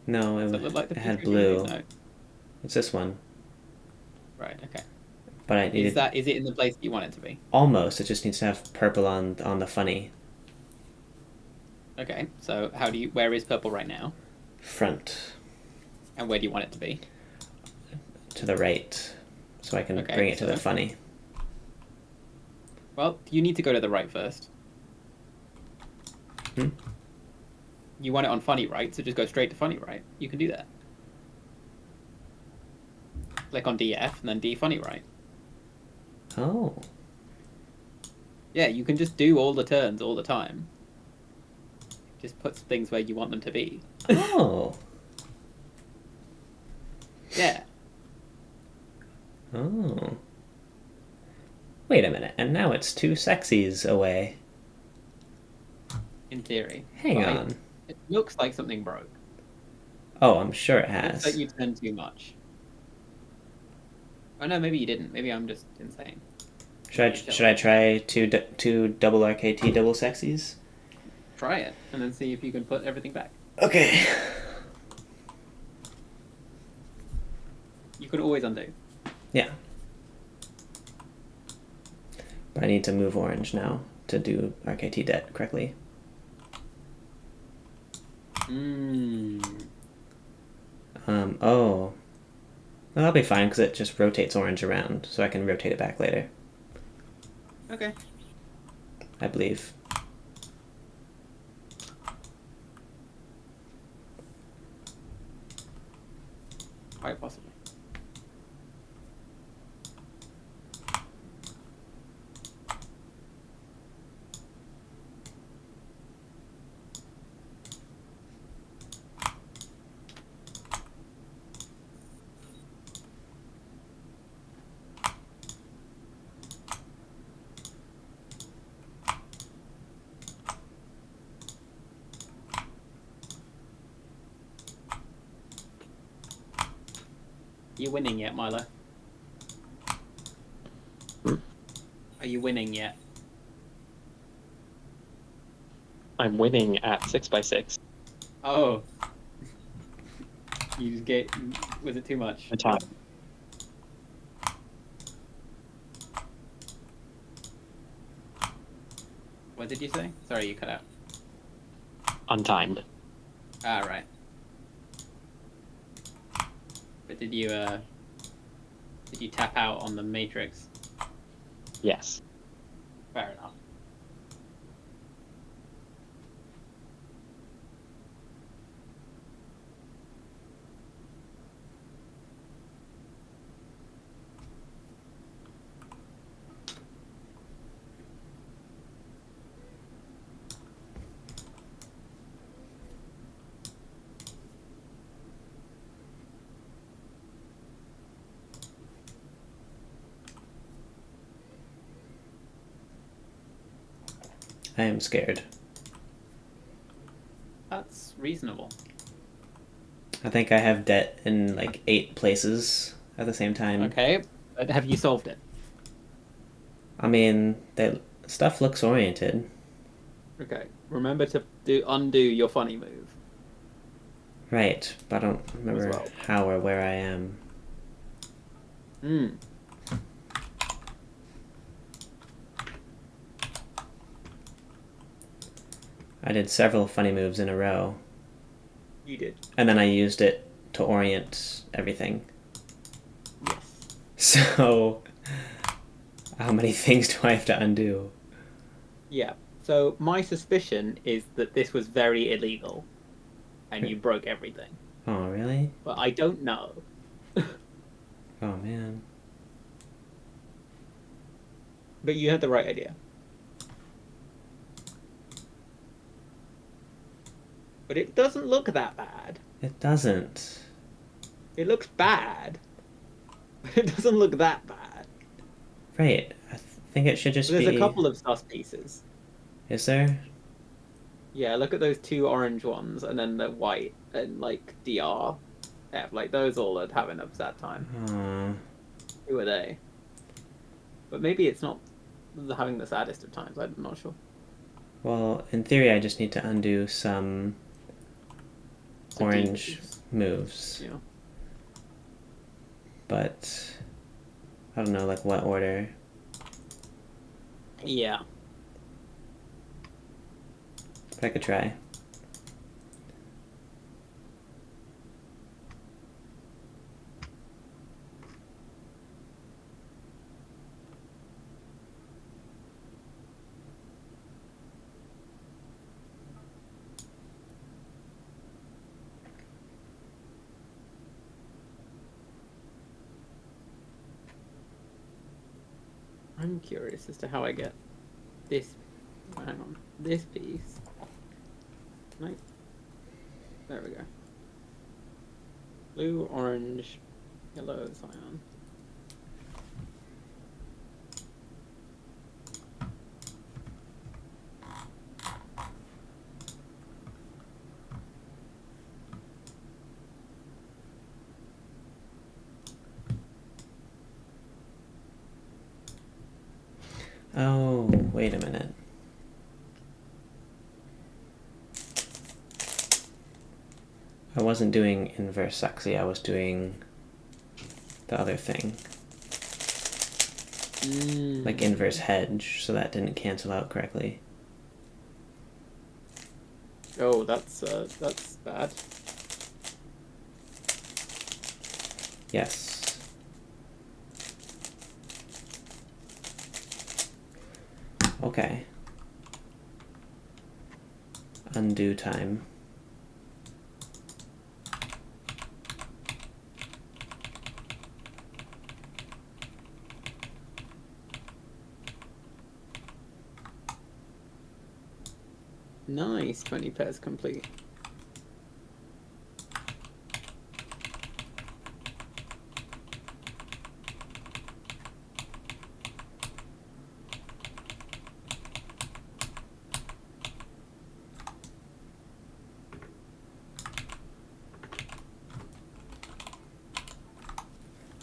Speaker 2: No, it had blue.
Speaker 4: No.
Speaker 2: It's this one.
Speaker 4: Right. Okay.
Speaker 2: But I needed.
Speaker 4: Is it in the place you want it to be?
Speaker 2: Almost. It just needs to have purple on the funny.
Speaker 4: Okay. So where is purple right now?
Speaker 2: Front.
Speaker 4: And where do you want it to be?
Speaker 2: To the right, so I can bring it to the funny.
Speaker 4: Well, you need to go to the right first. You want it on funny right, so just go straight to funny right. You can do that. Click on DF and then D funny right.
Speaker 2: Oh.
Speaker 4: Yeah, you can just do all the turns all the time. Just put things where you want them to be.
Speaker 2: Oh.
Speaker 4: Yeah.
Speaker 2: Oh. Wait a minute, and now it's 2 sexies away.
Speaker 4: In theory.
Speaker 2: Hang on.
Speaker 4: It looks like something broke.
Speaker 2: Oh, I'm sure it
Speaker 4: It
Speaker 2: has.
Speaker 4: looks like you turned too much. Oh no, maybe you didn't. Maybe I'm just insane.
Speaker 2: Should I try two double RKT double sexies?
Speaker 4: Try it, and then see if you can put everything back.
Speaker 2: Okay.
Speaker 4: You can always undo.
Speaker 2: Yeah. But I need to move orange now to do RKT Debt correctly. Oh. Well, that'll be fine because it just rotates orange around, so I can rotate it back later.
Speaker 4: Okay.
Speaker 2: I believe.
Speaker 4: Quite possibly. Are you winning yet, Milo? Are you winning yet?
Speaker 3: I'm winning at 6x6.
Speaker 4: Oh. You just get... Was it too much?
Speaker 3: The time.
Speaker 4: What did you say? Sorry, you cut out.
Speaker 3: Untimed.
Speaker 4: Ah, right. But did you tap out on the matrix?
Speaker 3: Yes.
Speaker 4: Fair enough.
Speaker 2: I am scared.
Speaker 4: That's reasonable.
Speaker 2: I think I have debt in like 8 places at the same time.
Speaker 4: Okay, but have you solved it?
Speaker 2: I mean, that stuff looks oriented.
Speaker 4: Okay, remember to undo your funny move.
Speaker 2: Right, but I don't remember
Speaker 4: well.
Speaker 2: how or where I am.
Speaker 4: Hmm.
Speaker 2: I did several funny moves in a row.
Speaker 4: You did.
Speaker 2: And then I used it to orient everything.
Speaker 4: Yes.
Speaker 2: So, how many things do I have to undo?
Speaker 4: Yeah. So my suspicion is that this was very illegal, and you broke everything.
Speaker 2: Oh, really?
Speaker 4: But I don't know.
Speaker 2: Oh, man.
Speaker 4: But you had the right idea. But it doesn't look that bad.
Speaker 2: It doesn't.
Speaker 4: It looks bad. But it doesn't look that bad.
Speaker 2: Right. I think it should just
Speaker 4: There's
Speaker 2: be...
Speaker 4: a couple of sus pieces.
Speaker 2: Is there?
Speaker 4: Yeah, look at those 2 orange ones, and then the white, and like DR. F. Like those all are having a sad time. Who are they? But maybe it's not having the saddest of times. I'm not sure.
Speaker 2: Well, in theory, I just need to undo some orange moves.
Speaker 4: Yeah.
Speaker 2: But I don't know, like what order.
Speaker 4: Yeah.
Speaker 2: But I could try.
Speaker 4: I'm curious as to how I get this. Hang on. This piece. No. There we go. Blue, orange, yellow, cyan.
Speaker 2: Oh, wait a minute. I wasn't doing inverse sexy, I was doing the other thing. Like inverse hedge, so that didn't cancel out correctly.
Speaker 4: Oh, that's bad.
Speaker 2: Yes. Okay. Undo time.
Speaker 4: Nice, 20 pairs complete.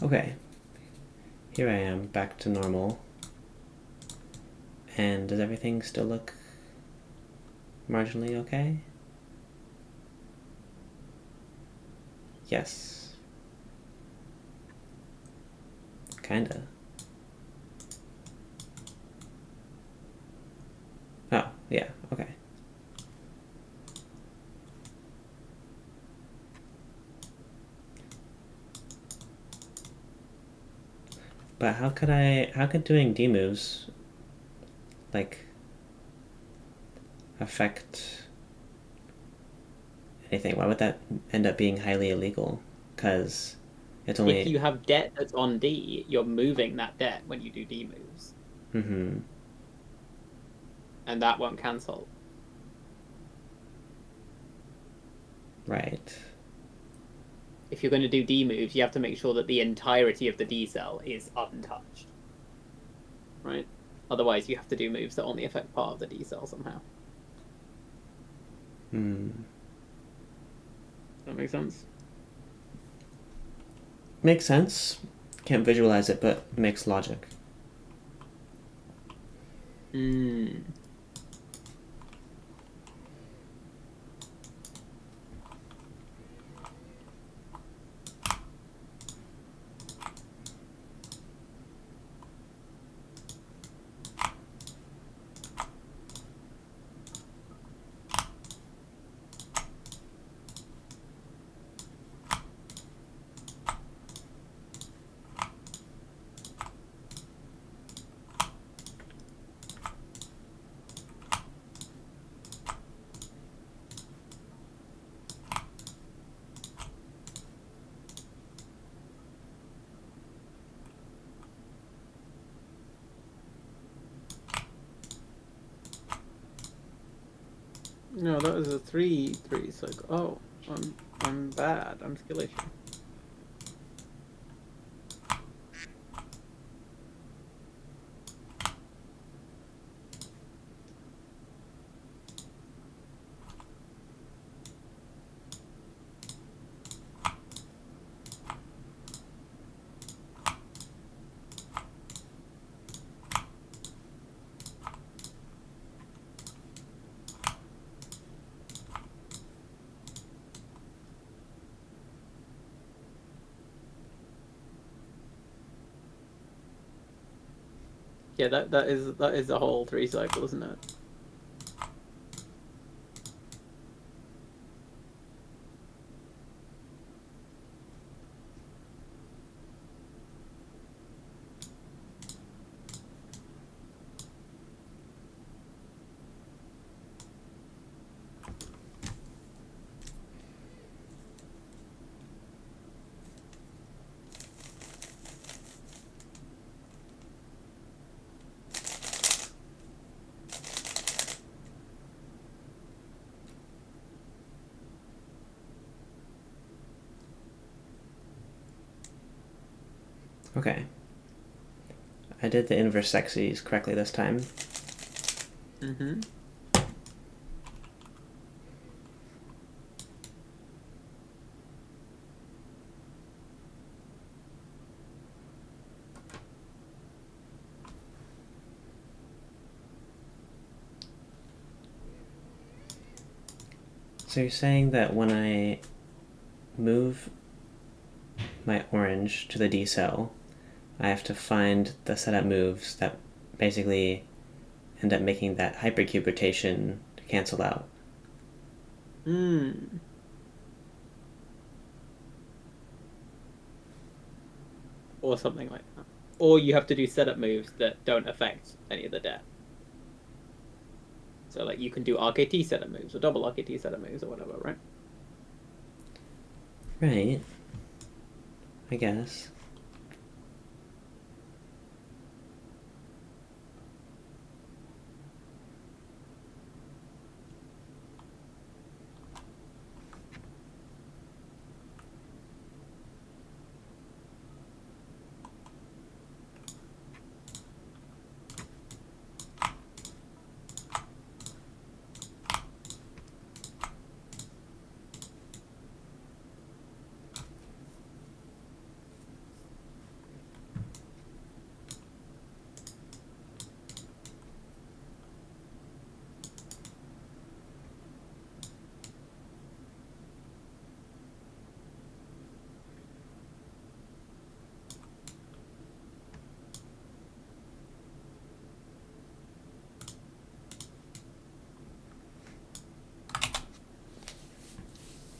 Speaker 2: Okay. Here I am, back to normal. And does everything still look marginally okay? Yes. Kinda. Oh, yeah, okay. But how could doing D moves, like, affect anything? Why would that end up being highly illegal? Because it's only...
Speaker 4: If you have debt that's on D, you're moving that debt when you do D moves.
Speaker 2: Mm-hmm.
Speaker 4: And that won't cancel.
Speaker 2: Right.
Speaker 4: If you're going to do D moves, you have to make sure that the entirety of the D cell is untouched. Right? Otherwise, you have to do moves that only affect part of the D cell somehow.
Speaker 2: Hmm.
Speaker 4: Does that make sense?
Speaker 2: Makes sense. Can't visualize it, but makes logic.
Speaker 4: Hmm. No, that was a 3-3 cycle. Oh, I'm bad. I'm skill issue. Yeah, that is a whole 3 cycle, isn't it?
Speaker 2: Okay. I did the inverse sexes correctly this time.
Speaker 4: Mm-hmm.
Speaker 2: So you're saying that when I move my orange to the D cell, I have to find the setup moves that basically end up making that hypercube rotation to cancel out.
Speaker 4: Hmm. Or something like that. Or you have to do setup moves that don't affect any of the debt. So, like, you can do RKT setup moves or double RKT setup moves or whatever, right?
Speaker 2: Right. I guess.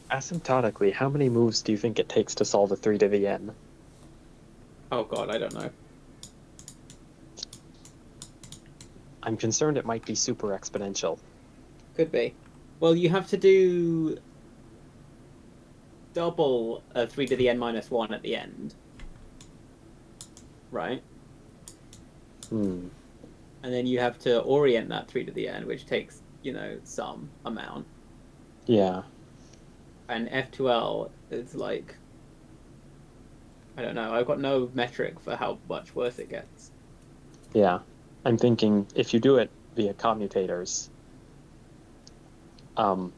Speaker 3: Asymptotically, how many moves do you think it takes to solve a 3 to the n?
Speaker 4: Oh god, I don't know.
Speaker 3: I'm concerned it might be super exponential.
Speaker 4: Could be. Well, you have to do double a 3 to the n minus 1 at the end. Right?
Speaker 3: Hmm.
Speaker 4: And then you have to orient that 3 to the n, which takes, some amount.
Speaker 3: Yeah.
Speaker 4: And F2L is like, I don't know, I've got no metric for how much worse it gets.
Speaker 3: Yeah. I'm thinking if you do it via commutators,
Speaker 4: Oh,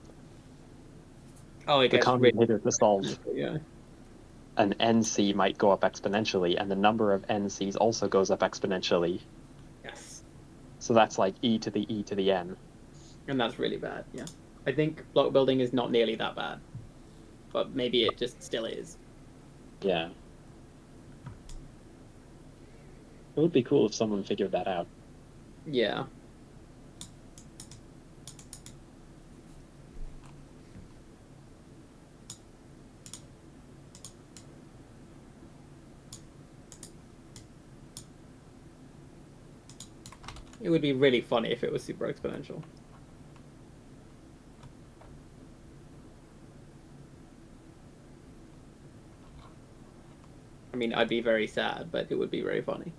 Speaker 4: it
Speaker 3: the
Speaker 4: gets
Speaker 3: commutator to solve
Speaker 4: yeah.
Speaker 3: an NC might go up exponentially, and the number of NCs also goes up exponentially.
Speaker 4: Yes.
Speaker 3: So that's like e to the n.
Speaker 4: And that's really bad, yeah. I think block building is not nearly that bad. But maybe it just still is.
Speaker 3: Yeah. It would be cool if someone figured that out.
Speaker 4: Yeah. It would be really funny if it was super exponential. I mean, I'd be very sad, but it would be very funny.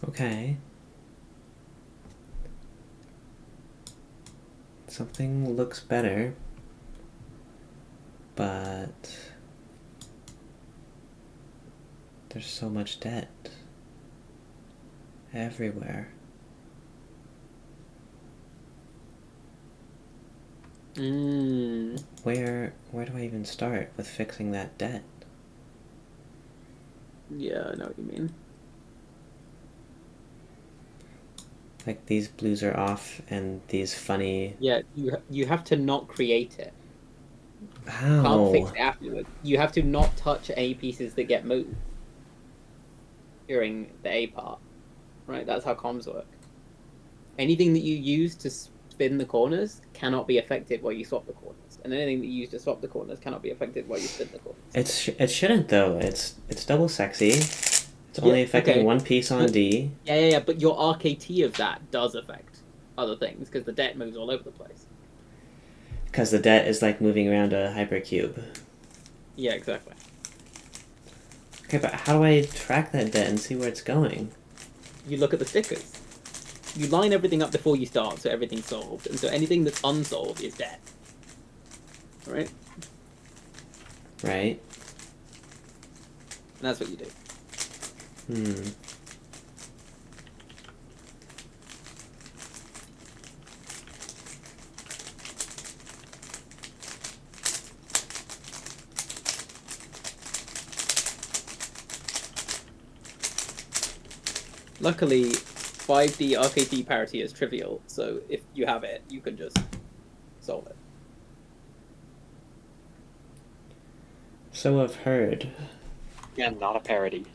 Speaker 2: Okay. Something looks better, but there's so much debt everywhere. Where do I even start with fixing that debt?
Speaker 4: Yeah, I know what you mean.
Speaker 2: Like, these blues are off and these funny...
Speaker 4: Yeah, you have to not create it.
Speaker 2: How?
Speaker 4: Can't fix it afterwards. You have to not touch A pieces that get moved during the A part. Right? That's how comms work. Anything that you use to spin the corners cannot be affected while you swap the corners. And anything that you use to swap the corners cannot be affected while you spin the corners.
Speaker 2: It shouldn't, though. It's double sexy. It's only affecting one piece on D.
Speaker 4: Yeah, but your RKT of that does affect other things, because the debt moves all over the place.
Speaker 2: Because the debt is like moving around a hypercube.
Speaker 4: Yeah, exactly.
Speaker 2: Okay, but how do I track that debt and see where it's going?
Speaker 4: You look at the stickers. You line everything up before you start, so everything's solved. And so anything that's unsolved is debt. Right?
Speaker 2: Right.
Speaker 4: And that's what you do. Luckily, 5D RKT parity is trivial, so if you have it, you can just solve it.
Speaker 2: So I've heard.
Speaker 3: Yeah, not a parody.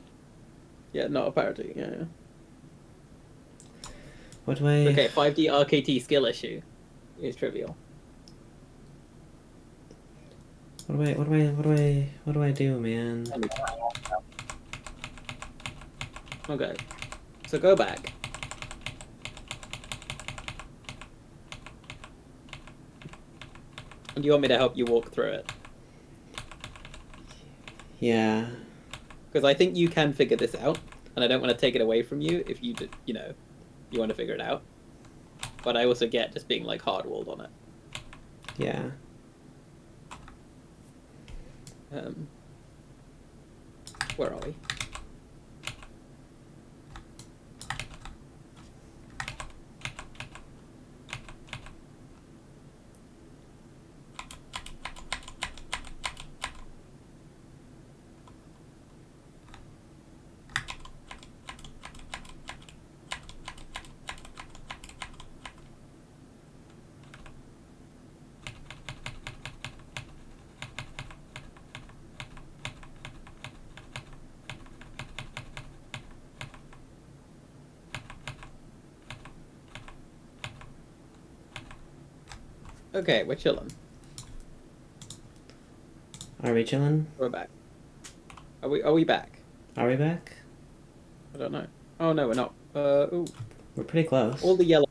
Speaker 4: Yeah, not a parity, yeah.
Speaker 2: What do I...
Speaker 4: Okay, 5D RKT skill issue is trivial.
Speaker 2: What do I do, man?
Speaker 4: Okay, so go back. And do you want me to help you walk through it?
Speaker 2: Yeah.
Speaker 4: Because I think you can figure this out, and I don't want to take it away from you if you want to figure it out. But I also get just being like hard-walled on it.
Speaker 2: Yeah.
Speaker 4: Where are we? Okay, we're chilling.
Speaker 2: Are we chilling?
Speaker 4: We're back. Are we back?
Speaker 2: Are we back?
Speaker 4: I don't know. Oh no, we're not. Ooh.
Speaker 2: We're pretty close.
Speaker 4: All the yellow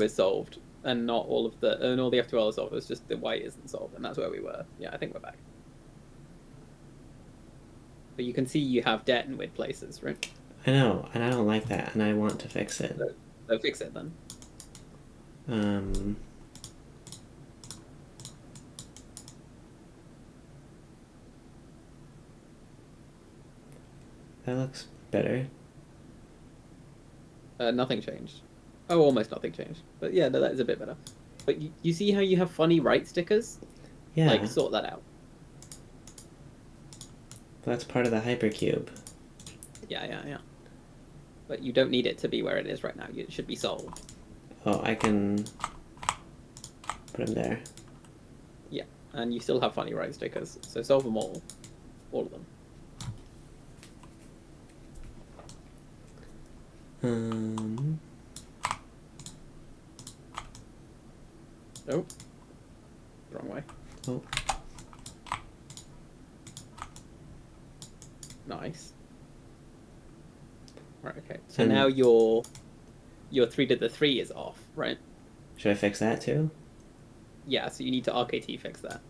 Speaker 4: is solved, and not all of the and all the F2L is solved. It's just the white isn't solved, and that's where we were. Yeah, I think we're back. But you can see you have debt in weird places, right?
Speaker 2: I know, and I don't like that, and I want to fix it.
Speaker 4: So fix it then.
Speaker 2: That looks better.
Speaker 4: Nothing changed. Oh, almost nothing changed. But yeah, no, that is a bit better. But you see how you have funny right stickers?
Speaker 2: Yeah.
Speaker 4: Like, sort that out.
Speaker 2: That's part of the hypercube.
Speaker 4: Yeah. But you don't need it to be where it is right now. It should be solved.
Speaker 2: Oh, I can put them there.
Speaker 4: Yeah, and you still have funny right stickers. So solve them all. All of them. Oh. Wrong way.
Speaker 2: Oh.
Speaker 4: Nice. Right, okay. So now your 3 to the 3 is off, right?
Speaker 2: Should I fix that too?
Speaker 4: Yeah, so you need to RKT fix that.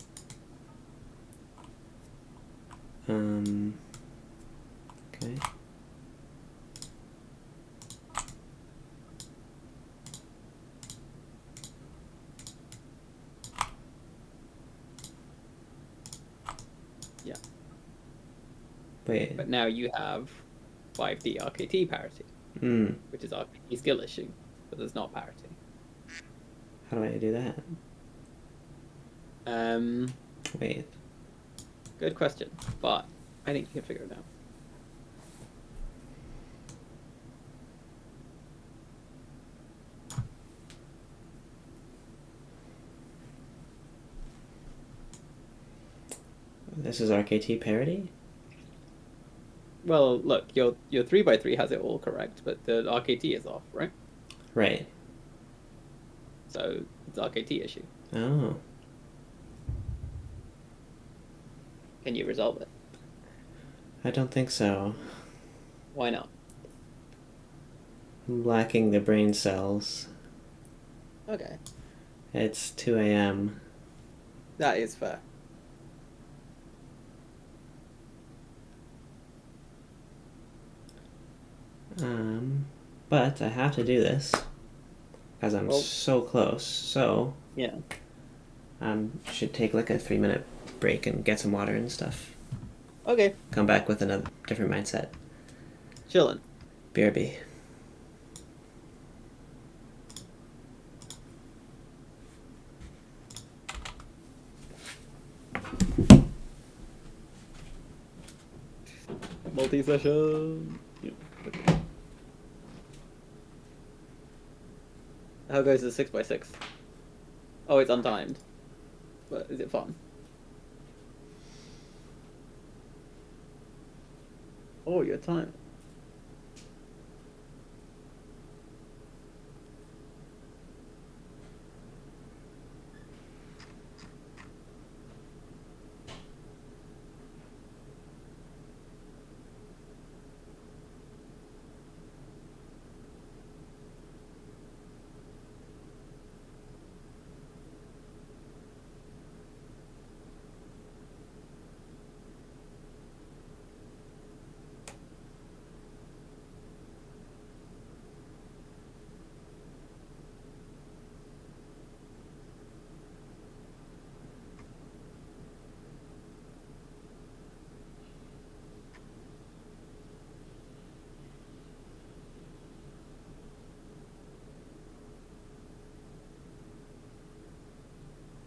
Speaker 2: Okay. Wait.
Speaker 4: But now you have 5D RKT parity,
Speaker 2: Hmm.
Speaker 4: which is RKT skill issue, but there's not parity.
Speaker 2: How do I do that? Wait.
Speaker 4: Good question, but I think you can figure it out.
Speaker 2: This is RKT parity?
Speaker 4: Well, look, your 3x3 has it all correct, but the RKT is off, right?
Speaker 2: Right.
Speaker 4: So it's RKT issue.
Speaker 2: Oh.
Speaker 4: Can you resolve it?
Speaker 2: I don't think so.
Speaker 4: Why not?
Speaker 2: I'm lacking the brain cells.
Speaker 4: Okay,
Speaker 2: It's 2 a.m.
Speaker 4: that is fair.
Speaker 2: But I have to do this because I'm
Speaker 4: Well-
Speaker 2: so close. So
Speaker 4: Yeah.
Speaker 2: should take like a 3-minute break and get some water and stuff.
Speaker 4: Okay,
Speaker 2: Come back with another different mindset.
Speaker 4: chillin'.
Speaker 2: BRB.
Speaker 4: Multi-session. Yeah. Okay. How goes the 6x6? Oh, it's untimed. But is it fun? Oh, your time.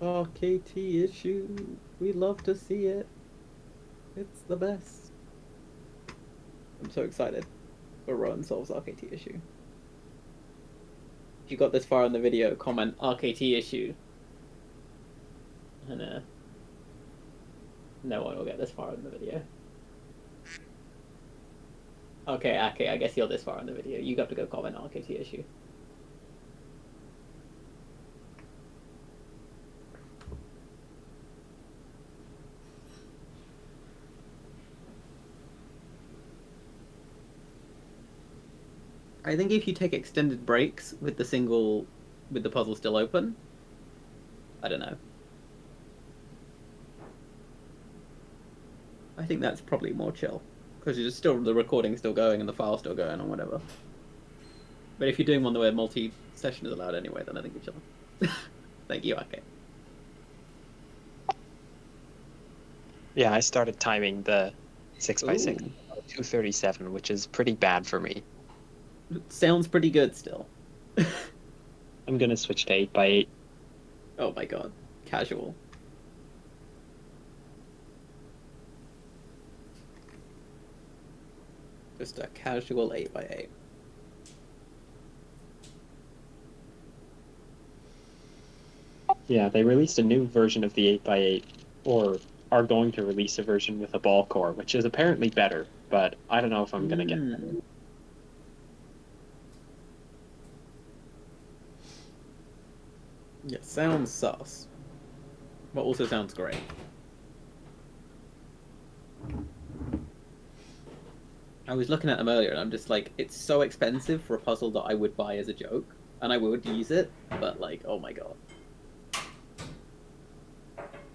Speaker 4: RKT issue. We love to see it. It's the best. I'm so excited for Rowan solves RKT issue. If you got this far in the video, comment RKT issue. And no one will get this far in the video. Okay, Ake, I guess you're this far in the video. You got to go comment RKT issue. I think if you take extended breaks with the puzzle still open, I don't know. I think that's probably more chill because the recording's still going and the file's still going or whatever. But if you're doing one where multi-session is allowed anyway, then I think you're chill. Thank you, Ake.
Speaker 3: Yeah, I started timing the 6x6
Speaker 4: Ooh.
Speaker 3: 237, which is pretty bad for me.
Speaker 4: Sounds pretty good still.
Speaker 3: I'm gonna switch to 8x8.
Speaker 4: Oh my god. Casual. Just a casual 8x8.
Speaker 3: Yeah, they released a new version of the 8x8, or are going to release a version with a ball core, which is apparently better, but I don't know if I'm gonna get that.
Speaker 4: Yeah, sounds sus. But also sounds great. I was looking at them earlier and I'm just like, it's so expensive for a puzzle that I would buy as a joke. And I would use it, but like, oh my god.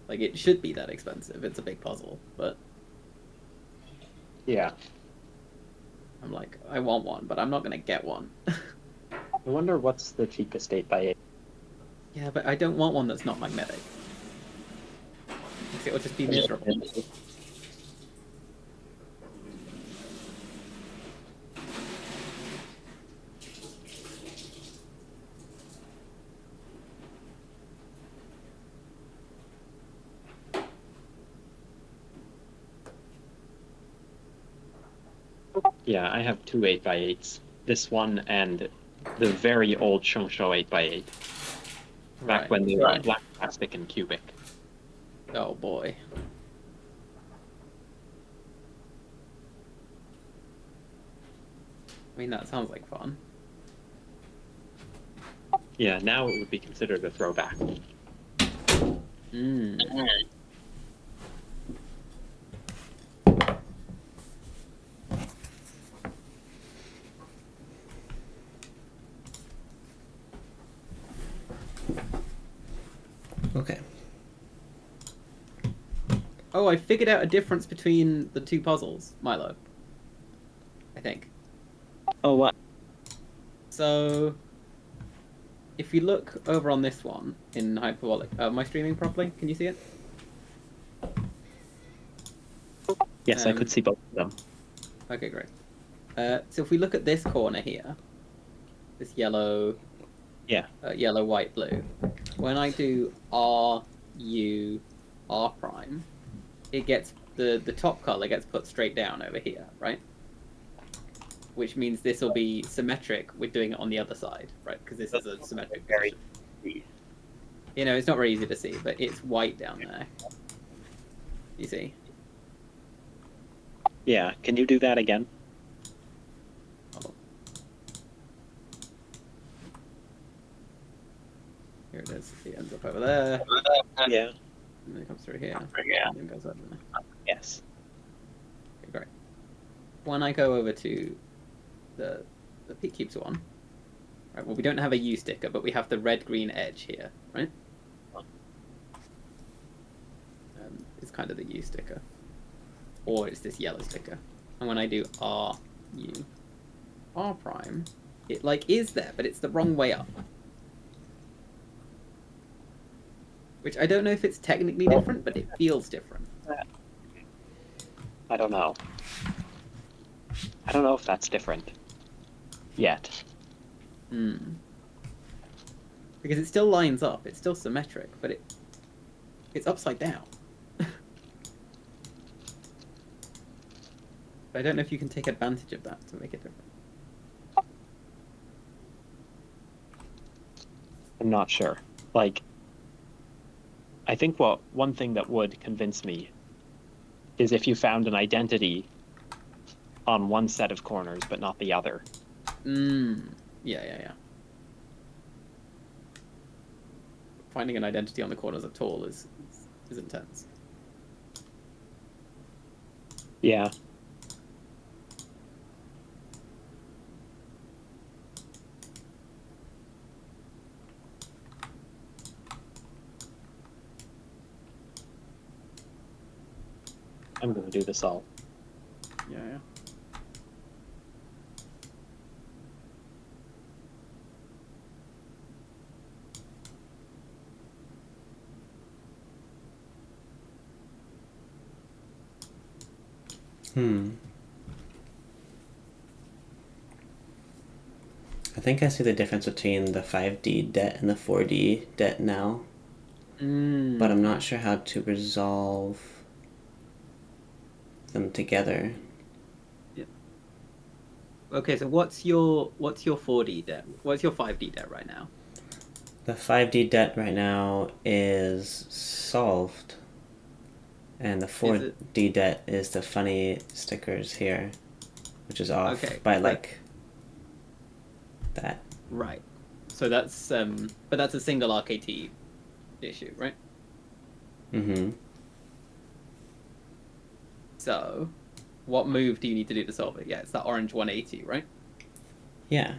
Speaker 4: Like, it should be that expensive. It's a big puzzle, but
Speaker 3: Yeah.
Speaker 4: I'm like, I want one, but I'm not gonna get one.
Speaker 3: I wonder what's the cheapest 8x8.
Speaker 4: Yeah, but I don't want one that's not magnetic. It'll just be miserable.
Speaker 3: Yeah, I have two 8x8s. This one and the very old Shungsho 8x8. Back
Speaker 1: Right.
Speaker 3: when they were black plastic and cubic.
Speaker 1: Oh boy. I mean, that sounds like fun.
Speaker 3: Yeah, now it would be considered a throwback.
Speaker 1: Mm.
Speaker 2: Okay.
Speaker 1: Oh, I figured out a difference between the two puzzles, Milo. I think.
Speaker 3: Oh, what?
Speaker 1: So, if you look over on this one in hyperbolic, am I streaming properly? Can you see it?
Speaker 3: Yes, I could see both of them.
Speaker 1: Okay, great. So if we look at this corner here, this yellow, yellow, white, blue. When I do R, U, R prime, it gets the top color gets put straight down over here, right? Which means this will be symmetric with doing it on the other side, right? Because this is a symmetric position. You know, it's not very easy to see, but it's white down there. You see?
Speaker 3: Yeah, can you do that again?
Speaker 1: Oh. Here it is. It ends up over there.
Speaker 3: Yeah.
Speaker 1: And then it comes through here. And then goes over there.
Speaker 3: Yes.
Speaker 1: Okay, great. When I go over to the Peak Cubes one, right, well, we don't have a U sticker, but we have the red-green edge here, right? It's kind of the U sticker. Or it's this yellow sticker. And when I do R, U, R prime, it like is there, but it's the wrong way up. Which I don't know if it's technically different, but it feels different.
Speaker 3: I don't know. I don't know if that's different yet.
Speaker 1: Because it still lines up, it's still symmetric, but it's upside down. But I don't know if you can take advantage of that to make it different.
Speaker 3: I'm not sure. Like, I think one thing that would convince me is if you found an identity on one set of corners but not the other.
Speaker 1: Yeah. Finding an identity on the corners at all is intense.
Speaker 3: Yeah. I'm going to do this all.
Speaker 1: Yeah.
Speaker 2: I think I see the difference between the 5D debt and the 4D debt now. But I'm not sure how to resolve them together.
Speaker 1: Yeah. Okay, so what's your 4D debt? What's your 5D debt right now?
Speaker 2: The 5D debt right now is solved. And the 4D debt is the funny stickers here, which is off by like that.
Speaker 1: Right. So that's but that's a single RKT issue, right? So, what move do you need to do to solve it? Yeah, it's that orange 180, right?
Speaker 2: Yeah.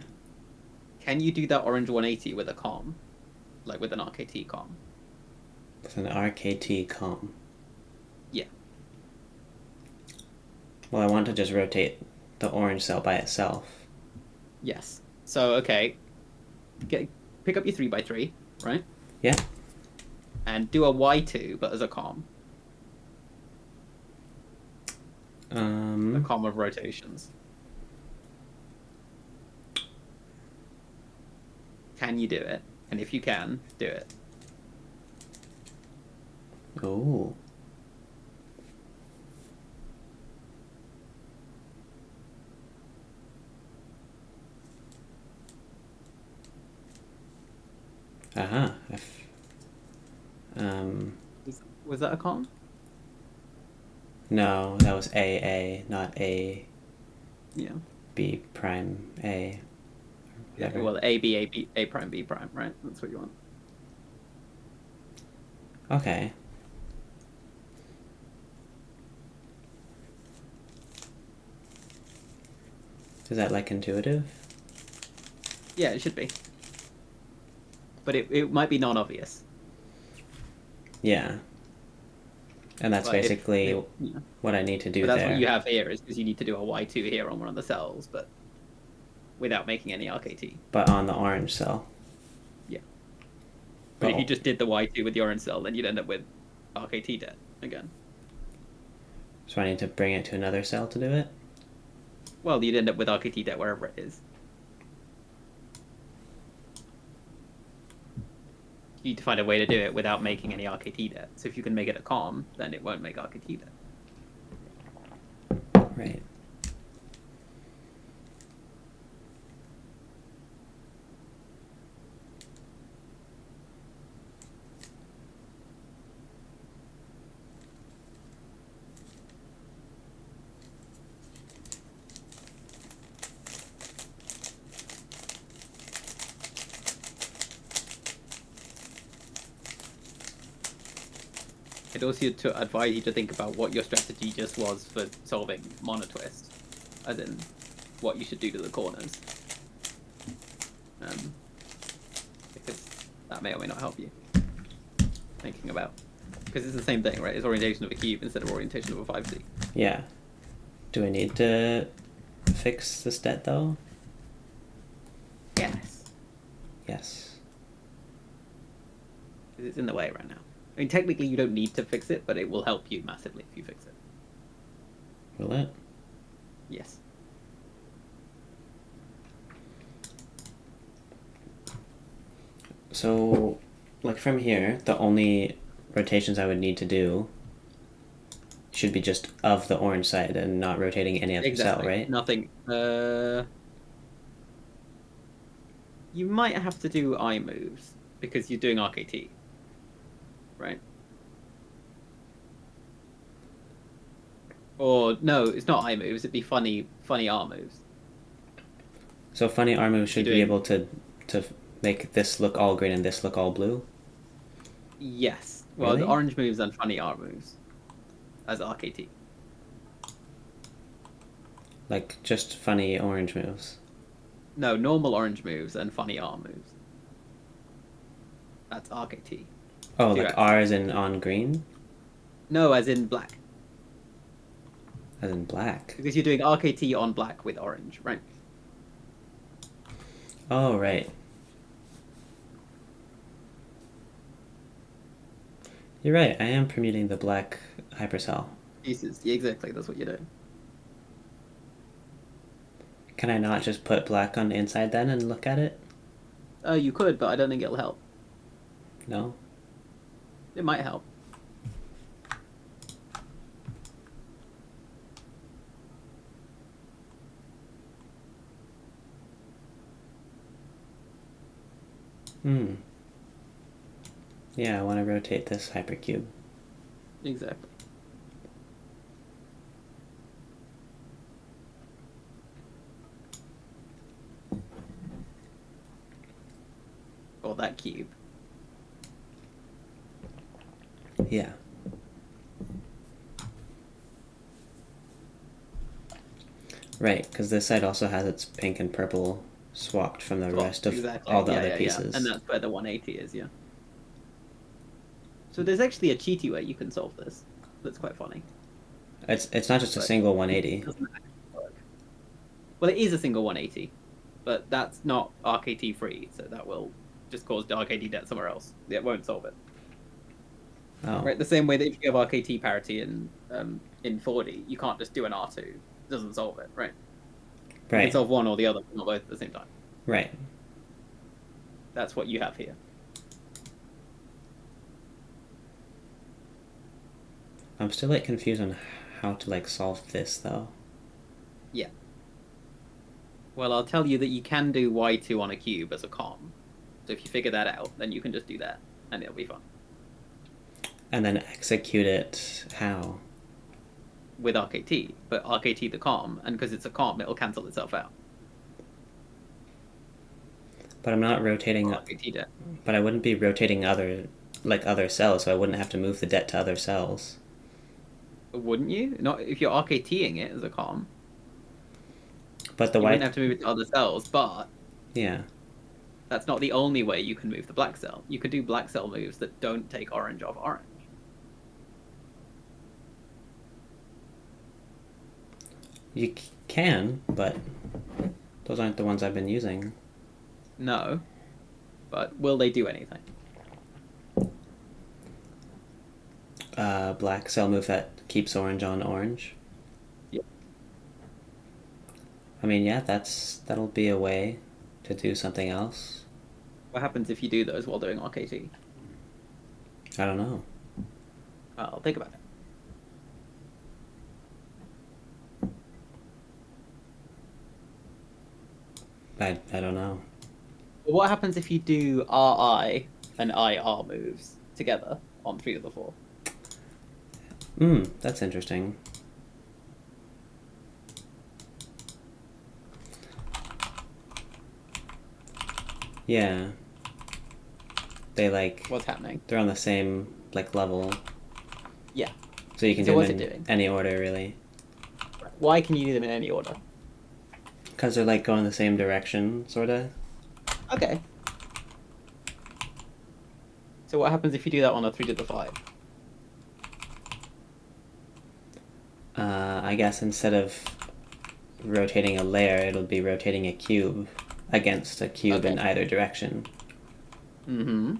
Speaker 1: Can you do that orange 180 with a com? Like with an RKT com?
Speaker 2: With an RKT com?
Speaker 1: Yeah.
Speaker 2: Well, I want to just rotate the orange cell by itself.
Speaker 1: Yes. So, okay. Pick up your 3x3, right?
Speaker 2: Yeah.
Speaker 1: And do a Y2, but as a com. A com of rotations. Can you do it? And if you can, do it.
Speaker 2: Oh. Uh-huh.
Speaker 1: Was that a con?
Speaker 2: No, that was AA, not A,
Speaker 1: Yeah.
Speaker 2: B prime A.
Speaker 1: Yeah.
Speaker 2: Whatever.
Speaker 1: Well, A B A B A prime B prime, right? That's what you want.
Speaker 2: Okay. Is that like intuitive?
Speaker 1: Yeah, it should be. But it might be non-obvious.
Speaker 2: Yeah. And that's
Speaker 1: But if-
Speaker 2: basically
Speaker 1: yeah.
Speaker 2: what I need to do
Speaker 1: But that's
Speaker 2: there.
Speaker 1: what you have here, is because you need to do a Y2 here on one of the cells, but without making any RKT.
Speaker 2: But on the orange cell.
Speaker 1: Yeah. But if
Speaker 2: Oh.
Speaker 1: you just did the Y2 with the orange cell, then you'd end up with RKT debt again.
Speaker 2: So I need to bring it to another cell to do it?
Speaker 1: Well, you'd end up with RKT debt wherever it is. You need to find a way to do it without making any RKT debt. So if you can make it a com, then it won't make RKT debt.
Speaker 2: Right.
Speaker 1: I'd also to advise you to think about what your strategy just was for solving monotwist, as in what you should do to the corners. Because that may or may not help you thinking about. Because it's the same thing, right? It's orientation of a cube instead of orientation of a 5C.
Speaker 2: Yeah. Do I need to fix this debt though?
Speaker 1: Yes.
Speaker 2: Yes.
Speaker 1: Because it's in the way right now. I mean, technically you don't need to fix it, but it will help you massively if you fix it.
Speaker 2: Will it?
Speaker 1: Yes.
Speaker 2: So, like from here, the only rotations I would need to do should be just of the orange side and not rotating any other cell, right?
Speaker 1: Nothing. You might have to do eye moves because you're doing RKT, right? Or no, it's not eye moves. It'd be funny R moves.
Speaker 2: So funny R move should
Speaker 1: You're
Speaker 2: be
Speaker 1: doing-
Speaker 2: able to make this look all green and this look all blue?
Speaker 1: Yes. Well,
Speaker 2: Really?
Speaker 1: the orange moves and funny R moves as RKT.
Speaker 2: Like just funny orange moves.
Speaker 1: No, normal orange moves and funny R moves. That's RKT.
Speaker 2: Oh,
Speaker 1: Do
Speaker 2: like
Speaker 1: it.
Speaker 2: R is in on green?
Speaker 1: No, as in black.
Speaker 2: As in black.
Speaker 1: Because you're doing RKT on black with orange, right?
Speaker 2: Oh, right. You're right, I am permuting the black hypercell.
Speaker 1: Pieces. Yeah, exactly, that's what you're doing.
Speaker 2: Can I not just put black on the inside then and look at it?
Speaker 1: You could, but I don't think it'll help.
Speaker 2: No?
Speaker 1: It might help.
Speaker 2: Hmm. Yeah, I want to rotate this hypercube.
Speaker 1: Exactly. Or that cube.
Speaker 2: Yeah. Right, because this side also has its pink and purple swapped from the rest of
Speaker 1: Exactly.
Speaker 2: all the
Speaker 1: Yeah,
Speaker 2: other
Speaker 1: yeah,
Speaker 2: pieces.
Speaker 1: Yeah. And that's where the 180 is, yeah. So there's actually a cheaty way you can solve this. That's quite funny.
Speaker 2: It's not just a
Speaker 1: But
Speaker 2: single
Speaker 1: it
Speaker 2: 180.
Speaker 1: doesn't actually work. Well, it is a single 180, but that's not RKT free, so that will just cause the RKT debt somewhere else. It won't solve it.
Speaker 2: Oh.
Speaker 1: Right, the same way that if you have RKT parity in 4D, you can't just do an R2. It doesn't solve it, right? You can
Speaker 2: Right.
Speaker 1: solve one or the other, but not both at the same time.
Speaker 2: Right.
Speaker 1: That's what you have here.
Speaker 2: I'm still like confused on how to like solve this though.
Speaker 1: Well, I'll tell you that you can do Y2 on a cube as a com.
Speaker 4: So if you figure that out, then you can just do that, and it'll be fun.
Speaker 2: And then execute it how?
Speaker 4: With RKT, but RKT the com, and because it's a com, it'll cancel itself out.
Speaker 2: But I'm not rotating.
Speaker 4: RKT debt.
Speaker 2: But I wouldn't be rotating other cells, so I wouldn't have to move the debt to other cells.
Speaker 4: Wouldn't you? Not if you're RKTing it as a com.
Speaker 2: But the
Speaker 4: You
Speaker 2: white.
Speaker 4: wouldn't have to move it to other cells, but
Speaker 2: Yeah.
Speaker 4: that's not the only way you can move the black cell. You could do black cell moves that don't take orange off orange.
Speaker 2: You can, but those aren't the ones I've been using.
Speaker 4: No, but will they do anything?
Speaker 2: Black cell move that keeps orange on orange.
Speaker 4: Yep.
Speaker 2: I mean, yeah, that'll be a way to do something else.
Speaker 4: What happens if you do those while doing RKT?
Speaker 2: I don't know.
Speaker 4: Well, think about it.
Speaker 2: I don't know.
Speaker 4: What happens if you do RI and IR moves together on 3 of the 4?
Speaker 2: That's interesting. Yeah. They
Speaker 4: What's happening?
Speaker 2: they're on the same level.
Speaker 4: Yeah.
Speaker 2: So you can
Speaker 4: So
Speaker 2: do
Speaker 4: what's
Speaker 2: them
Speaker 4: it
Speaker 2: in
Speaker 4: doing?
Speaker 2: any order, really.
Speaker 4: Why can you do them in any order?
Speaker 2: Because they're going the same direction, sorta.
Speaker 4: Okay. So what happens if you do that on a 3 to the 5?
Speaker 2: I guess instead of rotating a layer, it'll be rotating a cube against a cube in either direction.
Speaker 4: Mm-hmm.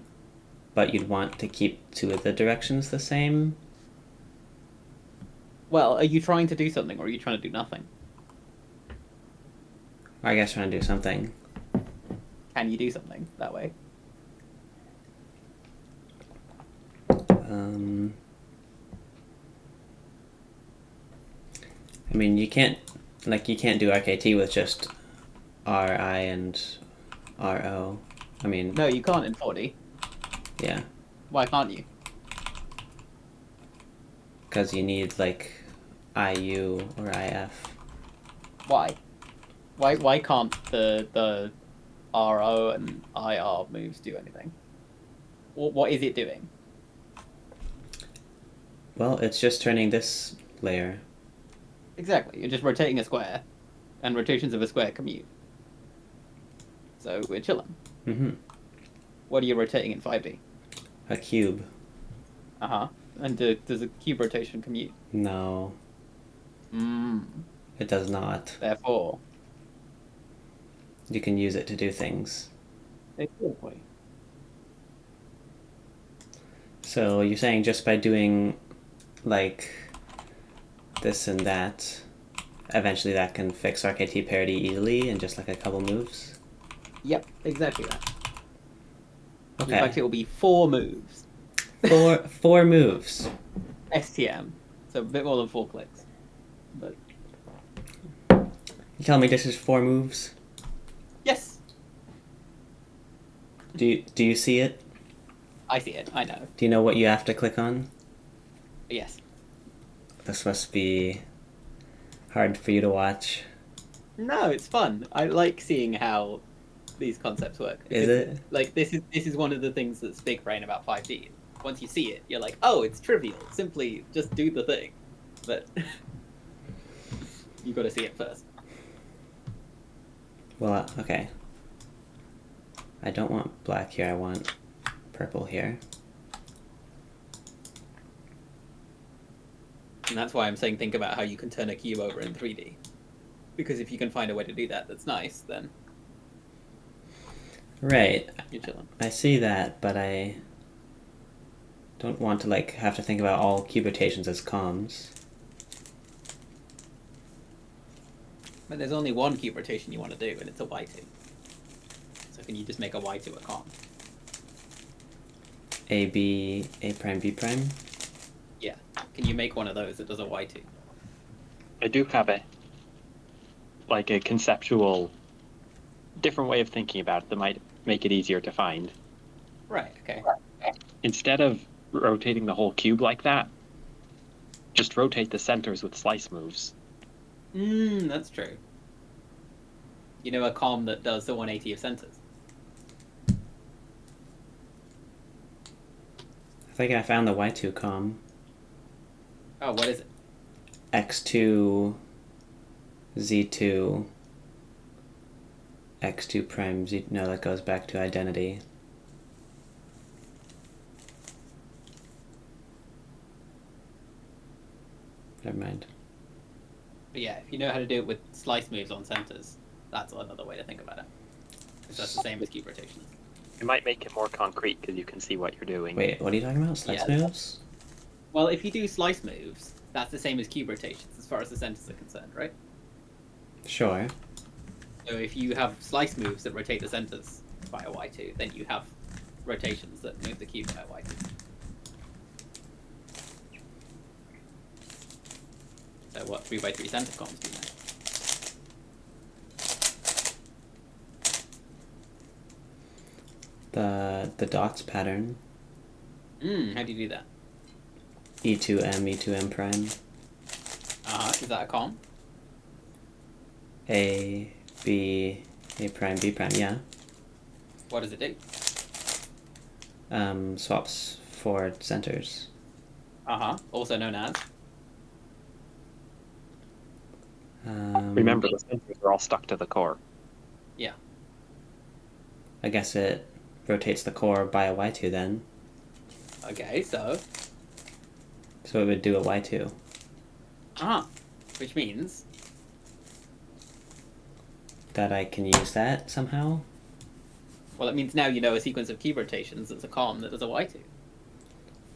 Speaker 2: But you'd want to keep 2 of the directions the same?
Speaker 4: Well, are you trying to do something, or are you trying to do nothing?
Speaker 2: I guess trying to do something.
Speaker 4: Can you do something that way?
Speaker 2: I mean, you can't do RKT with just RI and RO. I mean,
Speaker 4: No, you can't in 4D.
Speaker 2: yeah,
Speaker 4: Why can't you?
Speaker 2: because you need IU or IF.
Speaker 4: Why? Why can't the RO and IR moves do anything? What is it doing?
Speaker 2: Well, it's just turning this layer.
Speaker 4: Exactly. You're just rotating a square, and rotations of a square commute. So we're chilling.
Speaker 2: Mm-hmm.
Speaker 4: What are you rotating in 5D?
Speaker 2: A cube.
Speaker 4: Uh-huh. And does a cube rotation commute?
Speaker 2: No, it does not.
Speaker 4: Therefore,
Speaker 2: You can use it to do things.
Speaker 4: exactly.
Speaker 2: So you're saying just by doing this and that, eventually that can fix RKT parity easily in just a couple moves?
Speaker 4: Yep, exactly that.
Speaker 2: Okay.
Speaker 4: In fact, it will be 4 moves.
Speaker 2: Four moves.
Speaker 4: STM. So a bit more than 4 clicks. But
Speaker 2: You tell me this is 4 moves?
Speaker 4: yes,
Speaker 2: Do you see it?
Speaker 4: I see it. I know.
Speaker 2: Do you know what you have to click on?
Speaker 4: Yes.
Speaker 2: This must be hard for you to watch.
Speaker 4: No, it's fun. I like seeing how these concepts work.
Speaker 2: Is it?
Speaker 4: This is one of the things that's big brain about 5D. Once you see it, you're like, oh, it's trivial. Simply just do the thing. But you got to see it first.
Speaker 2: Well, okay. I don't want black here, I want purple here.
Speaker 4: And that's why I'm saying think about how you can turn a cube over in 3D. Because if you can find a way to do that that's nice, then
Speaker 2: Right.
Speaker 4: you're chilling.
Speaker 2: I see that, but I don't want to have to think about all cube rotations as comms.
Speaker 4: But there's only one cube rotation you want to do, and it's a Y2. So can you just make a Y2 a com?
Speaker 2: A prime, B prime?
Speaker 4: Yeah. Can you make one of those that does a Y2?
Speaker 3: I do have a conceptual different way of thinking about it that might make it easier to find.
Speaker 4: Right, okay.
Speaker 3: Instead of rotating the whole cube like that, just rotate the centers with slice moves.
Speaker 4: That's true. You know a com that does the 180 of centers?
Speaker 2: I think I found the Y2 com.
Speaker 4: Oh, what is it?
Speaker 2: X2, Z2, X2 prime Z. No, that goes back to identity. Never mind.
Speaker 4: But yeah, if you know how to do it with slice moves on centers, that's another way to think about it. Because that's the same as cube rotations.
Speaker 3: It might make it more concrete because you can see what you're doing.
Speaker 2: Wait, what are you talking about? Slice
Speaker 4: Yeah.
Speaker 2: moves?
Speaker 4: Well, if you do slice moves, that's the same as cube rotations as far as the centers are concerned, right?
Speaker 2: Sure.
Speaker 4: So if you have slice moves that rotate the centers by a Y2, then you have rotations that move the cube by a Y2. So what 3x3 center comms do now?
Speaker 2: The dots pattern.
Speaker 4: How do you do that?
Speaker 2: E2M, E2M prime.
Speaker 4: Is that a com?
Speaker 2: A, B, A prime, B prime, yeah.
Speaker 4: What does it do?
Speaker 2: Swaps for centers.
Speaker 4: Also known as?
Speaker 3: Remember, the centers are all stuck to the core.
Speaker 4: Yeah.
Speaker 2: I guess it rotates the core by a Y2 then.
Speaker 4: Okay, so
Speaker 2: So it would do a Y2.
Speaker 4: which means
Speaker 2: That I can use that somehow?
Speaker 4: well, it means now you know a sequence of cube rotations that's a com that does a Y2.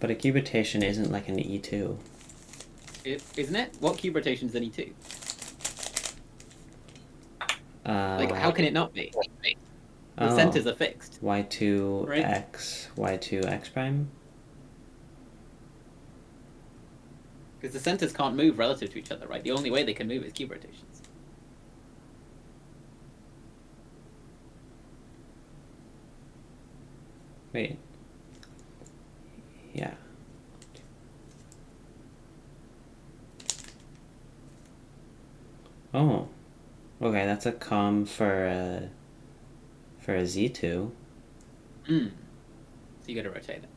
Speaker 2: But a cube rotation isn't like an E2.
Speaker 4: Isn't it? What cube rotation is an E2? Like,
Speaker 2: Uh,
Speaker 4: how can it not be? The
Speaker 2: oh,
Speaker 4: centers are fixed.
Speaker 2: Y2
Speaker 4: Right.
Speaker 2: X, Y2 X prime?
Speaker 4: Because the centers can't move relative to each other, right? The only way they can move is cube rotations.
Speaker 2: Wait. Yeah. Oh. Okay, that's a com for a Z2.
Speaker 4: So you gotta rotate it.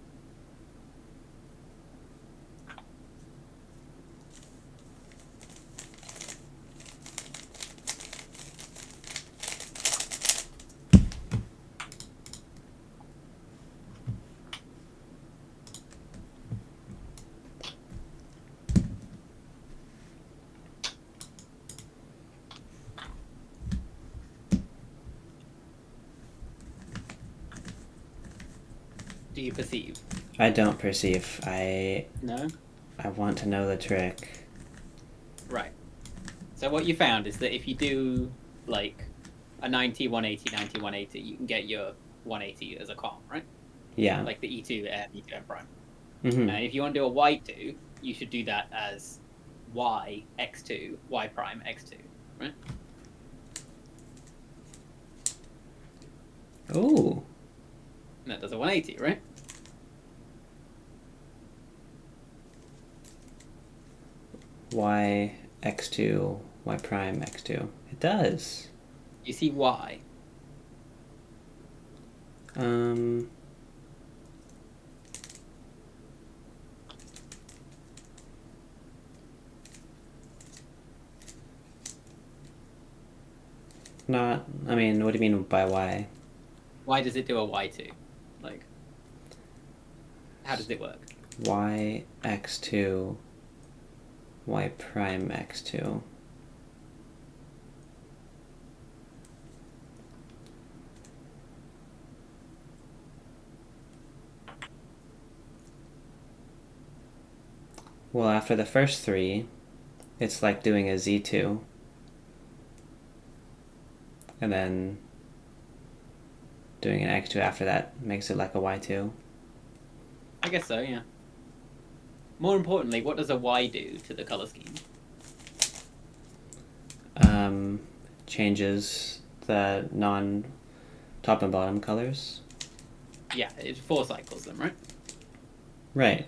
Speaker 4: Do you perceive?
Speaker 2: I don't perceive. I
Speaker 4: No?
Speaker 2: want to know the trick.
Speaker 4: Right. So what you found is that if you do, like, a 90, 180, 90, 180, you can get your 180 as a com, right?
Speaker 2: Yeah.
Speaker 4: Like the E2M, E2M prime.
Speaker 2: Mm-hmm.
Speaker 4: And if you want to do a Y2, you should do that as Y, X2, Y prime, X2, right?
Speaker 2: Ooh.
Speaker 4: And that does a 180, right?
Speaker 2: Y X2, Y prime X2. It does.
Speaker 4: You see Y.
Speaker 2: Not. I mean, what do you mean by Y?
Speaker 4: Why does it do a Y2? Like, how does it work?
Speaker 2: Y X2, Y prime X2. Well, after the first three, it's like doing a Z2. And then doing an X2 after that makes it like a Y2.
Speaker 4: I guess so, yeah. More importantly, what does a Y do to the color scheme?
Speaker 2: Changes the non-top and bottom colors.
Speaker 4: Yeah, it's 4 cycles them, right?
Speaker 2: Right.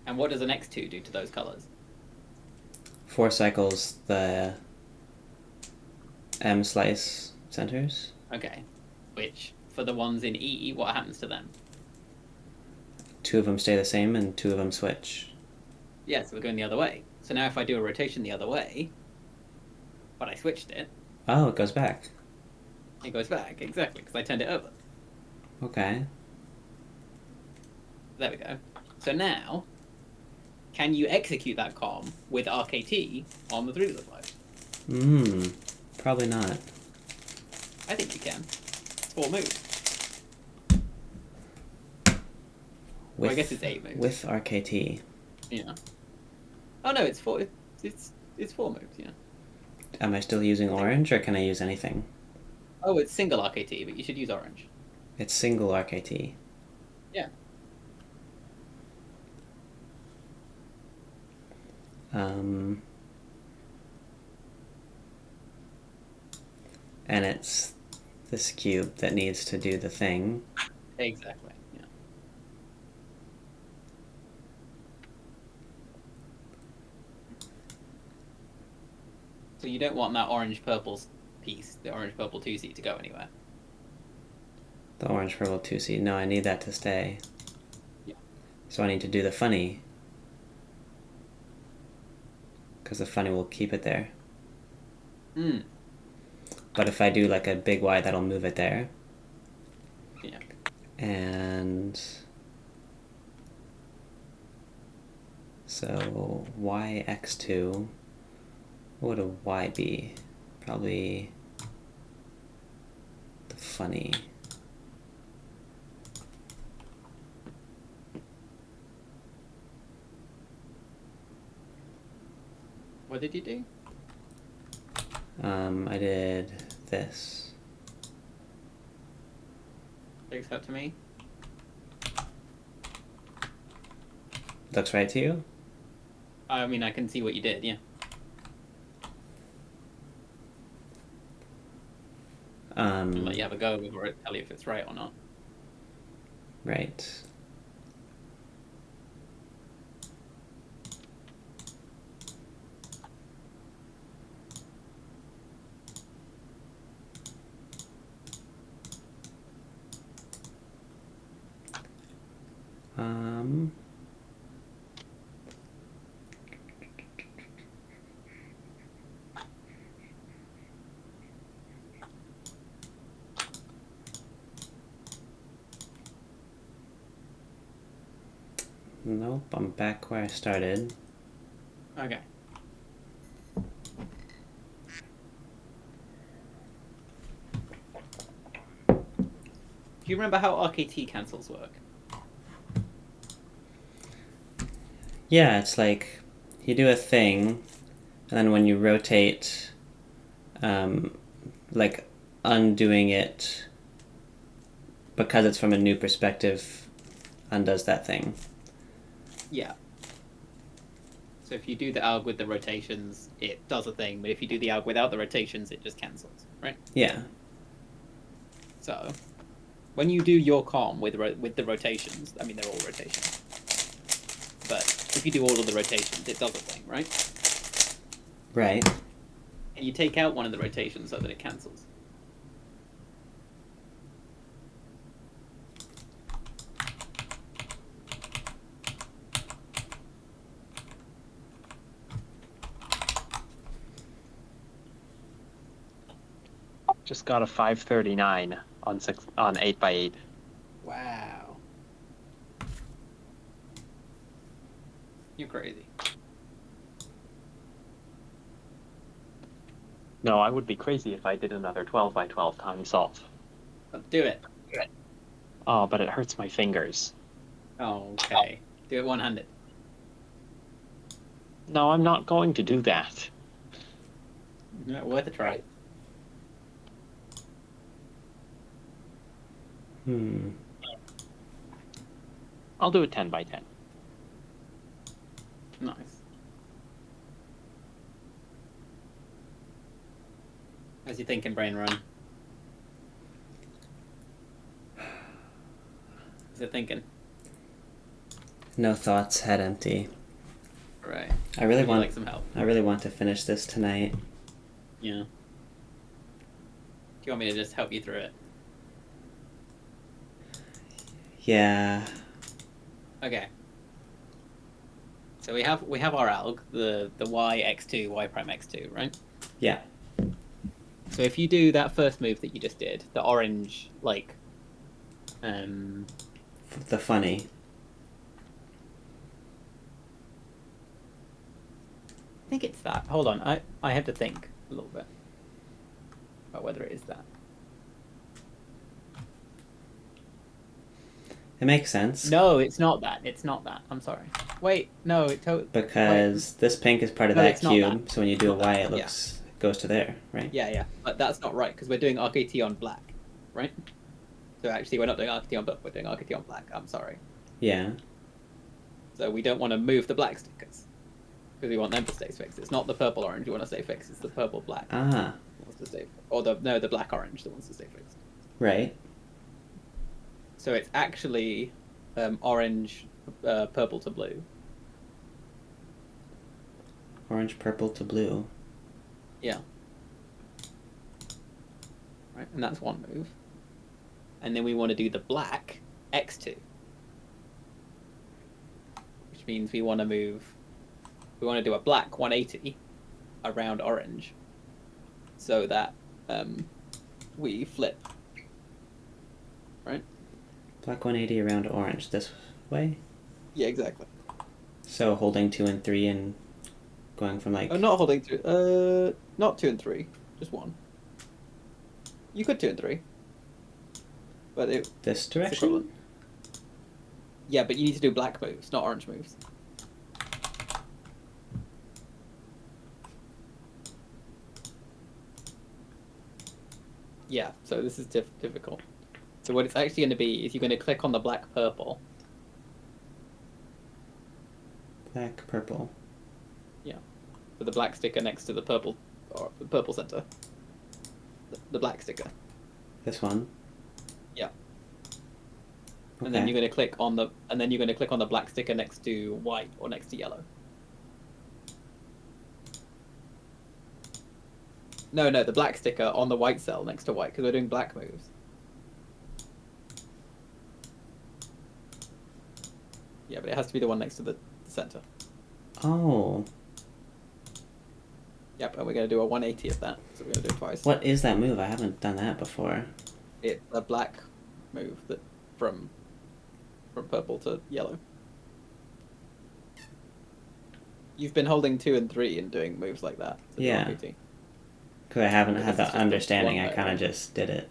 Speaker 4: And what does the next 2 do to those colors?
Speaker 2: 4 cycles the M slice centers.
Speaker 4: Okay. Which, for the ones in E, what happens to them?
Speaker 2: 2 of them stay the same and 2 of them switch.
Speaker 4: Yeah, so we're going the other way. So now if I do a rotation the other way, but I switched it,
Speaker 2: Oh, it goes back.
Speaker 4: it goes back, exactly, because I turned it over.
Speaker 2: Okay.
Speaker 4: There we go. So now, can you execute that comm with RKT on the 3x5?
Speaker 2: Probably not.
Speaker 4: I think you can. It's 4 moves. Well, I guess it's 8 moves.
Speaker 2: With RKT.
Speaker 4: Yeah. Oh no, it's 4. It's 4 moves. Yeah.
Speaker 2: Am I still using orange, or can I use anything?
Speaker 4: Oh, it's single RKT, but you should use orange.
Speaker 2: It's single RKT.
Speaker 4: Yeah.
Speaker 2: And it's this cube that needs to do the thing.
Speaker 4: Exactly. Yeah. So you don't want that orange-purple piece, the orange-purple 2C, to go anywhere.
Speaker 2: The orange purple 2C. No, I need that to stay.
Speaker 4: Yeah.
Speaker 2: So I need to do the funny. Because the funny will keep it there. But if I do like a big Y, that'll move it there.
Speaker 4: Yeah.
Speaker 2: And so YX2, what would a Y be? Probably the funny.
Speaker 4: What did you do?
Speaker 2: I did this.
Speaker 4: Looks up to me.
Speaker 2: Looks right to you?
Speaker 4: I mean, I can see what you did, yeah. I'll let you have a go before I tell you if it's right or not.
Speaker 2: Right. Nope, I'm back where I started.
Speaker 4: Okay. Do you remember how RKT cancels work?
Speaker 2: Yeah, it's like you do a thing, and then when you rotate, like undoing it because it's from a new perspective undoes that thing.
Speaker 4: Yeah. So if you do the alg with the rotations, it does a thing, but if you do the alg without the rotations, it just cancels, right?
Speaker 2: Yeah.
Speaker 4: So, when you do your comm with the rotations, I mean, they're all rotations, but if you do all of the rotations, it does a thing, right?
Speaker 2: Right.
Speaker 4: And you take out one of the rotations so that it cancels.
Speaker 3: Just got a 539 on 8x8.
Speaker 4: Wow. You're crazy.
Speaker 3: No, I would be crazy if I did another 12x12 time solve.
Speaker 4: Do it.
Speaker 3: Oh, but it hurts my fingers.
Speaker 4: Oh, okay. Do it one-handed.
Speaker 3: No, I'm not going to do that.
Speaker 4: Yeah, worth a try.
Speaker 3: I'll do it 10x10.
Speaker 4: Nice. How's your thinking brain run? Is it thinking?
Speaker 2: No thoughts, head empty.
Speaker 4: Right.
Speaker 2: I really
Speaker 4: Would you
Speaker 2: want
Speaker 4: like some help?
Speaker 2: I really want to finish this tonight.
Speaker 4: Yeah. Do you want me to just help you through it?
Speaker 2: Yeah.
Speaker 4: Okay. So we have our alg, the y x2, y prime x2, right?
Speaker 2: Yeah.
Speaker 4: So if you do that first move that you just did, the orange, like,
Speaker 2: The funny.
Speaker 4: I think it's that. Hold on, I have to think a little bit about whether it is that.
Speaker 2: It makes sense.
Speaker 4: No, it's not that. It's not that. I'm sorry. Wait, no, it totally.
Speaker 2: Because this pink is part of
Speaker 4: No,
Speaker 2: that
Speaker 4: it's not
Speaker 2: cube,
Speaker 4: that.
Speaker 2: so when you do a
Speaker 4: Not
Speaker 2: Y,
Speaker 4: that,
Speaker 2: it looks goes to there, right?
Speaker 4: Yeah, but that's not right because we're doing RKT on black, right? So actually, we're not doing RKT on black. We're doing RKT on black. I'm sorry.
Speaker 2: Yeah.
Speaker 4: So we don't want to move the black stickers because we want them to stay fixed. It's not the purple orange you want to stay fixed. It's the purple black
Speaker 2: Ah.
Speaker 4: that wants to stay, or the black orange that wants to stay fixed.
Speaker 2: Right.
Speaker 4: So it's actually orange, purple to blue.
Speaker 2: Orange, purple to blue.
Speaker 4: Yeah. Right, and that's one move. And then we want to do the black x2. Which means we want to do a black 180 around orange so that we flip. Right?
Speaker 2: Black 180 around orange this way.
Speaker 4: Yeah, exactly.
Speaker 2: So holding 2 and 3 and going from like.
Speaker 4: Oh, not holding 2. Not 2 and 3, just 1. You could 2 and 3, but
Speaker 2: This
Speaker 4: it's
Speaker 2: direction.
Speaker 4: equivalent. Yeah, but you need to do black moves, not orange moves. Yeah, so this is difficult. So what it's actually going to be is you're going to click on the black purple.
Speaker 2: Black, purple.
Speaker 4: Yeah. So the black sticker next to the purple, or the purple center. The black sticker.
Speaker 2: This one.
Speaker 4: Yeah.
Speaker 2: Okay.
Speaker 4: And then you're going to click on the black sticker next to white or next to yellow. No, the black sticker on the white cell next to white because we're doing black moves. Yeah, but it has to be the one next to the center.
Speaker 2: Oh.
Speaker 4: Yep, and we're going to do a 180 of that, so we're going to do it twice.
Speaker 2: What is that move? I haven't done that before.
Speaker 4: It's a black move that from purple to yellow. You've been holding 2 and 3 and doing moves like that. So
Speaker 2: Yeah. Because I haven't had
Speaker 4: This is
Speaker 2: the
Speaker 4: just
Speaker 2: understanding,
Speaker 4: one
Speaker 2: I kind
Speaker 4: way,
Speaker 2: of
Speaker 4: right?
Speaker 2: just did it.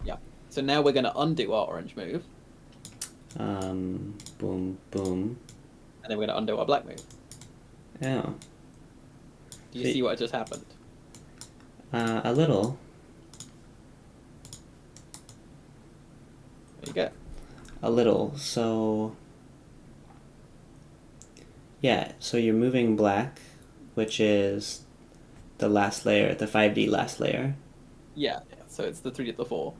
Speaker 4: Yeah. So now we're going to undo our orange move,
Speaker 2: Boom, boom.
Speaker 4: and then we're going to undo our black move.
Speaker 2: Oh.
Speaker 4: Do you see what just happened?
Speaker 2: A little.
Speaker 4: There you go.
Speaker 2: A little. So. Yeah, so you're moving black, which is the last layer, the 5D last layer.
Speaker 4: Yeah. So it's the 3 to the 4.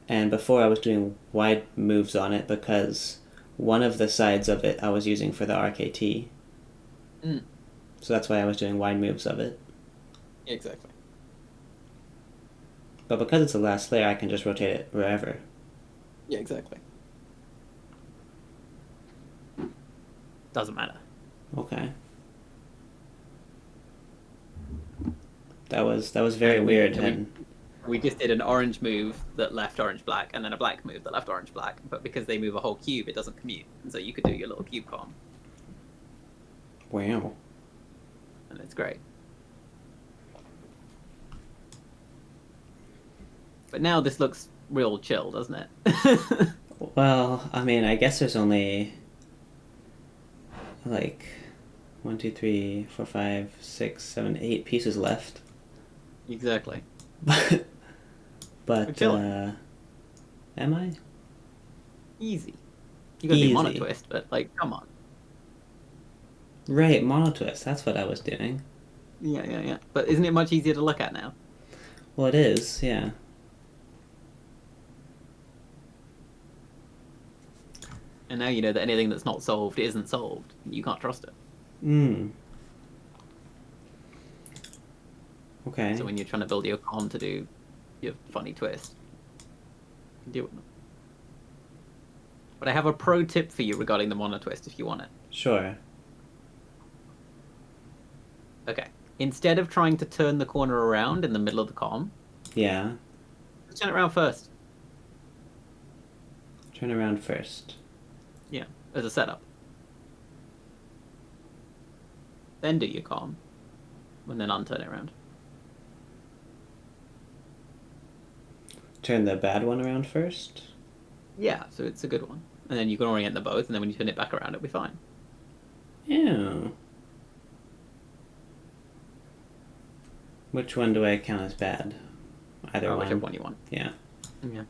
Speaker 2: And before I was doing wide moves on it because one of the sides of it I was using for the RKT.
Speaker 4: Mm.
Speaker 2: So that's why I was doing wide moves of it.
Speaker 4: Exactly.
Speaker 2: But because it's the last layer, I can just rotate it wherever.
Speaker 4: Yeah, exactly. Doesn't matter.
Speaker 2: Okay. That was very weird. And
Speaker 4: We just did an orange move that left orange black, and then a black move that left orange black. But because they move a whole cube, it doesn't commute. And so you could do your little cube com,
Speaker 2: wow.
Speaker 4: and it's great. But now this looks real chill, doesn't it?
Speaker 2: Well, I mean, I guess there's only like 1, 2, 3, 4, 5, 6, 7, 8 pieces left.
Speaker 4: Exactly.
Speaker 2: But
Speaker 4: We're chilling.
Speaker 2: am I?
Speaker 4: Easy. You gotta
Speaker 2: Easy.
Speaker 4: do monotwist, but like, come on.
Speaker 2: Right, monotwist. That's what I was doing.
Speaker 4: Yeah. But isn't it much easier to look at now?
Speaker 2: Well, it is, yeah.
Speaker 4: And now you know that anything that's not solved isn't solved. You can't trust it.
Speaker 2: Okay.
Speaker 4: So when you're trying to build your con to do your funny twist, you can deal with them. But I have a pro tip for you regarding the monotwist if you want it.
Speaker 2: Sure.
Speaker 4: Okay. Instead of trying to turn the corner around in the middle of the con,
Speaker 2: Yeah.
Speaker 4: turn it around first.
Speaker 2: Turn around first.
Speaker 4: Yeah, as a setup. Then do your con, and then unturn it around.
Speaker 2: Turn the bad one around first?
Speaker 4: Yeah, so it's a good one. And then you can orient them both, and then when you turn it back around, it'll be fine.
Speaker 2: Yeah. Which one do I count as bad? Either one.
Speaker 4: Whichever one you want.
Speaker 2: Yeah.
Speaker 4: Yeah.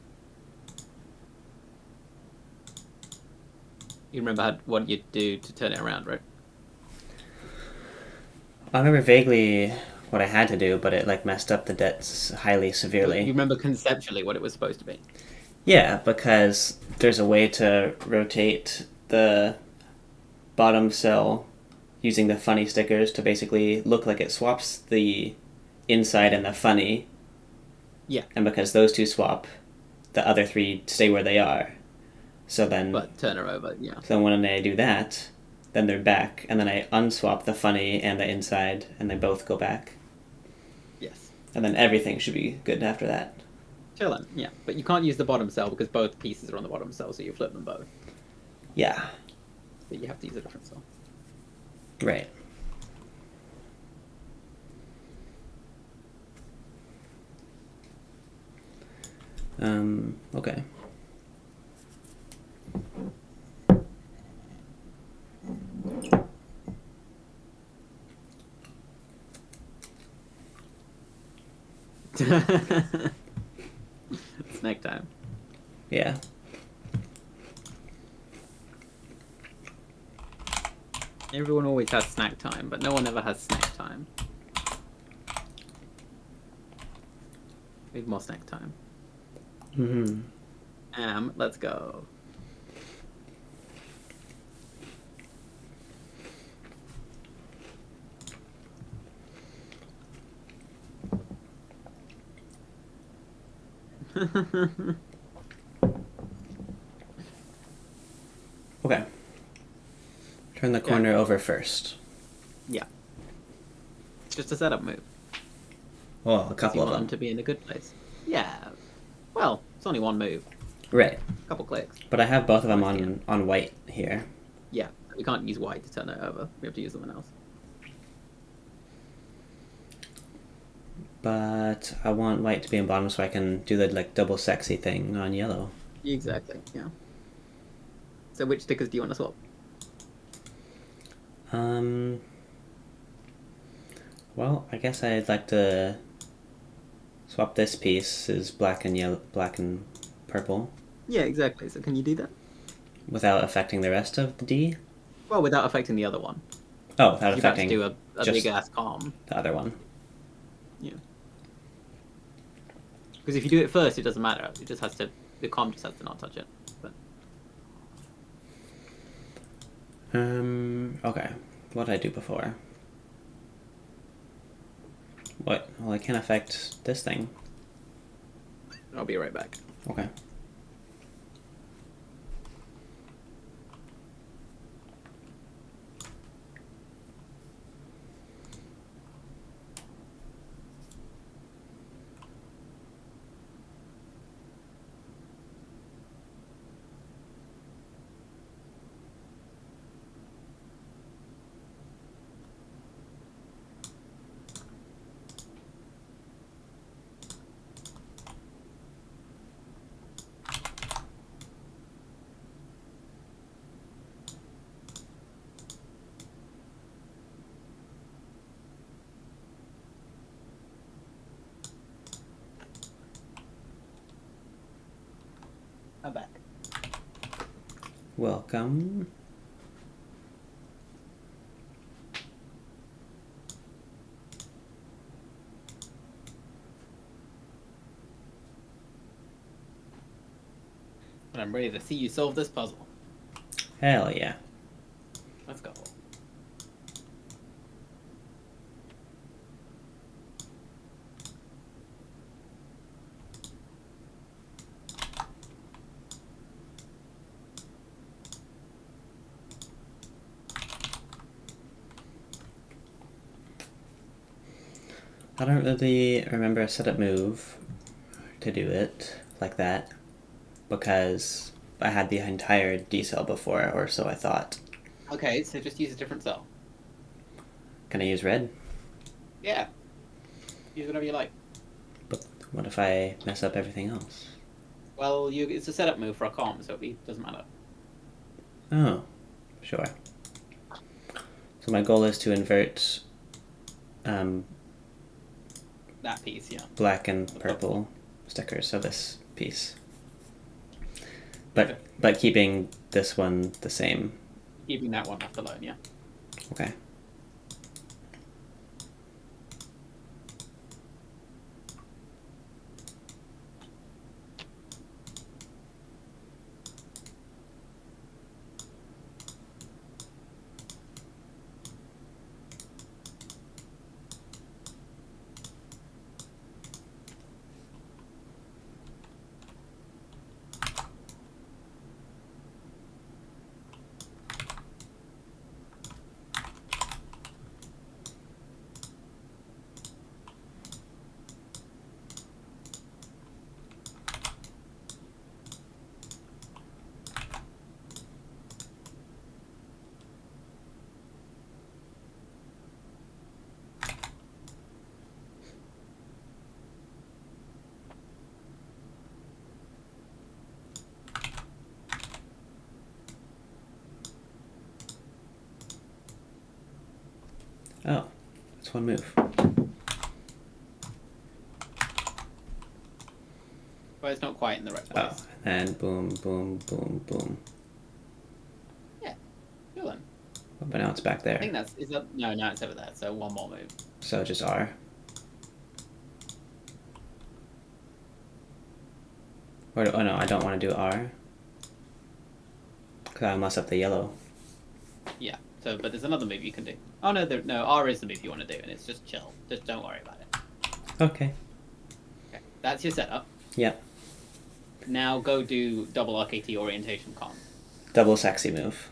Speaker 4: You remember what you'd do to turn it around, right?
Speaker 2: I remember vaguely what I had to do, but it like messed up the debts highly severely.
Speaker 4: You remember conceptually what it was supposed to be?
Speaker 2: Yeah, because there's a way to rotate the bottom cell using the funny stickers to basically look like it swaps the inside and the funny.
Speaker 4: Yeah.
Speaker 2: And because those two swap, the other three stay where they are. So then...
Speaker 4: But turn her over, yeah.
Speaker 2: So when I do that, then they're back, and then I unswap the funny and the inside, and they both go back.
Speaker 4: Yes.
Speaker 2: And then everything should be good after that.
Speaker 4: Chillin', yeah. But you can't use the bottom cell because both pieces are on the bottom cell, so you flip them both.
Speaker 2: Yeah.
Speaker 4: But you have to use a different cell.
Speaker 2: Right. Okay.
Speaker 4: Snack time.
Speaker 2: Yeah.
Speaker 4: Everyone always has snack time, but no one ever has snack time. We have more snack time. Let's go.
Speaker 2: Okay. Turn the corner over first.
Speaker 4: Yeah. It's just a setup move.
Speaker 2: Well, a couple
Speaker 4: you
Speaker 2: of
Speaker 4: want
Speaker 2: them.
Speaker 4: to be in a good place. Yeah. Well, it's only one move.
Speaker 2: Right.
Speaker 4: A couple clicks.
Speaker 2: But I have both of them
Speaker 4: Nice,
Speaker 2: on white here.
Speaker 4: Yeah. We can't use white to turn it over. We have to use someone else.
Speaker 2: But I want white to be in bottom so I can do the like double sexy thing on yellow.
Speaker 4: Exactly, yeah. So which stickers do you want to swap?
Speaker 2: Well, I guess I'd like to swap this piece is black and yellow, black and purple,
Speaker 4: Yeah, exactly. So can you do that?
Speaker 2: without affecting the rest of the D.
Speaker 4: Well, without affecting the other one.
Speaker 2: Oh, without
Speaker 4: You're about to
Speaker 2: affecting
Speaker 4: do a
Speaker 2: just
Speaker 4: big ass calm.
Speaker 2: the other one.
Speaker 4: Yeah. Because if you do it first, it doesn't matter. It just has to. The calm just has to not touch it. But
Speaker 2: Okay. What did I do before? What? Well, I can't affect this thing.
Speaker 4: I'll be right back.
Speaker 2: Okay.
Speaker 4: I'm back.
Speaker 2: Welcome.
Speaker 4: And I'm ready to see you solve this puzzle.
Speaker 2: Hell yeah.
Speaker 4: Let's go.
Speaker 2: I don't really remember a setup move to do it like that because I had the entire D cell before, or so I thought.
Speaker 4: Okay, so just use a different cell.
Speaker 2: Can I use red?
Speaker 4: Yeah. Use whatever you like.
Speaker 2: But what if I mess up everything else?
Speaker 4: Well, it's a setup move for a comp, so it doesn't matter.
Speaker 2: Oh, sure. So my goal is to invert
Speaker 4: That piece, yeah.
Speaker 2: black and purple stickers, so this piece. But keeping this one the same.
Speaker 4: Keeping that one left alone, yeah.
Speaker 2: Okay. Oh, that's one move.
Speaker 4: But it's not quite in the right
Speaker 2: Oh,
Speaker 4: place.
Speaker 2: and boom, boom, boom, boom.
Speaker 4: Yeah. Cool then.
Speaker 2: But now it's back
Speaker 4: I
Speaker 2: there.
Speaker 4: think that's... Is that... No, now it's over there, so one more move.
Speaker 2: So just R. Or, oh no, I don't want to do R. Because I'll mess up the yellow.
Speaker 4: Yeah. So, but there's another move you can do. Oh, no, no, R is the move you want to do, and it's just chill. Just don't worry about it.
Speaker 2: Okay.
Speaker 4: Okay. That's your setup.
Speaker 2: Yep.
Speaker 4: Now go do double RKT orientation con.
Speaker 2: Double sexy move.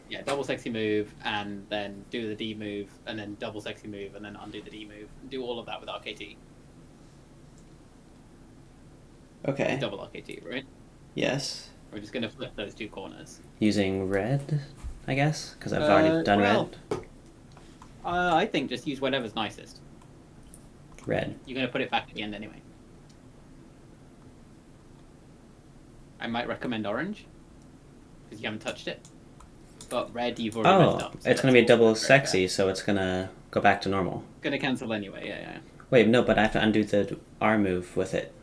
Speaker 4: Yeah, double sexy move, and then do the D move, and then double sexy move, and then undo the D move. Do all of that with RKT.
Speaker 2: Okay.
Speaker 4: Double RKT, right?
Speaker 2: Yes.
Speaker 4: We're just going to flip those two corners.
Speaker 2: Using red, I guess? Because I've already done red.
Speaker 4: I think just use whatever's nicest.
Speaker 2: Red.
Speaker 4: You're going to put it back at the end anyway. I might recommend orange, because you haven't touched it. But red, you've already messed up. So
Speaker 2: it's going to be double
Speaker 4: very
Speaker 2: sexy,
Speaker 4: bad.
Speaker 2: so it's going to go back to normal.
Speaker 4: Going to cancel anyway, yeah.
Speaker 2: Wait, no, but I have to undo the R move with it.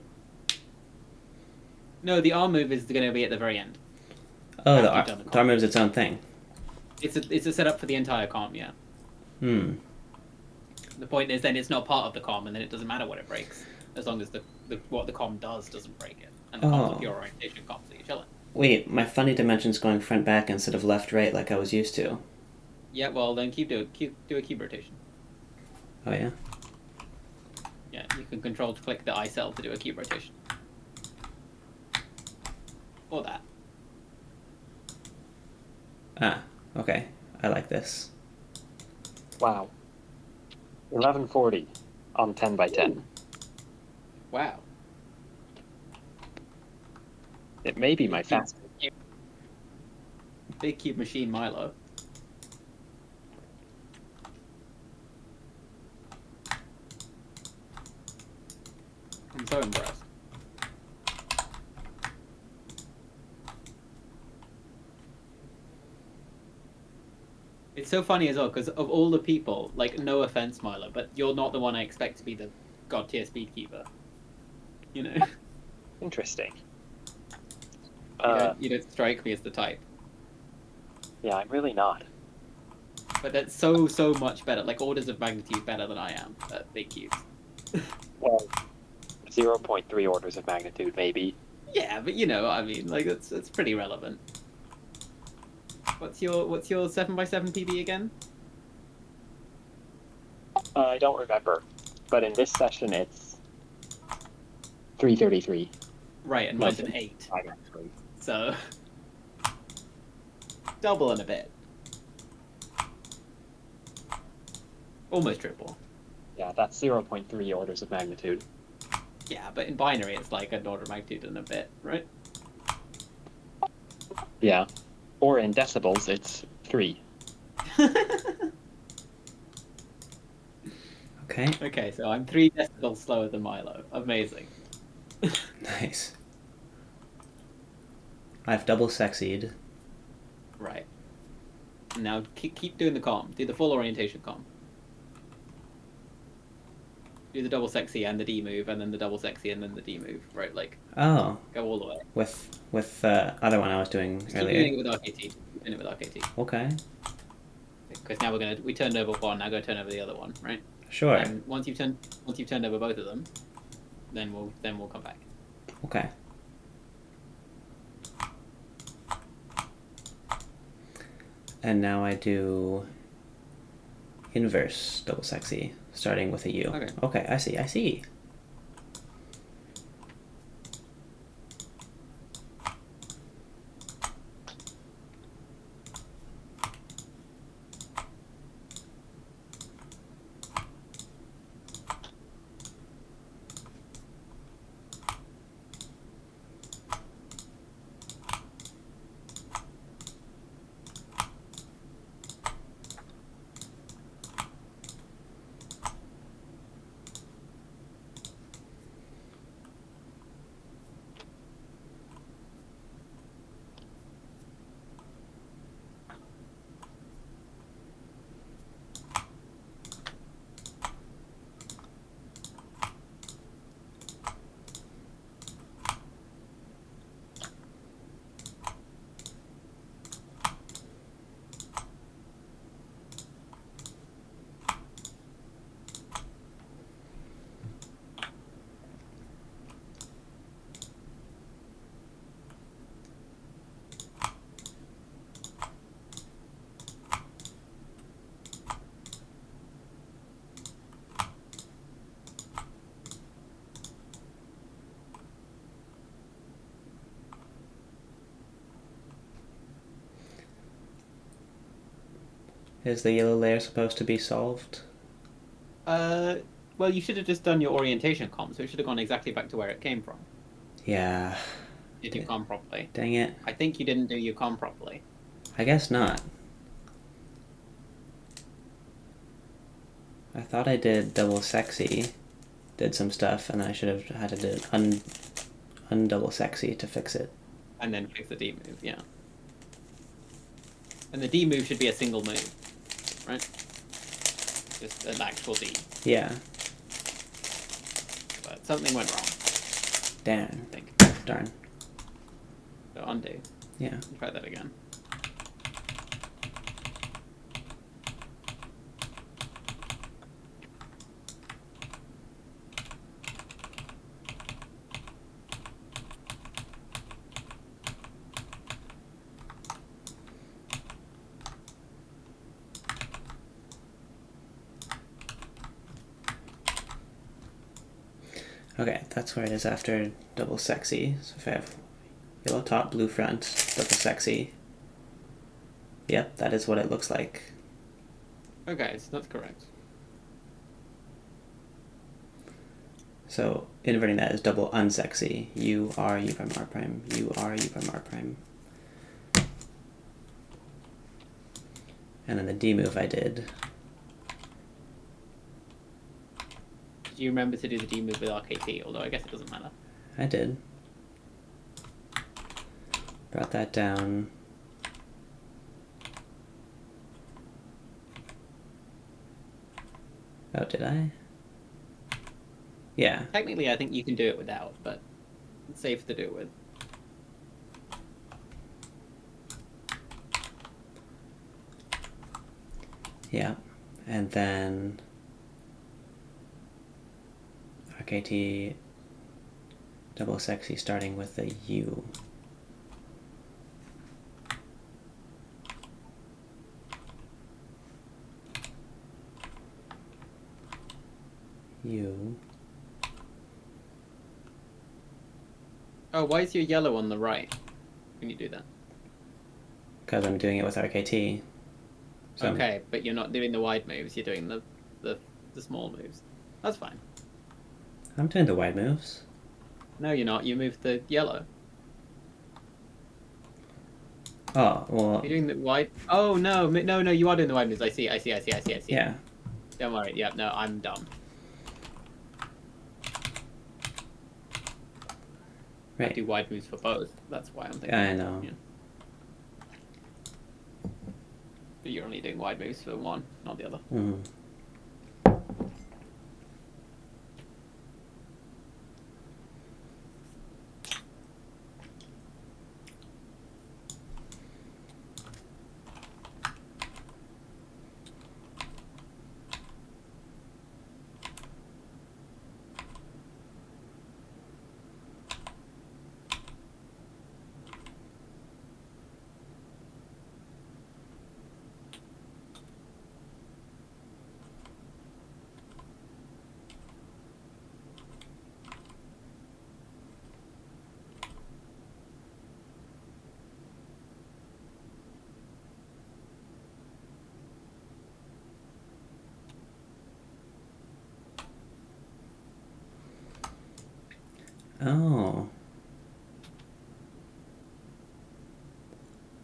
Speaker 4: No, the R move is going to be at the very end.
Speaker 2: Oh,
Speaker 4: After
Speaker 2: the
Speaker 4: you've done the
Speaker 2: R
Speaker 4: comp.
Speaker 2: move's its own thing.
Speaker 4: It's a setup for the entire comp, yeah.
Speaker 2: Hmm.
Speaker 4: The point is then it's not part of the com, and then it doesn't matter what it breaks, as long as what the com does doesn't break it. And the com's a pure orientation com, so you're chilling.
Speaker 2: Wait, my funny dimension's going front back instead of left right like I was used to.
Speaker 4: Yeah, well then do a cube rotation.
Speaker 2: Oh yeah?
Speaker 4: Yeah, you can control to click the I cell to do a cube rotation. Or that.
Speaker 2: Ah, okay. I like this.
Speaker 3: Wow. 1140 on 10 by 10.
Speaker 4: Wow.
Speaker 3: It may be my fastest.
Speaker 4: Big cube machine Milo. I'm so impressed. It's so funny as well, because of all the people, like, no offense, Milo, but you're not the one I expect to be the god tier speedkeeper. You know?
Speaker 3: Interesting.
Speaker 4: You don't strike me as the type.
Speaker 3: Yeah, I'm really not.
Speaker 4: But that's so much better, like orders of magnitude better than I am at big cubes.
Speaker 3: Well, 0.3 orders of magnitude, maybe.
Speaker 4: Yeah, but you know what I mean. Like it's pretty relevant. What's your 7x7 PB again?
Speaker 3: I don't remember, but in this session it's 333.
Speaker 4: Right, and mine's an 8.
Speaker 3: Actually.
Speaker 4: So double and a bit. Almost triple.
Speaker 3: Yeah, that's 0.3 orders of magnitude.
Speaker 4: Yeah, but in binary it's like an order of magnitude and a bit, right?
Speaker 3: Yeah. Or in decibels, it's 3.
Speaker 2: Okay.
Speaker 4: Okay, so I'm 3 decibels slower than Milo. Amazing.
Speaker 2: Nice. I've double sexied.
Speaker 4: Right. Now keep doing the comm. Do the full orientation comm. Do the double sexy and the D move, and then the double sexy and then the D move. Right, like
Speaker 2: Oh,
Speaker 4: go all the way.
Speaker 2: with the other one I was doing
Speaker 4: Keep
Speaker 2: earlier.
Speaker 4: doing it with RKT. Keep doing it with RKT.
Speaker 2: Okay.
Speaker 4: Because now we turned over one. Now go turn over the other one. Right.
Speaker 2: Sure.
Speaker 4: And once you've turned over both of them, then we'll come back.
Speaker 2: Okay. And now I do inverse double sexy, starting with a U.
Speaker 4: Okay.
Speaker 2: Okay, I see. Is the yellow layer supposed to be solved?
Speaker 4: Well, you should have just done your orientation comm, so it should have gone exactly back to where it came from.
Speaker 2: Yeah.
Speaker 4: Did you comm properly?
Speaker 2: Dang it.
Speaker 4: I think you didn't do your comm properly.
Speaker 2: I guess not. I thought I did double sexy, did some stuff, and then I should have had to do undouble sexy to fix it.
Speaker 4: And then fix the D move, yeah. And the D move should be a single move, right? Just an actual D.
Speaker 2: Yeah.
Speaker 4: But something went wrong,
Speaker 2: Damn.
Speaker 4: I think.
Speaker 2: Darn.
Speaker 4: So undo.
Speaker 2: Yeah.
Speaker 4: Try that again.
Speaker 2: Okay, that's where it is after double sexy. So if I have yellow top, blue front, double sexy. Yep, that is what it looks like.
Speaker 4: Okay, so that's correct.
Speaker 2: So inverting that is double unsexy. U R U prime R prime. U R U prime R prime. And then the D move I did.
Speaker 4: Did you remember to do the D move with RKT? Although I guess it doesn't matter.
Speaker 2: I did. Brought that down. Oh, did I? Yeah.
Speaker 4: Technically, I think you can do it without, but it's safe to do it with.
Speaker 2: Yeah. And then RKT double sexy starting with a U. U.
Speaker 4: Oh, why is your yellow on the right when you do that?
Speaker 2: Because I'm doing it with RKT. So
Speaker 4: Okay, but you're not doing the wide moves, you're doing the small moves. That's fine.
Speaker 2: I'm doing the wide moves.
Speaker 4: No, you're not. You moved the yellow.
Speaker 2: Oh, well,
Speaker 4: You're doing the wide... Oh, no, no, you are doing the wide moves. I see.
Speaker 2: yeah.
Speaker 4: Don't worry. Yeah, no, I'm dumb. I
Speaker 2: Right.
Speaker 4: do wide moves for both. That's why I'm thinking.
Speaker 2: I know.
Speaker 4: Yeah. But you're only doing wide moves for one, not the other.
Speaker 2: Mm-hmm. Oh.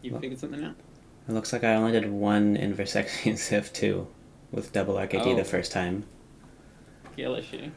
Speaker 4: You figured something out?
Speaker 2: It looks like I only did one inverse sexy instead of two with double RKT the
Speaker 4: Oh.
Speaker 2: first time.
Speaker 4: Skill issue.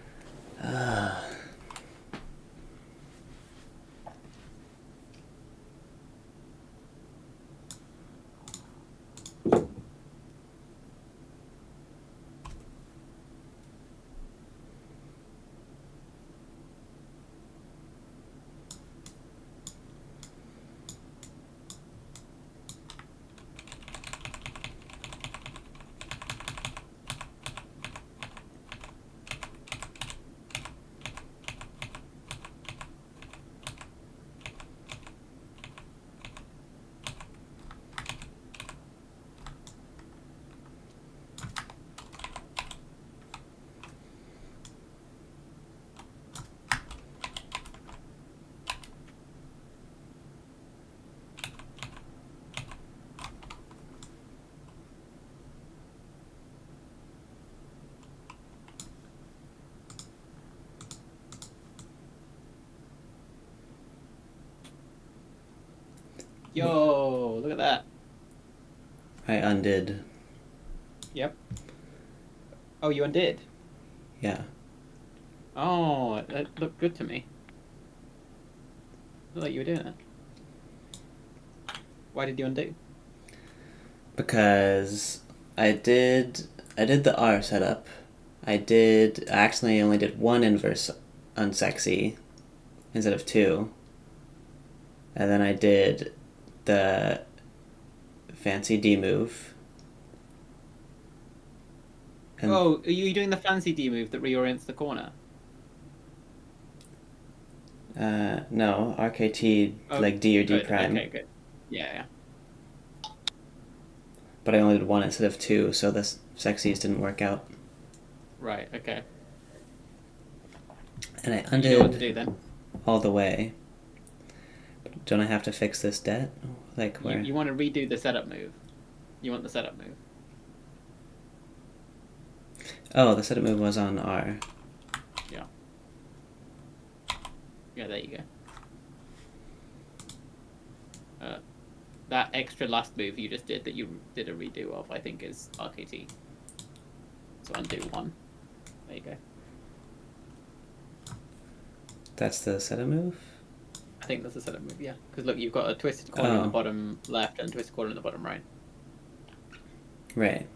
Speaker 4: Yo, look at that.
Speaker 2: I undid.
Speaker 4: Yep. Oh, you undid?
Speaker 2: Yeah.
Speaker 4: Oh, that looked good to me. Looked like you were doing it. Why did you undo?
Speaker 2: Because I did the R setup. I actually only did one inverse unsexy instead of two. And then I did the fancy D move. And
Speaker 4: Oh, are you doing the fancy D move that reorients the corner?
Speaker 2: no, RKT
Speaker 4: Oh,
Speaker 2: like D or D
Speaker 4: good.
Speaker 2: prime.
Speaker 4: Okay, good. Yeah.
Speaker 2: But I only did one instead of two, so the sexies didn't work out.
Speaker 4: Right, okay.
Speaker 2: And I
Speaker 4: You
Speaker 2: undid
Speaker 4: know what to do then.
Speaker 2: all the way. Don't I have to fix this debt? Like where?
Speaker 4: You want to redo the setup move. You want the setup move.
Speaker 2: Oh, the setup move was on R.
Speaker 4: Yeah. Yeah, there you go. That extra last move you just did that you did a redo of, I think, is RKT. So undo one. There you go.
Speaker 2: That's the setup move?
Speaker 4: I think that's a setup move, yeah. Because look, you've got a twisted corner in the bottom left and a twisted corner in the bottom right.
Speaker 2: Right.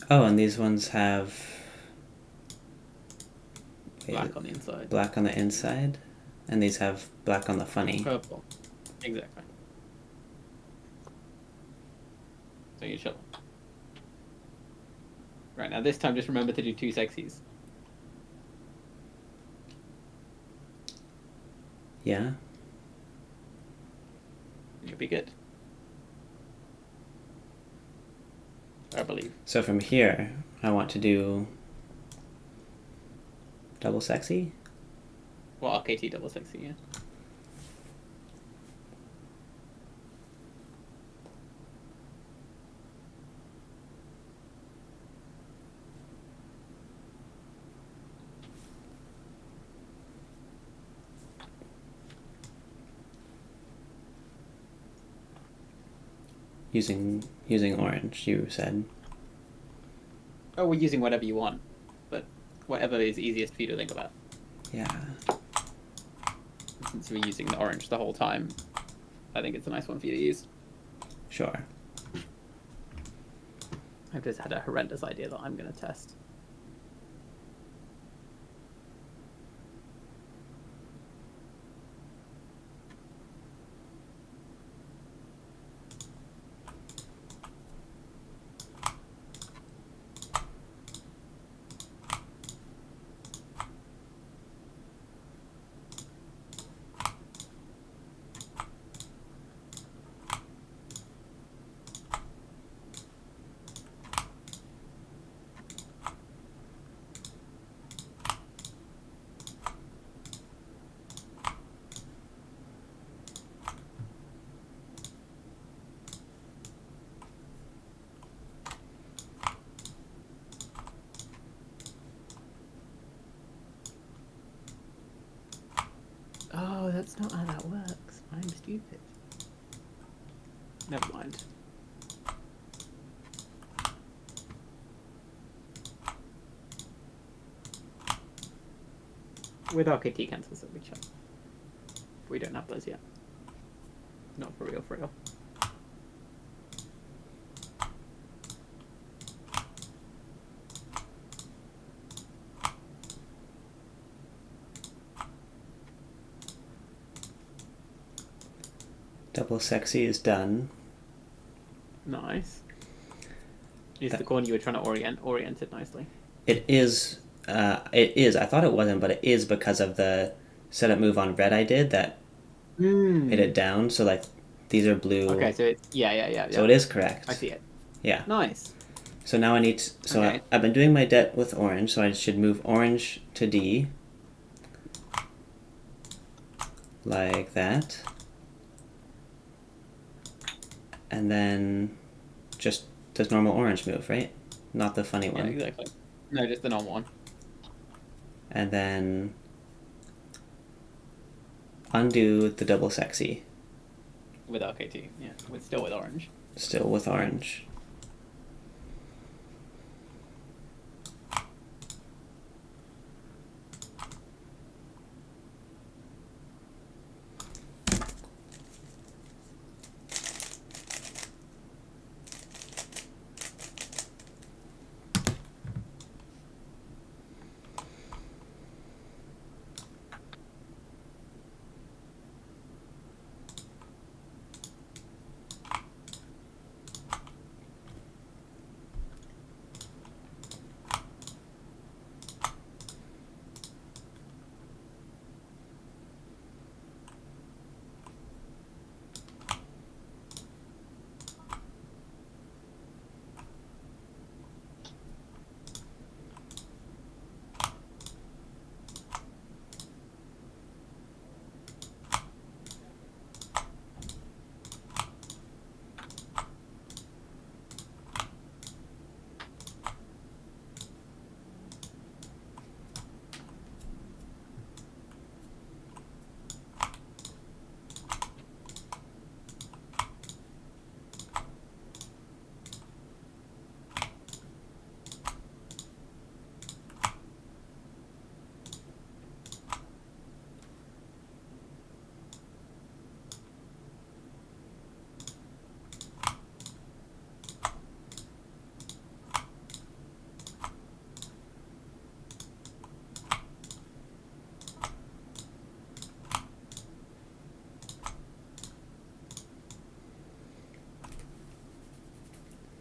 Speaker 2: Oh, and these ones have...
Speaker 4: Black on the inside.
Speaker 2: Black on the inside? And these have black on the funny.
Speaker 4: Purple. Exactly. So you shuffle. Right, now this time just remember to do two sexies.
Speaker 2: Yeah.
Speaker 4: You'll be good. I believe.
Speaker 2: So from here, I want to do double sexy.
Speaker 4: Well, RKT double sexy, yeah.
Speaker 2: Using orange, you said.
Speaker 4: Oh, we're using whatever you want, but whatever is easiest for you to think about.
Speaker 2: Yeah.
Speaker 4: Since we're using the orange the whole time, I think it's a nice one for you to use.
Speaker 2: Sure.
Speaker 4: I've just had a horrendous idea that I'm going to test. Oh, that's not how that works. I'm stupid. Never mind. With RKT cancels that we check. We don't have those yet. Not for real, for real.
Speaker 2: Double sexy is done.
Speaker 4: Nice. Is the corner you were trying to orient it nicely?
Speaker 2: It is. I thought it wasn't, but it is because of the setup move on red I did that hit it down. So like, these are blue.
Speaker 4: Okay, so it's yeah.
Speaker 2: So it is correct.
Speaker 4: I see it.
Speaker 2: Yeah.
Speaker 4: Nice.
Speaker 2: So now I need to, so
Speaker 4: Okay.
Speaker 2: I've been doing my debt with orange, so I should move orange to D. Like that. And then just this normal orange move, right? Not the funny one.
Speaker 4: Yeah, exactly. No, just the normal one.
Speaker 2: And then undo the double sexy.
Speaker 4: With RKT, yeah. Still with orange.
Speaker 2: Still with orange.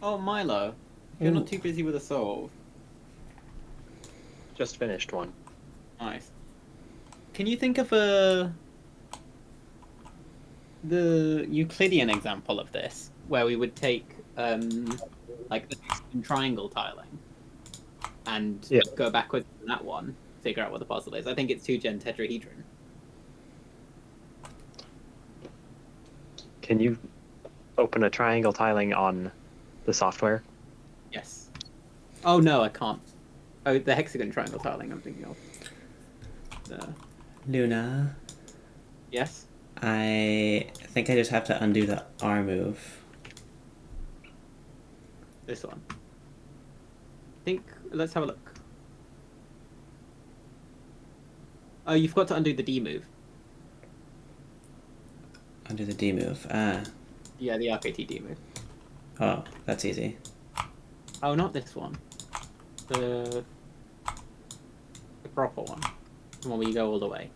Speaker 4: Oh, Milo. If you're not too busy with a solve.
Speaker 3: Just finished one.
Speaker 4: Nice. Can you think of a the Euclidean example of this, where we would take like the hexagon triangle tiling and
Speaker 3: Yeah.
Speaker 4: go backwards on that one, figure out what the puzzle is. I think it's 2-gen tetrahedron.
Speaker 3: Can you open a triangle tiling on the software?
Speaker 4: Yes. Oh no, I can't. Oh, the hexagon triangle tiling I'm thinking of.
Speaker 2: Luna,
Speaker 4: Yes?
Speaker 2: I think I just have to undo the R move.
Speaker 4: This one. Let's have a look. Oh, you've got to undo the D move.
Speaker 2: Undo the D move. Ah.
Speaker 4: Yeah, the RKT D move.
Speaker 2: Oh, that's easy.
Speaker 4: Oh, not this one. The proper one. The one where you go all the way.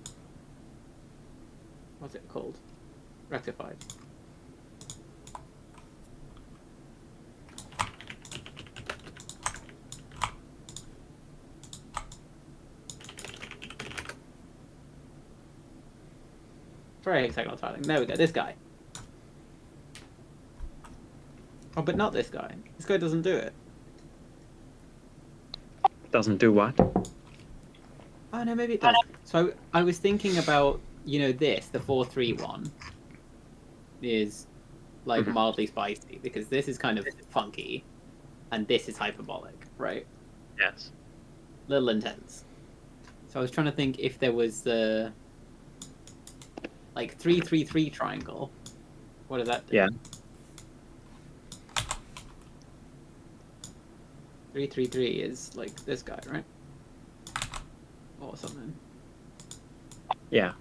Speaker 4: What's it called? Rectified. Try hexagonal tiling. There we go, this guy. Oh, but not this guy. This guy doesn't do it.
Speaker 3: Doesn't do what?
Speaker 4: Oh, no, maybe it does. So I was thinking about, this, the 4-3 one, is like mildly spicy, because this is kind of funky, and this is hyperbolic, right?
Speaker 3: Yes.
Speaker 4: Little intense. So I was trying to think if there was the like 3-3-3 triangle. What does that do?
Speaker 3: Yeah.
Speaker 4: 3-3-3 is like this guy, right? Or something.
Speaker 3: Yeah.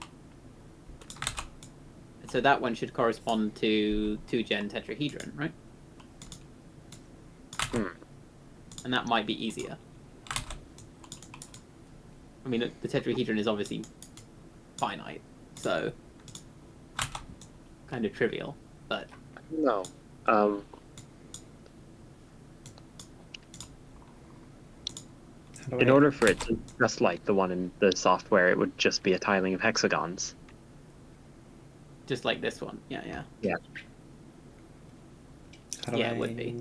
Speaker 4: So that one should correspond to 2-gen tetrahedron, right? And that might be easier. I mean, the tetrahedron is obviously finite, so kind of trivial, but
Speaker 3: No. In order for it to just like the one in the software, it would just be a tiling of hexagons.
Speaker 4: just like this one. Yeah.
Speaker 2: How do
Speaker 4: Yeah,
Speaker 2: I,
Speaker 4: it would be.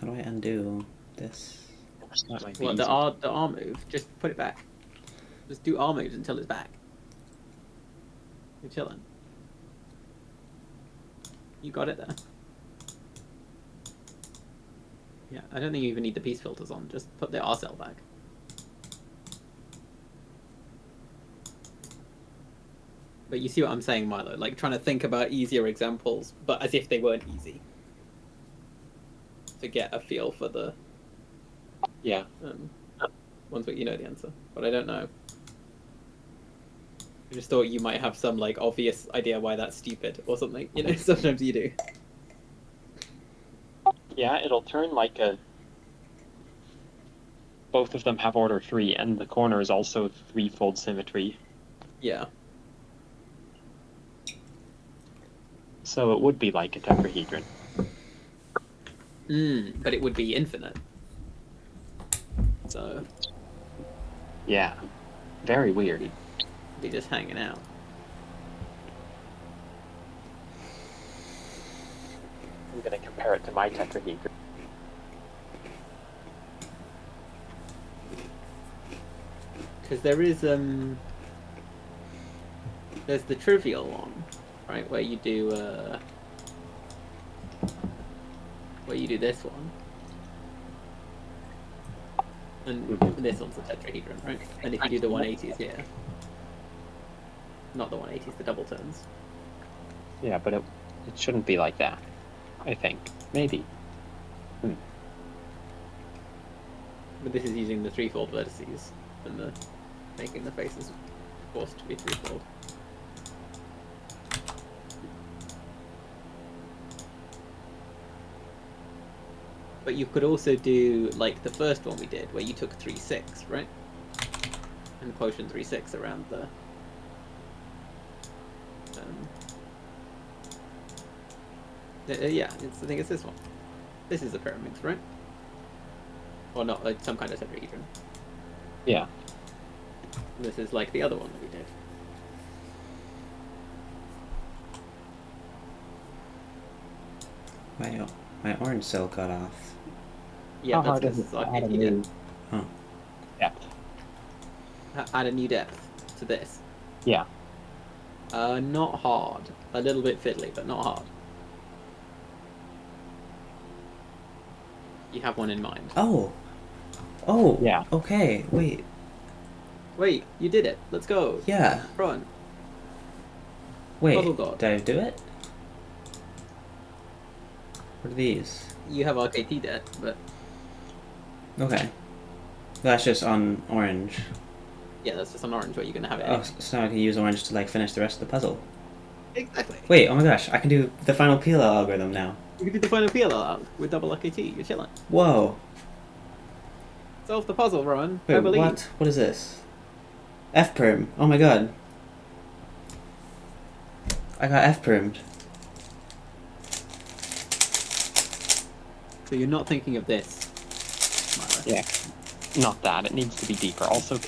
Speaker 2: How do I undo this?
Speaker 3: That might be
Speaker 4: Well, the
Speaker 3: easy.
Speaker 4: R move, just put it back. Just do R moves until it's back. You're chilling. You got it there. Yeah, I don't think you even need the piece filters on. Just put the R cell back. But you see what I'm saying, Milo? Like trying to think about easier examples, but as if they weren't easy. To get a feel for the
Speaker 3: Yeah.
Speaker 4: ones where you know the answer, but I don't know. I just thought you might have some like obvious idea why that's stupid or something. Sometimes you do.
Speaker 3: Yeah, it'll turn like a... Both of them have order 3, and the corner is also threefold symmetry.
Speaker 4: Yeah.
Speaker 3: So it would be like a tetrahedron.
Speaker 4: But it would be infinite. So
Speaker 3: Yeah. Very weird.
Speaker 4: it'd be just hanging out.
Speaker 3: I'm going to compare it to my tetrahedron.
Speaker 4: Because there is there's the trivial one, right, where you do this one. And this one's the tetrahedron, right? And if you do the 180s here. Not the 180s, the double turns.
Speaker 3: Yeah, but it shouldn't be like that, I think. Maybe.
Speaker 4: But this is using the threefold vertices and the making the faces forced to be threefold. But you could also do like the first one we did, where you took 3-6, right? And quotient 3-6 around the. Yeah, I think it's this one. This is a pyramid, right? Or not, like some kind of tetrahedron.
Speaker 3: Yeah.
Speaker 4: This is like the other one that we did.
Speaker 2: My orange cell got off.
Speaker 4: Yeah,
Speaker 3: How
Speaker 4: that's
Speaker 3: hard
Speaker 4: because
Speaker 3: is
Speaker 4: it's
Speaker 3: it to add a
Speaker 4: RKT
Speaker 3: new
Speaker 2: Oh.
Speaker 3: depth?
Speaker 4: Add a new depth to this.
Speaker 3: Yeah.
Speaker 4: Not hard. A little bit fiddly, but not hard. You have one in mind.
Speaker 2: Oh. Oh.
Speaker 3: Yeah.
Speaker 2: Okay. Wait.
Speaker 4: Wait, you did it. Let's go.
Speaker 2: Yeah.
Speaker 4: Run.
Speaker 2: Wait.
Speaker 4: Puzzle God.
Speaker 2: Did I do it? What are these?
Speaker 4: You have RKT debt, but
Speaker 2: Okay. That's just on orange.
Speaker 4: yeah, that's just on orange where you're gonna have it.
Speaker 2: Oh,
Speaker 4: Anyway.
Speaker 2: so now I can use orange to like finish the rest of the puzzle.
Speaker 4: Exactly.
Speaker 2: Wait, oh my gosh, I can do the final PLL algorithm now.
Speaker 4: You can do the final PLL out with double RKT. You're chilling.
Speaker 2: Whoa.
Speaker 4: Solve the puzzle, Rowan. I
Speaker 2: Wait,
Speaker 4: believe.
Speaker 2: what? What is this? F-perm. Oh my god. I got F-permed.
Speaker 4: So you're not thinking of this, Myra.
Speaker 3: Yeah. Not that. It needs to be deeper. Also,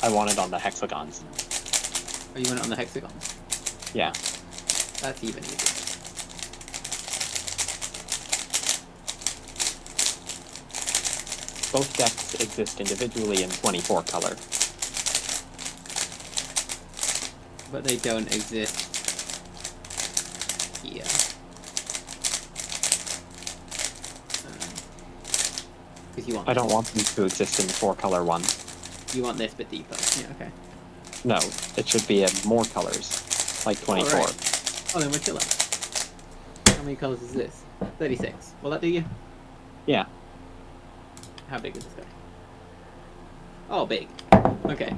Speaker 3: I want it on the hexagons.
Speaker 4: Oh, you want it on the hexagons?
Speaker 3: Yeah.
Speaker 4: That's even easier.
Speaker 3: Both depths exist individually in 24 color.
Speaker 4: But they don't exist here. Because you want.
Speaker 3: I don't want them to exist in the 4-color one.
Speaker 4: You want this bit deeper. Yeah. Okay.
Speaker 3: No, it should be in more colors, like 24.
Speaker 4: Alright. Oh, then we're chilling. How many colors is this? 36. Will that do you?
Speaker 3: Yeah.
Speaker 4: How big is this guy? Oh, big. Okay.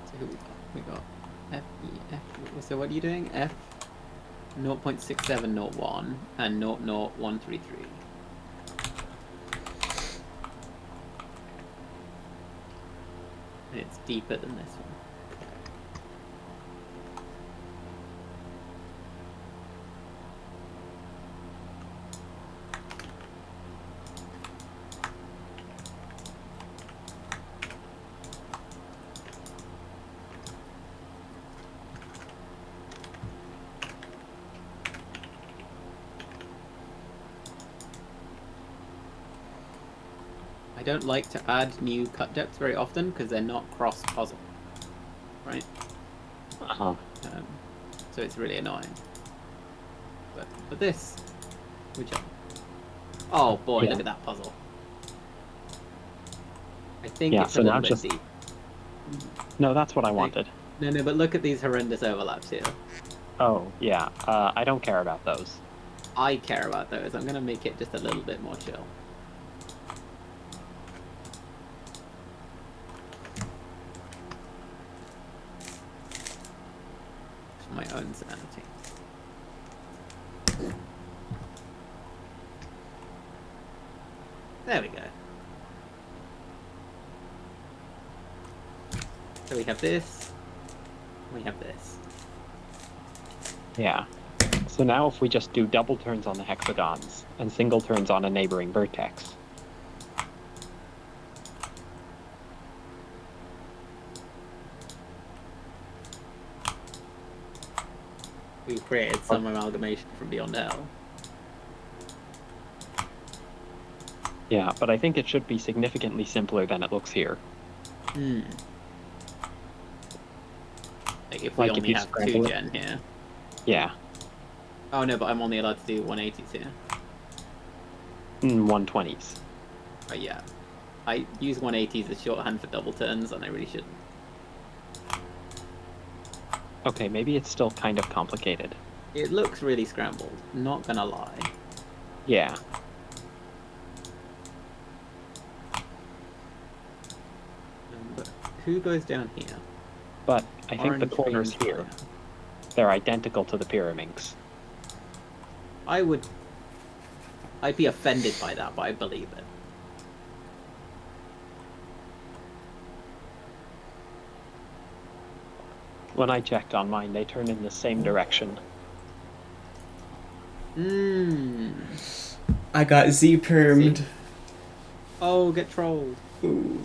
Speaker 4: So who we got? We got F, E, F. So what are you doing? F 0.6701 and 0.0133. And it's deeper than this one. I don't like to add new cut depths very often because they're not cross puzzle, right?
Speaker 3: Uh-huh.
Speaker 4: So it's really annoying. But this, which oh boy,
Speaker 3: Yeah.
Speaker 4: look at that puzzle. I think
Speaker 3: Yeah,
Speaker 4: it's
Speaker 3: so
Speaker 4: a
Speaker 3: now
Speaker 4: little bit
Speaker 3: just-
Speaker 4: deep.
Speaker 3: No, that's what I wanted.
Speaker 4: No, but look at these horrendous overlaps here.
Speaker 3: Oh, yeah. I don't care about those.
Speaker 4: I care about those. I'm gonna make it just a little bit more chill. For my own sanity. There we go. So we have this. We have this.
Speaker 3: Yeah. So now if we just do double turns on the hexagons and single turns on a neighboring vertex.
Speaker 4: We've created some amalgamation from Beyond Hell.
Speaker 3: Yeah, but I think it should be significantly simpler than it looks here.
Speaker 4: Hmm. Like if we
Speaker 3: Like if
Speaker 4: only
Speaker 3: you
Speaker 4: have
Speaker 3: scramble
Speaker 4: 2
Speaker 3: it.
Speaker 4: gen here.
Speaker 3: Yeah.
Speaker 4: Oh no, but I'm only allowed to do 180s here.
Speaker 3: 120s.
Speaker 4: Oh yeah. I use 180s as shorthand for double turns, and I really shouldn't.
Speaker 3: Okay, maybe it's still kind of complicated.
Speaker 4: It looks really scrambled, not gonna lie.
Speaker 3: Yeah.
Speaker 4: But who goes down here?
Speaker 3: But I think the
Speaker 4: Orange,
Speaker 3: corners
Speaker 4: green,
Speaker 3: here,
Speaker 4: fire.
Speaker 3: they're identical to the pyramids.
Speaker 4: I'd be offended by that, but I believe it.
Speaker 3: When I checked on mine, they turn in the same direction.
Speaker 2: I got Z-permed.
Speaker 1: Oh, get trolled.
Speaker 2: Ooh.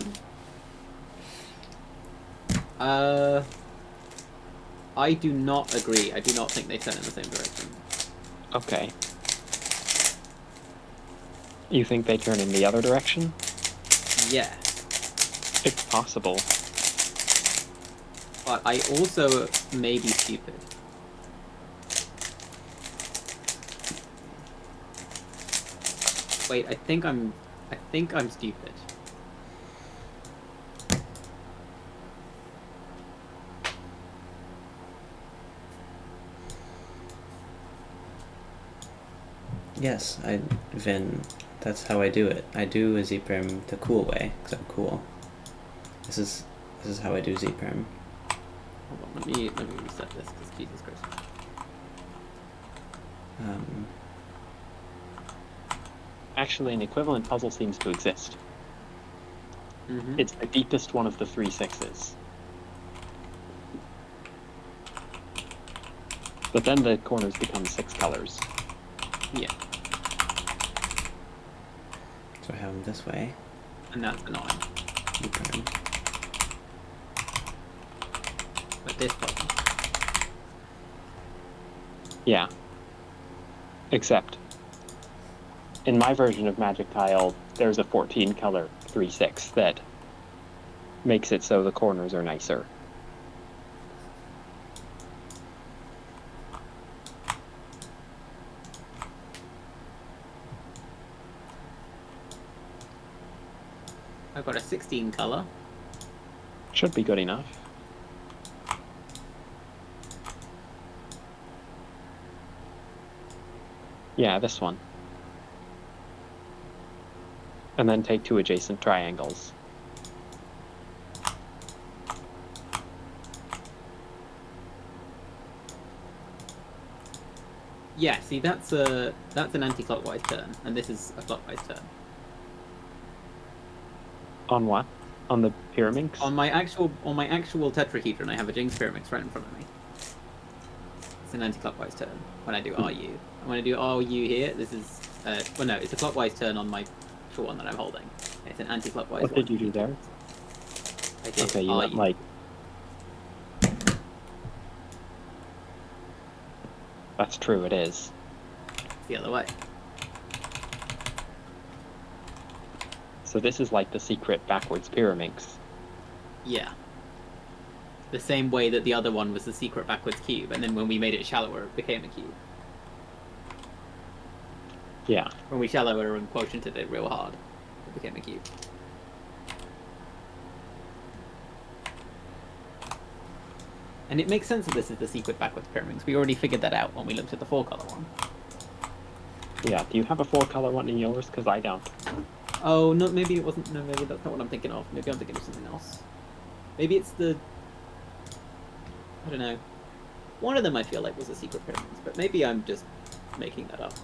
Speaker 1: I do not agree. I do not think they turn in the same direction.
Speaker 3: Okay. You think they turn in the other direction?
Speaker 1: Yeah.
Speaker 3: It's possible.
Speaker 1: But I also may be stupid. Wait, I think I'm stupid.
Speaker 2: Yes, Vin, that's how I do it. I do a Z-perm the cool way, because I'm cool. This is how I do Z-perm.
Speaker 1: Hold on, let me reset this, because Jesus Christ.
Speaker 3: Actually, an equivalent puzzle seems to exist.
Speaker 1: Mm-hmm.
Speaker 3: It's the deepest one of the 3 6s. But then the corners become 6 colors.
Speaker 1: Yeah,
Speaker 2: So I have them this way.
Speaker 1: and that's annoying.
Speaker 2: Z-perm.
Speaker 1: But this problem.
Speaker 3: Yeah. Except, in my version of Magic Tile, there's a 14 color 3/6 that makes it so the corners are nicer.
Speaker 1: I've got a 16 color.
Speaker 3: Should be good enough. Yeah, this one. And then take 2 adjacent triangles.
Speaker 1: Yeah, see, that's an anti-clockwise turn, and this is a clockwise turn.
Speaker 3: On what? On the Pyraminx?
Speaker 1: On my actual tetrahedron, I have a Jinx Pyraminx right in front of me. It's an anti-clockwise turn when I do RU. And when I do RU here, this is well, no, it's a clockwise turn on my actual one that I'm holding. It's an anti-clockwise
Speaker 3: What
Speaker 1: one.
Speaker 3: did you do there?
Speaker 1: I did
Speaker 3: Okay, you
Speaker 1: RU.
Speaker 3: went like... That's true, it is.
Speaker 1: the other way.
Speaker 3: So this is like the secret backwards Pyraminx.
Speaker 1: Yeah. The same way that the other one was the secret backwards cube, and then when we made it shallower, it became a cube.
Speaker 3: Yeah.
Speaker 1: When we shallower and quotiented it real hard, it became a cube. And it makes sense that this is the secret backwards Pyraminx. We already figured that out when we looked at the 4-color one.
Speaker 3: Yeah, do you have a 4-color one in yours? Because I don't.
Speaker 1: Oh, no, maybe it wasn't. No, maybe that's not what I'm thinking of. Maybe I'm thinking of something else. Maybe it's the... I don't know. One of them I feel like was a secret Pyraminx, but maybe I'm just making that up.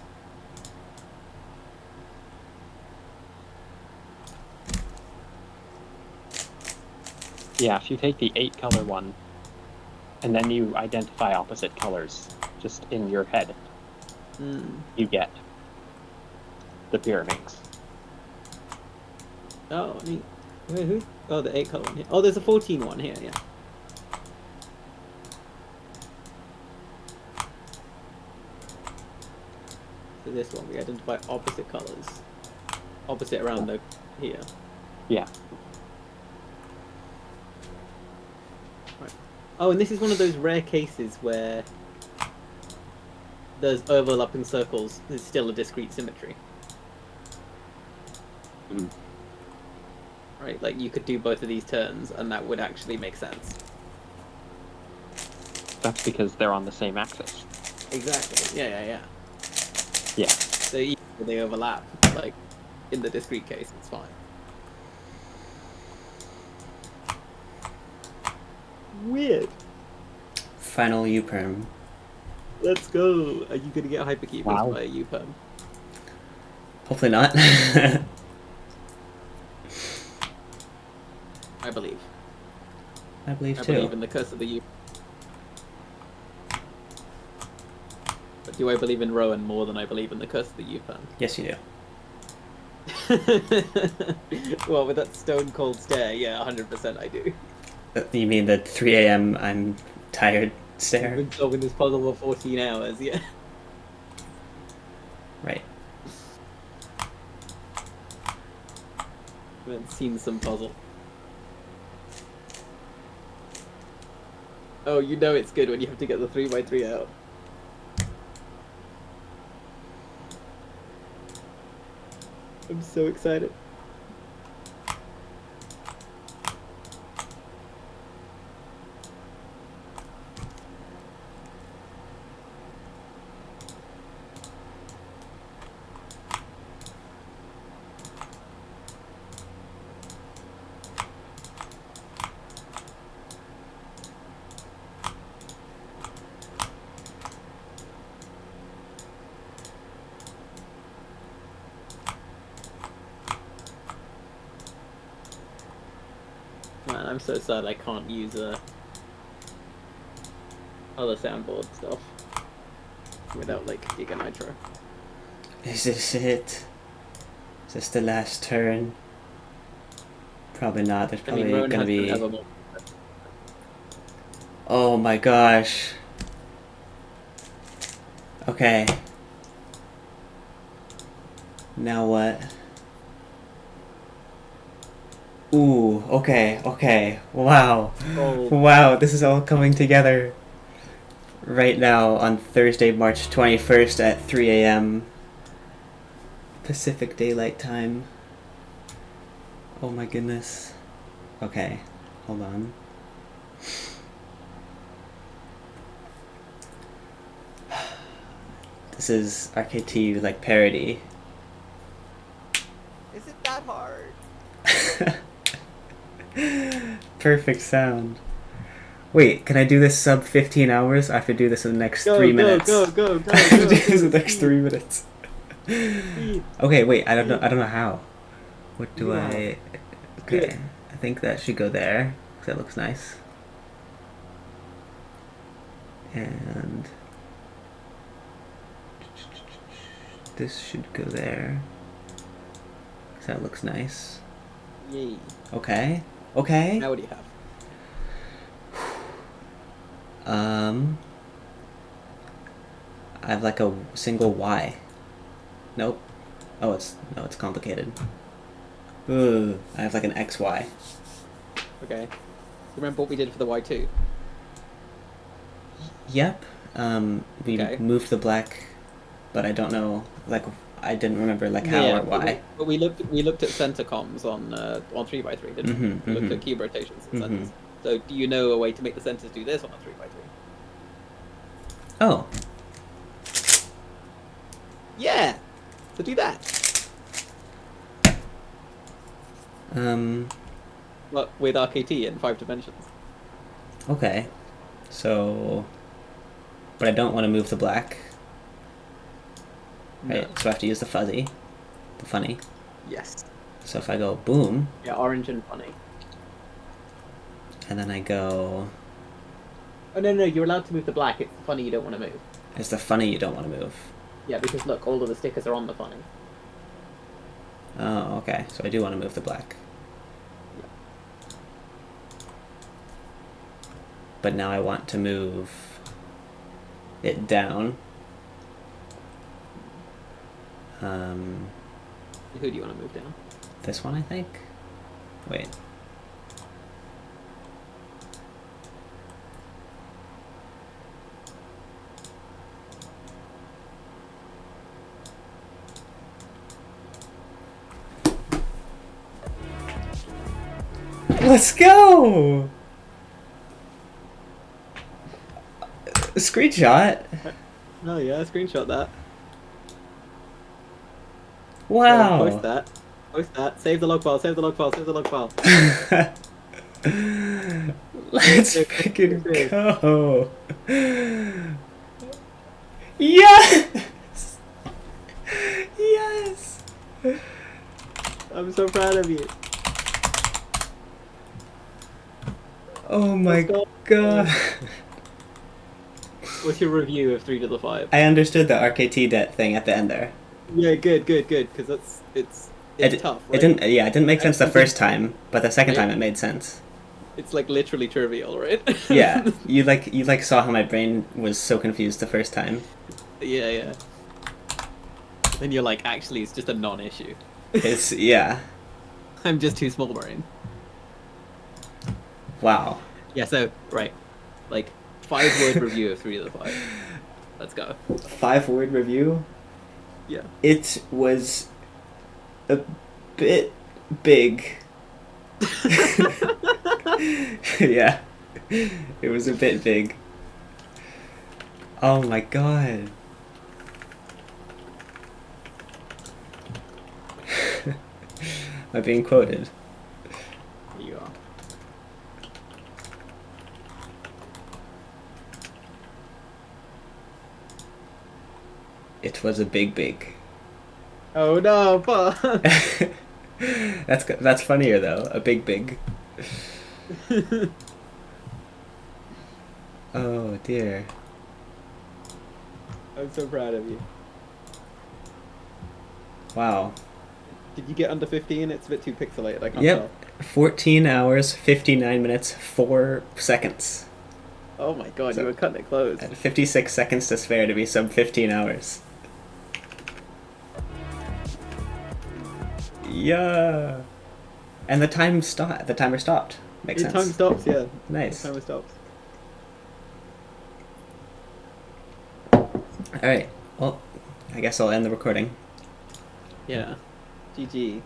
Speaker 3: Yeah, if you take the 8-color one, and then you identify opposite colors, just in your head, you get the Pyraminx.
Speaker 1: Oh, neat. Wait, who? Oh, the 8-color one here. Oh, there's a 14 one here, yeah. So this one, we identify opposite colors. Opposite around the... here.
Speaker 3: Yeah.
Speaker 1: Right. Oh, and this is one of those rare cases where there's overlapping circles. There's still a discrete symmetry.
Speaker 3: Mm.
Speaker 1: Right, like you could do both of these turns and that would actually make sense.
Speaker 3: That's because they're on the same axis.
Speaker 1: Exactly. Yeah.
Speaker 3: Yeah.
Speaker 1: So even if they overlap, like in the discrete case, it's fine. Weird.
Speaker 2: Final U-perm.
Speaker 1: Let's go. Are you gonna get hypercubed
Speaker 3: Wow.
Speaker 1: by a U-perm?
Speaker 2: Hopefully not.
Speaker 1: I believe.
Speaker 2: I believe
Speaker 1: I
Speaker 2: too.
Speaker 1: believe in the curse of the U.
Speaker 4: But do I believe in Rowan more than I believe in the Curse of the U-Turn?
Speaker 2: Yes, you do.
Speaker 4: Well, with that stone cold stare, yeah, 100% I do.
Speaker 2: You mean the 3 a.m. I'm tired
Speaker 4: I've
Speaker 2: stare?
Speaker 4: been solving this puzzle for 14 hours, yeah.
Speaker 2: Right.
Speaker 4: I haven't seen some puzzle. Oh, you know it's good when you have to get the 3x3 out. I'm so excited. Man, I'm so sad I can't use other soundboard stuff without like Giga Nitro.
Speaker 2: Is this it? Is this the last turn? Probably not. There's probably
Speaker 4: Rowan
Speaker 2: gonna
Speaker 4: has to
Speaker 2: be.
Speaker 4: have a more.
Speaker 2: Oh my gosh. Okay. Now what? Ooh, okay. Wow.
Speaker 4: Oh.
Speaker 2: Wow, this is all coming together right now on Thursday, March 21st at 3 a.m. Pacific Daylight Time. Oh my goodness. Okay, hold on. This is RKT like parody.
Speaker 1: Is it that hard?
Speaker 2: Perfect sound. Wait, can I do this sub 15 hours? I have to do this in the next 3 minutes.
Speaker 4: Go.
Speaker 2: I have to do this in the next 3 minutes. Okay, wait, I don't know how. What do I... Okay, I think that should go there, because that looks nice. And... this should go there, because that looks nice.
Speaker 4: Yay.
Speaker 2: Okay.
Speaker 4: Now what do you have?
Speaker 2: I have like a single Y. Nope. Oh, it's complicated. Ugh. I have like an XY.
Speaker 4: Okay. Remember what we did for the Y2?
Speaker 2: Yep. We
Speaker 4: Okay.
Speaker 2: moved the black, but I don't know. Like, I didn't remember like how or why.
Speaker 4: But we looked at center comms on 3x3, didn't we?
Speaker 2: Mhm,
Speaker 4: We looked
Speaker 2: mhm.
Speaker 4: at cube rotations and
Speaker 2: Mhm.
Speaker 4: centers. So do you know a way to make the centers do this on a 3x3?
Speaker 2: Oh.
Speaker 4: Yeah. So do that. But with RKT in 5 dimensions.
Speaker 2: Okay. So, but I don't want to move the black. Right.
Speaker 4: No.
Speaker 2: So I have to use the fuzzy, the funny.
Speaker 4: Yes.
Speaker 2: So if I go boom,
Speaker 4: Yeah, orange and funny.
Speaker 2: and then I go,
Speaker 4: Oh no, you're allowed to move the black. It's the funny you don't want to move.
Speaker 2: it's the funny you don't want to move.
Speaker 4: Yeah, because look, all of the stickers are on the funny.
Speaker 2: Oh, okay. So I do want to move the black.
Speaker 4: Yeah.
Speaker 2: But now I want to move it down.
Speaker 4: Who do you want to move down?
Speaker 2: This one, I think. Wait. Let's go! Screenshot.
Speaker 4: Oh yeah, screenshot that.
Speaker 2: Wow.
Speaker 4: Post that. Post that. Save the log file. Save the log file. Save the log file.
Speaker 2: Let's freaking go. Yes! Yes!
Speaker 4: I'm so proud of you.
Speaker 2: Oh my
Speaker 4: Let's go.
Speaker 2: god.
Speaker 4: What's your review of 3 to the 5?
Speaker 2: I understood the RKT debt thing at the end there.
Speaker 1: Yeah, good, because it's tough, right?
Speaker 2: It didn't. Yeah, it didn't make sense the
Speaker 1: I think-
Speaker 2: first time, but the second
Speaker 1: Right.
Speaker 2: time it made sense.
Speaker 1: It's like literally trivial, right?
Speaker 2: Yeah, you saw how my brain was so confused the first time.
Speaker 1: yeah. Then you're like, actually, it's just a non-issue.
Speaker 2: It's yeah.
Speaker 1: I'm just too small brain.
Speaker 2: Wow.
Speaker 1: Yeah, so right, like 5-word review of 3 to the 5. Let's go.
Speaker 2: 5-word review.
Speaker 1: Yeah.
Speaker 2: It was a bit big. Yeah, it was a bit big. Oh my god. Am I being quoted?
Speaker 1: Here you are.
Speaker 2: It was a big.
Speaker 1: Oh no, Paul.
Speaker 2: That's funnier though. A big. Oh dear.
Speaker 1: I'm so proud of you.
Speaker 2: Wow.
Speaker 1: Did you get under 15? It's a bit too pixelated. I can't
Speaker 2: Yep. 14 hours, 59 minutes, 4 seconds.
Speaker 1: tell. Oh my god,
Speaker 2: So-
Speaker 1: you were cutting it close.
Speaker 2: And 56 seconds to spare to be sub 15 hours. Yeah. And the timer stopped. Makes
Speaker 1: Your
Speaker 2: sense.
Speaker 1: time stops, yeah.
Speaker 2: Nice.
Speaker 1: The timer stops.
Speaker 2: Alright. Well, I guess I'll end the recording.
Speaker 1: Yeah. GG.